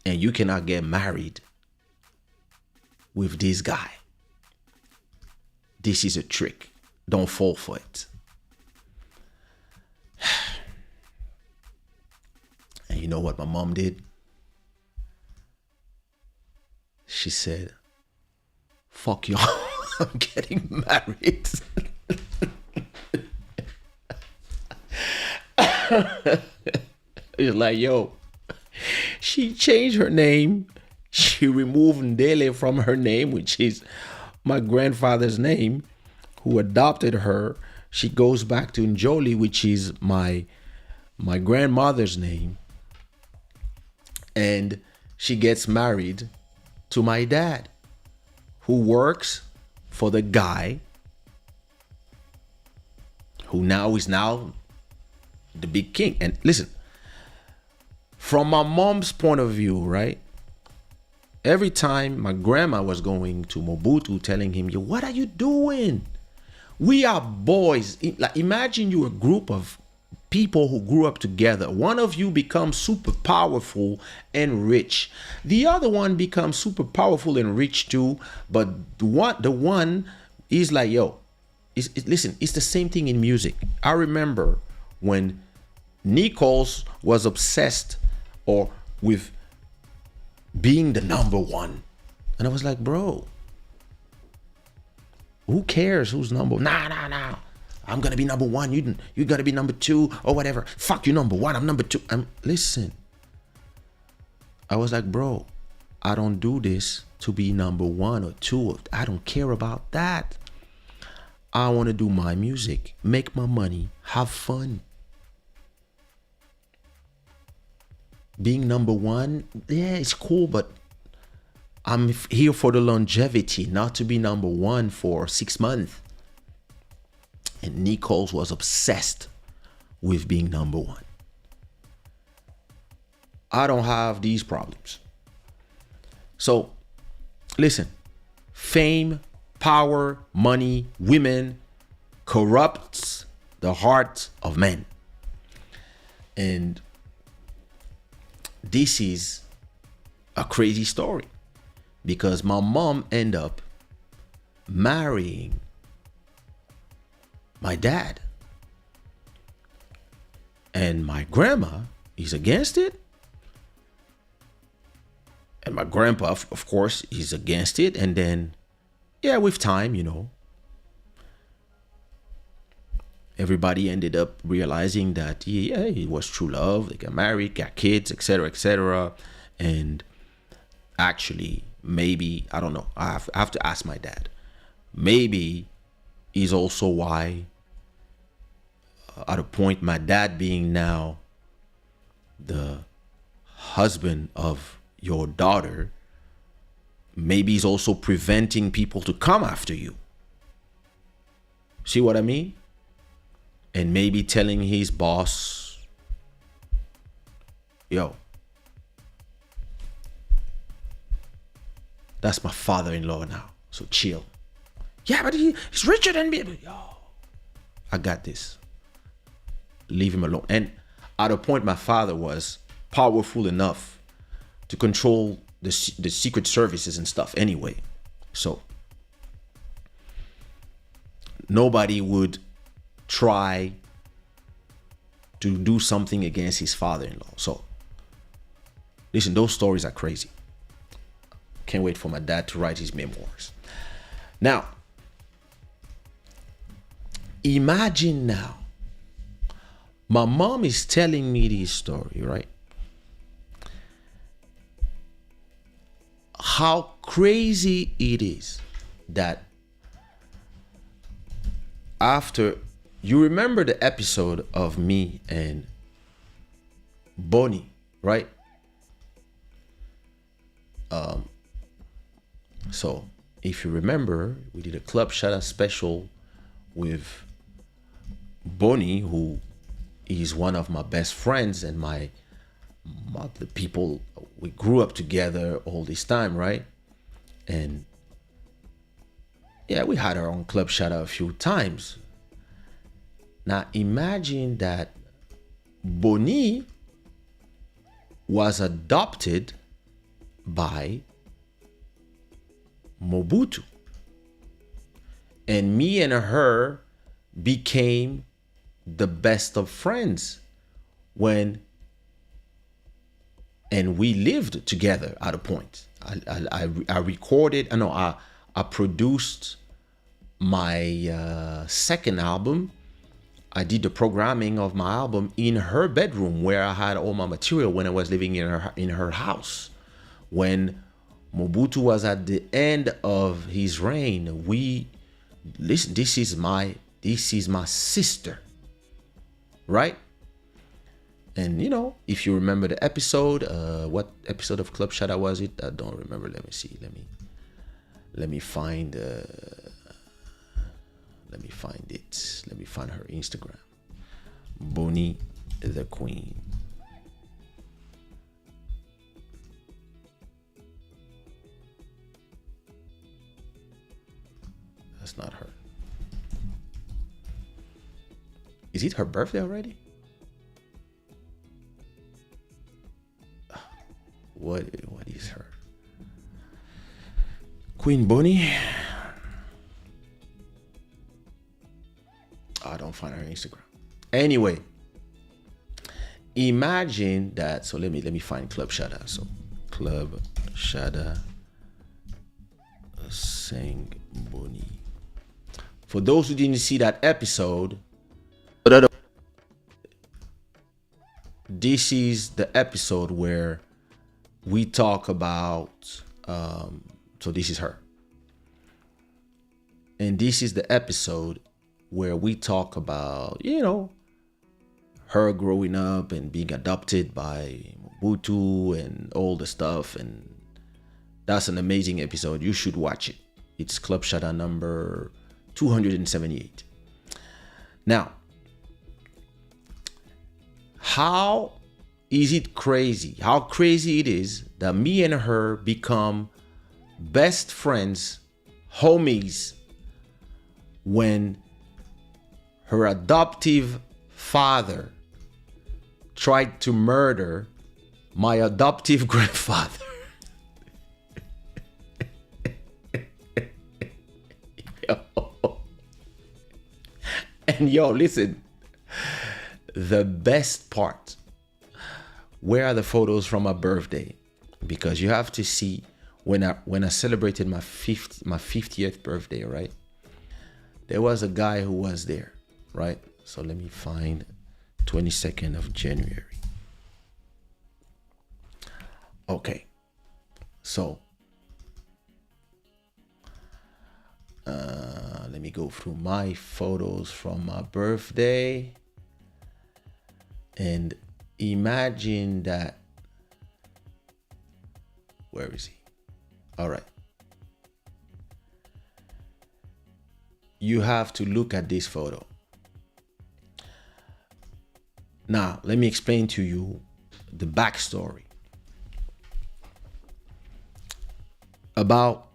And you cannot get married with this guy. This is a trick. Don't fall for it. And you know what my mom did? She said, fuck y'all, I'm getting married. It's like, yo, she changed her name. She removed Ndele from her name, which is my grandfather's name, who adopted her. She goes back to Njoli, which is my grandmother's name. And she gets married to my dad, who works for the guy who now is the big king. And listen, from my mom's point of view, right? Every time my grandma was going to Mobutu telling him, yo, what are you doing? We are boys. Like, imagine you a group of people who grew up together. One of you becomes super powerful and rich. The other one becomes super powerful and rich too. But the one is like, yo, listen, it's the same thing in music. I remember when Nichols was obsessed with being the number one. And I was like, bro, who cares who's number? Nah. I'm gonna be number one. You gotta be number two or whatever. Fuck you, number one. I'm number two. Listen. I was like, bro, I don't do this to be number one or two. I don't care about that. I want to do my music, make my money, have fun. Being number one, yeah, it's cool, but I'm here for the longevity, not to be number one for 6 months. And Nichols was obsessed with being number one. I don't have these problems. So, listen, fame, power, money, women corrupts the heart of men. And this is a crazy story because my mom ended up marrying my dad. And my grandma is against it. And my grandpa, of course, is against it. And then, yeah, with time, everybody ended up realizing that, yeah, it was true love. They got married, got kids, etc., etc. And actually, maybe, I don't know. I have to ask my dad. Maybe is also why, at a point, my dad being now the husband of your daughter, maybe is also preventing people to come after you. See what I mean? And maybe telling his boss, yo, that's my father-in-law now, so chill. Yeah, but he's richer than me. Yo, I got this. Leave him alone. And at a point, my father was powerful enough to control the secret services and stuff anyway. So nobody would try to do something against his father-in-law. So listen, those stories are crazy. Can't wait for my dad to write his memoirs. Now, imagine now, my mom is telling me this story, right? How crazy it is that after, you remember the episode of me and Bonnie, right? So if you remember, we did a Club Shada special with Bonnie, who is one of my best friends and the people we grew up together all this time, right? And yeah, we had our own Club Shada a few times. Now imagine that Bonnie was adopted by Mobutu, and me and her became the best of friends and we lived together at a point. I recorded, I produced my second album. I did the programming of my album in her bedroom, where I had all my material when I was living in her house. When Mobutu was at the end of his reign, listen, this is my sister, right? And if you remember the episode, what episode of Club Shada was it? I don't remember. Let me see. Let me find it. Let me find her Instagram. Bonnie the Queen. That's not her. Is it her birthday already? What is her? Queen Bonnie? I don't find her Instagram. Anyway, imagine that. So let me find Club Shada. So Club Shada Sing Bonnie. For those who didn't see that episode, this is the episode where we talk about, so this is her. And this is the episode where we talk about, her growing up and being adopted by Mobutu and all the stuff. And that's an amazing episode. You should watch it. It's Club Shada number 278. Now, how is it crazy? How crazy it is that me and her become best friends, homies, when her adoptive father tried to murder my adoptive grandfather. And listen, the best part, where are the photos from my birthday? Because you have to see when I celebrated my 50th birthday, right? There was a guy who was there, right? So let me find 22nd of January. Okay. So let me go through my photos from my birthday and imagine that. Where is he? All right. You have to look at this photo. Now, let me explain to you the backstory. About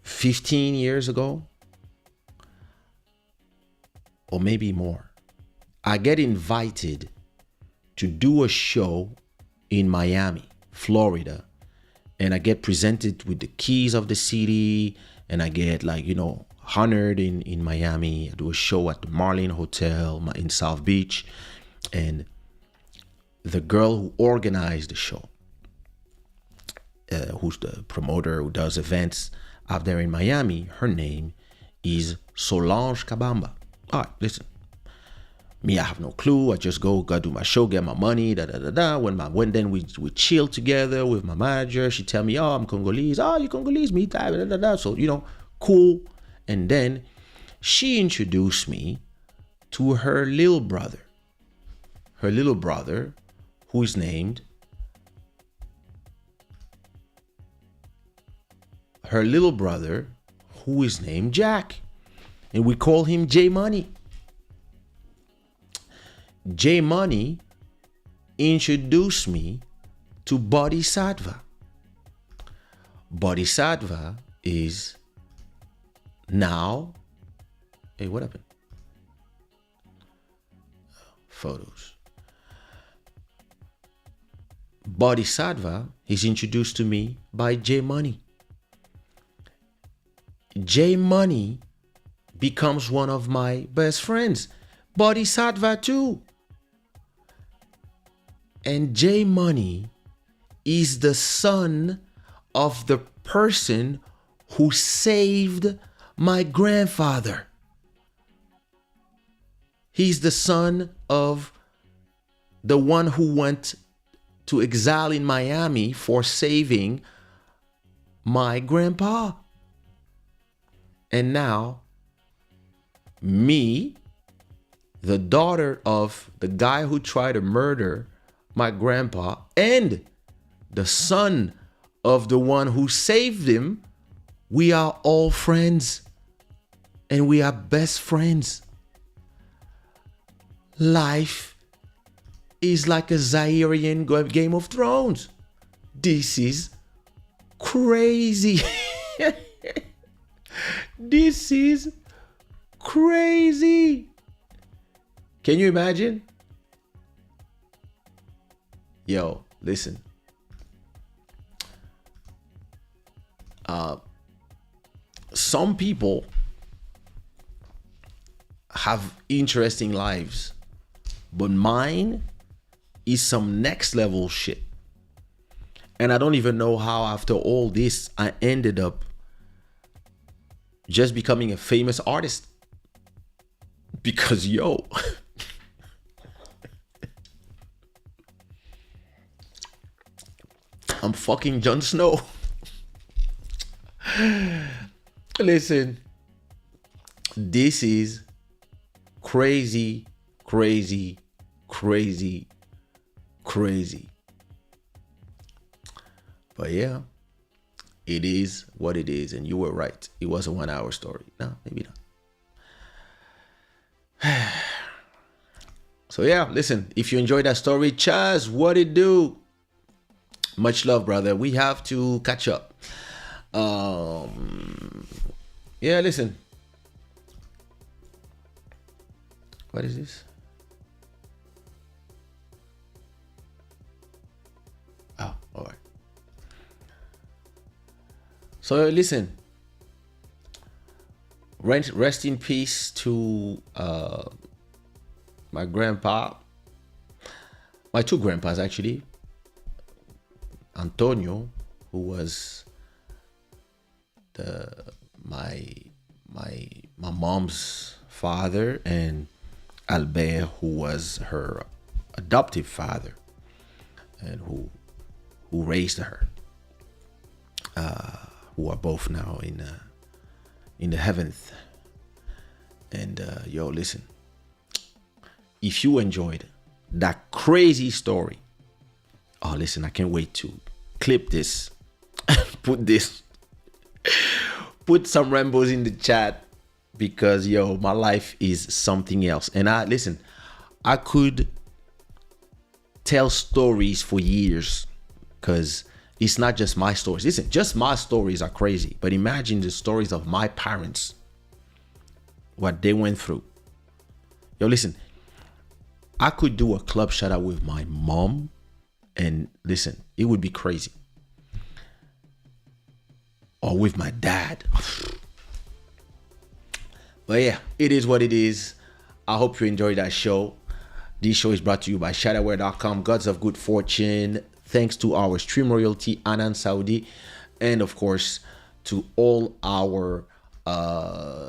15 years ago, or maybe more, I get invited to do a show in Miami Florida, and I get presented with the keys of the city, and I get like, honored in Miami. I do a show at the Marlin Hotel in South Beach, and the girl who organized the show, who's the promoter who does events out there in Miami, her name is Solange Kabamba. All right, listen. Me, I have no clue. I just go do my show, get my money, da da da da. When then we chill together with my manager. She tell me, oh, I'm Congolese. Oh, you Congolese? Me, da da da da. So cool. And then she introduced me to her little brother. Her little brother, who is named. Her little brother, who is named Jack, and we call him J Money. J Money introduced me to Bodhisattva. Bodhisattva is now. Hey, what happened? Photos. Bodhisattva is introduced to me by J Money. J Money becomes one of my best friends. Bodhisattva too. And J Money is the son of the person who saved my grandfather. He's the son of the one who went to exile in Miami for saving my grandpa. And now, me, the daughter of the guy who tried to murder my grandpa, and the son of the one who saved him, we are all friends. And we are best friends. Life is like a Zairian Game of Thrones. This is crazy. This is crazy. Can you imagine? Yo, listen. Some people have interesting lives, but mine is some next level shit. And I don't even know how after all this I ended up just becoming a famous artist. Because I'm fucking Jon Snow. Listen, this is crazy, crazy, crazy, crazy. But yeah, it is what it is. And you were right. It was a 1 hour story. No, maybe not. So yeah, listen, if you enjoyed that story, Chaz, what it do? Much love, brother. We have to catch up. Yeah, listen. What is this? Oh, all right. So listen. Rest in peace to my grandpa. My two grandpas, actually. Antonio, who was my mom's father, and Albert, who was her adoptive father, and who raised her. Who are both now in the heavens. And yo, listen. If you enjoyed that crazy story, oh, listen, I can't wait to clip this, put some Rambos in the chat, because yo, my life is something else. And I could tell stories for years, because it's not just my stories. Listen, just my stories are crazy, but imagine the stories of my parents, what they went through. Yo, listen, I could do a club shout out with my mom And listen, it would be crazy. Or with my dad. But yeah, it is what it is. I hope you enjoyed that show. This show is brought to you by shadaware.com, Gods of Good Fortune. Thanks to our stream royalty, Anan Saudi. And of course, to all our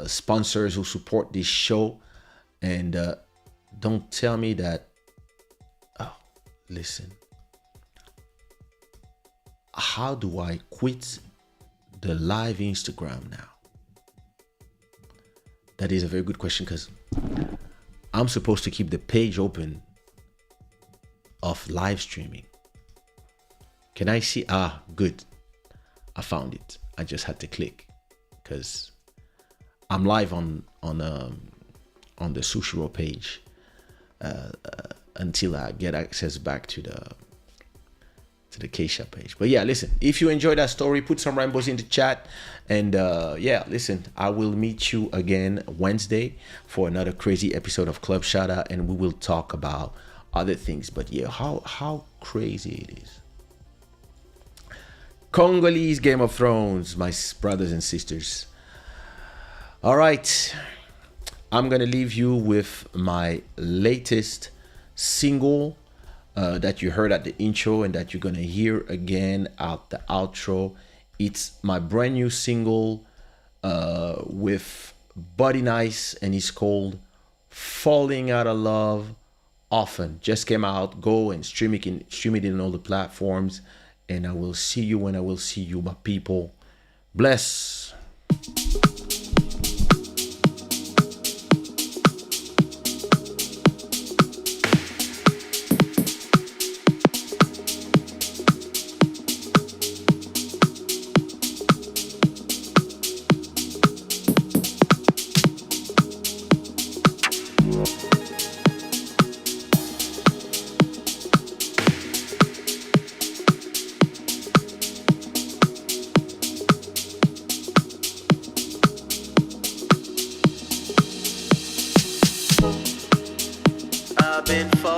sponsors who support this show. And don't tell me that, oh, listen. How do I quit the live Instagram now? That is a very good question, because I'm supposed to keep the page open of live streaming. Can I see? Ah, good. I found it. I just had to click because I'm live on the Sushiro page until I get access back to the Kaysha page. But yeah, listen, if you enjoyed that story, put some rainbows in the chat. And yeah, listen, I will meet you again Wednesday for another crazy episode of Club Shada, and we will talk about other things. But yeah, how crazy it is. Congolese Game of Thrones, my brothers and sisters. All right, I'm gonna leave you with my latest single that you heard at the intro and that you're gonna hear again at the outro. It's my brand new single with Buddy Nice, and it's called Falling Out of Love Often. Just came out. Go and stream it in all the platforms. And I will see you when I will see you, my people. Bless. I've been falling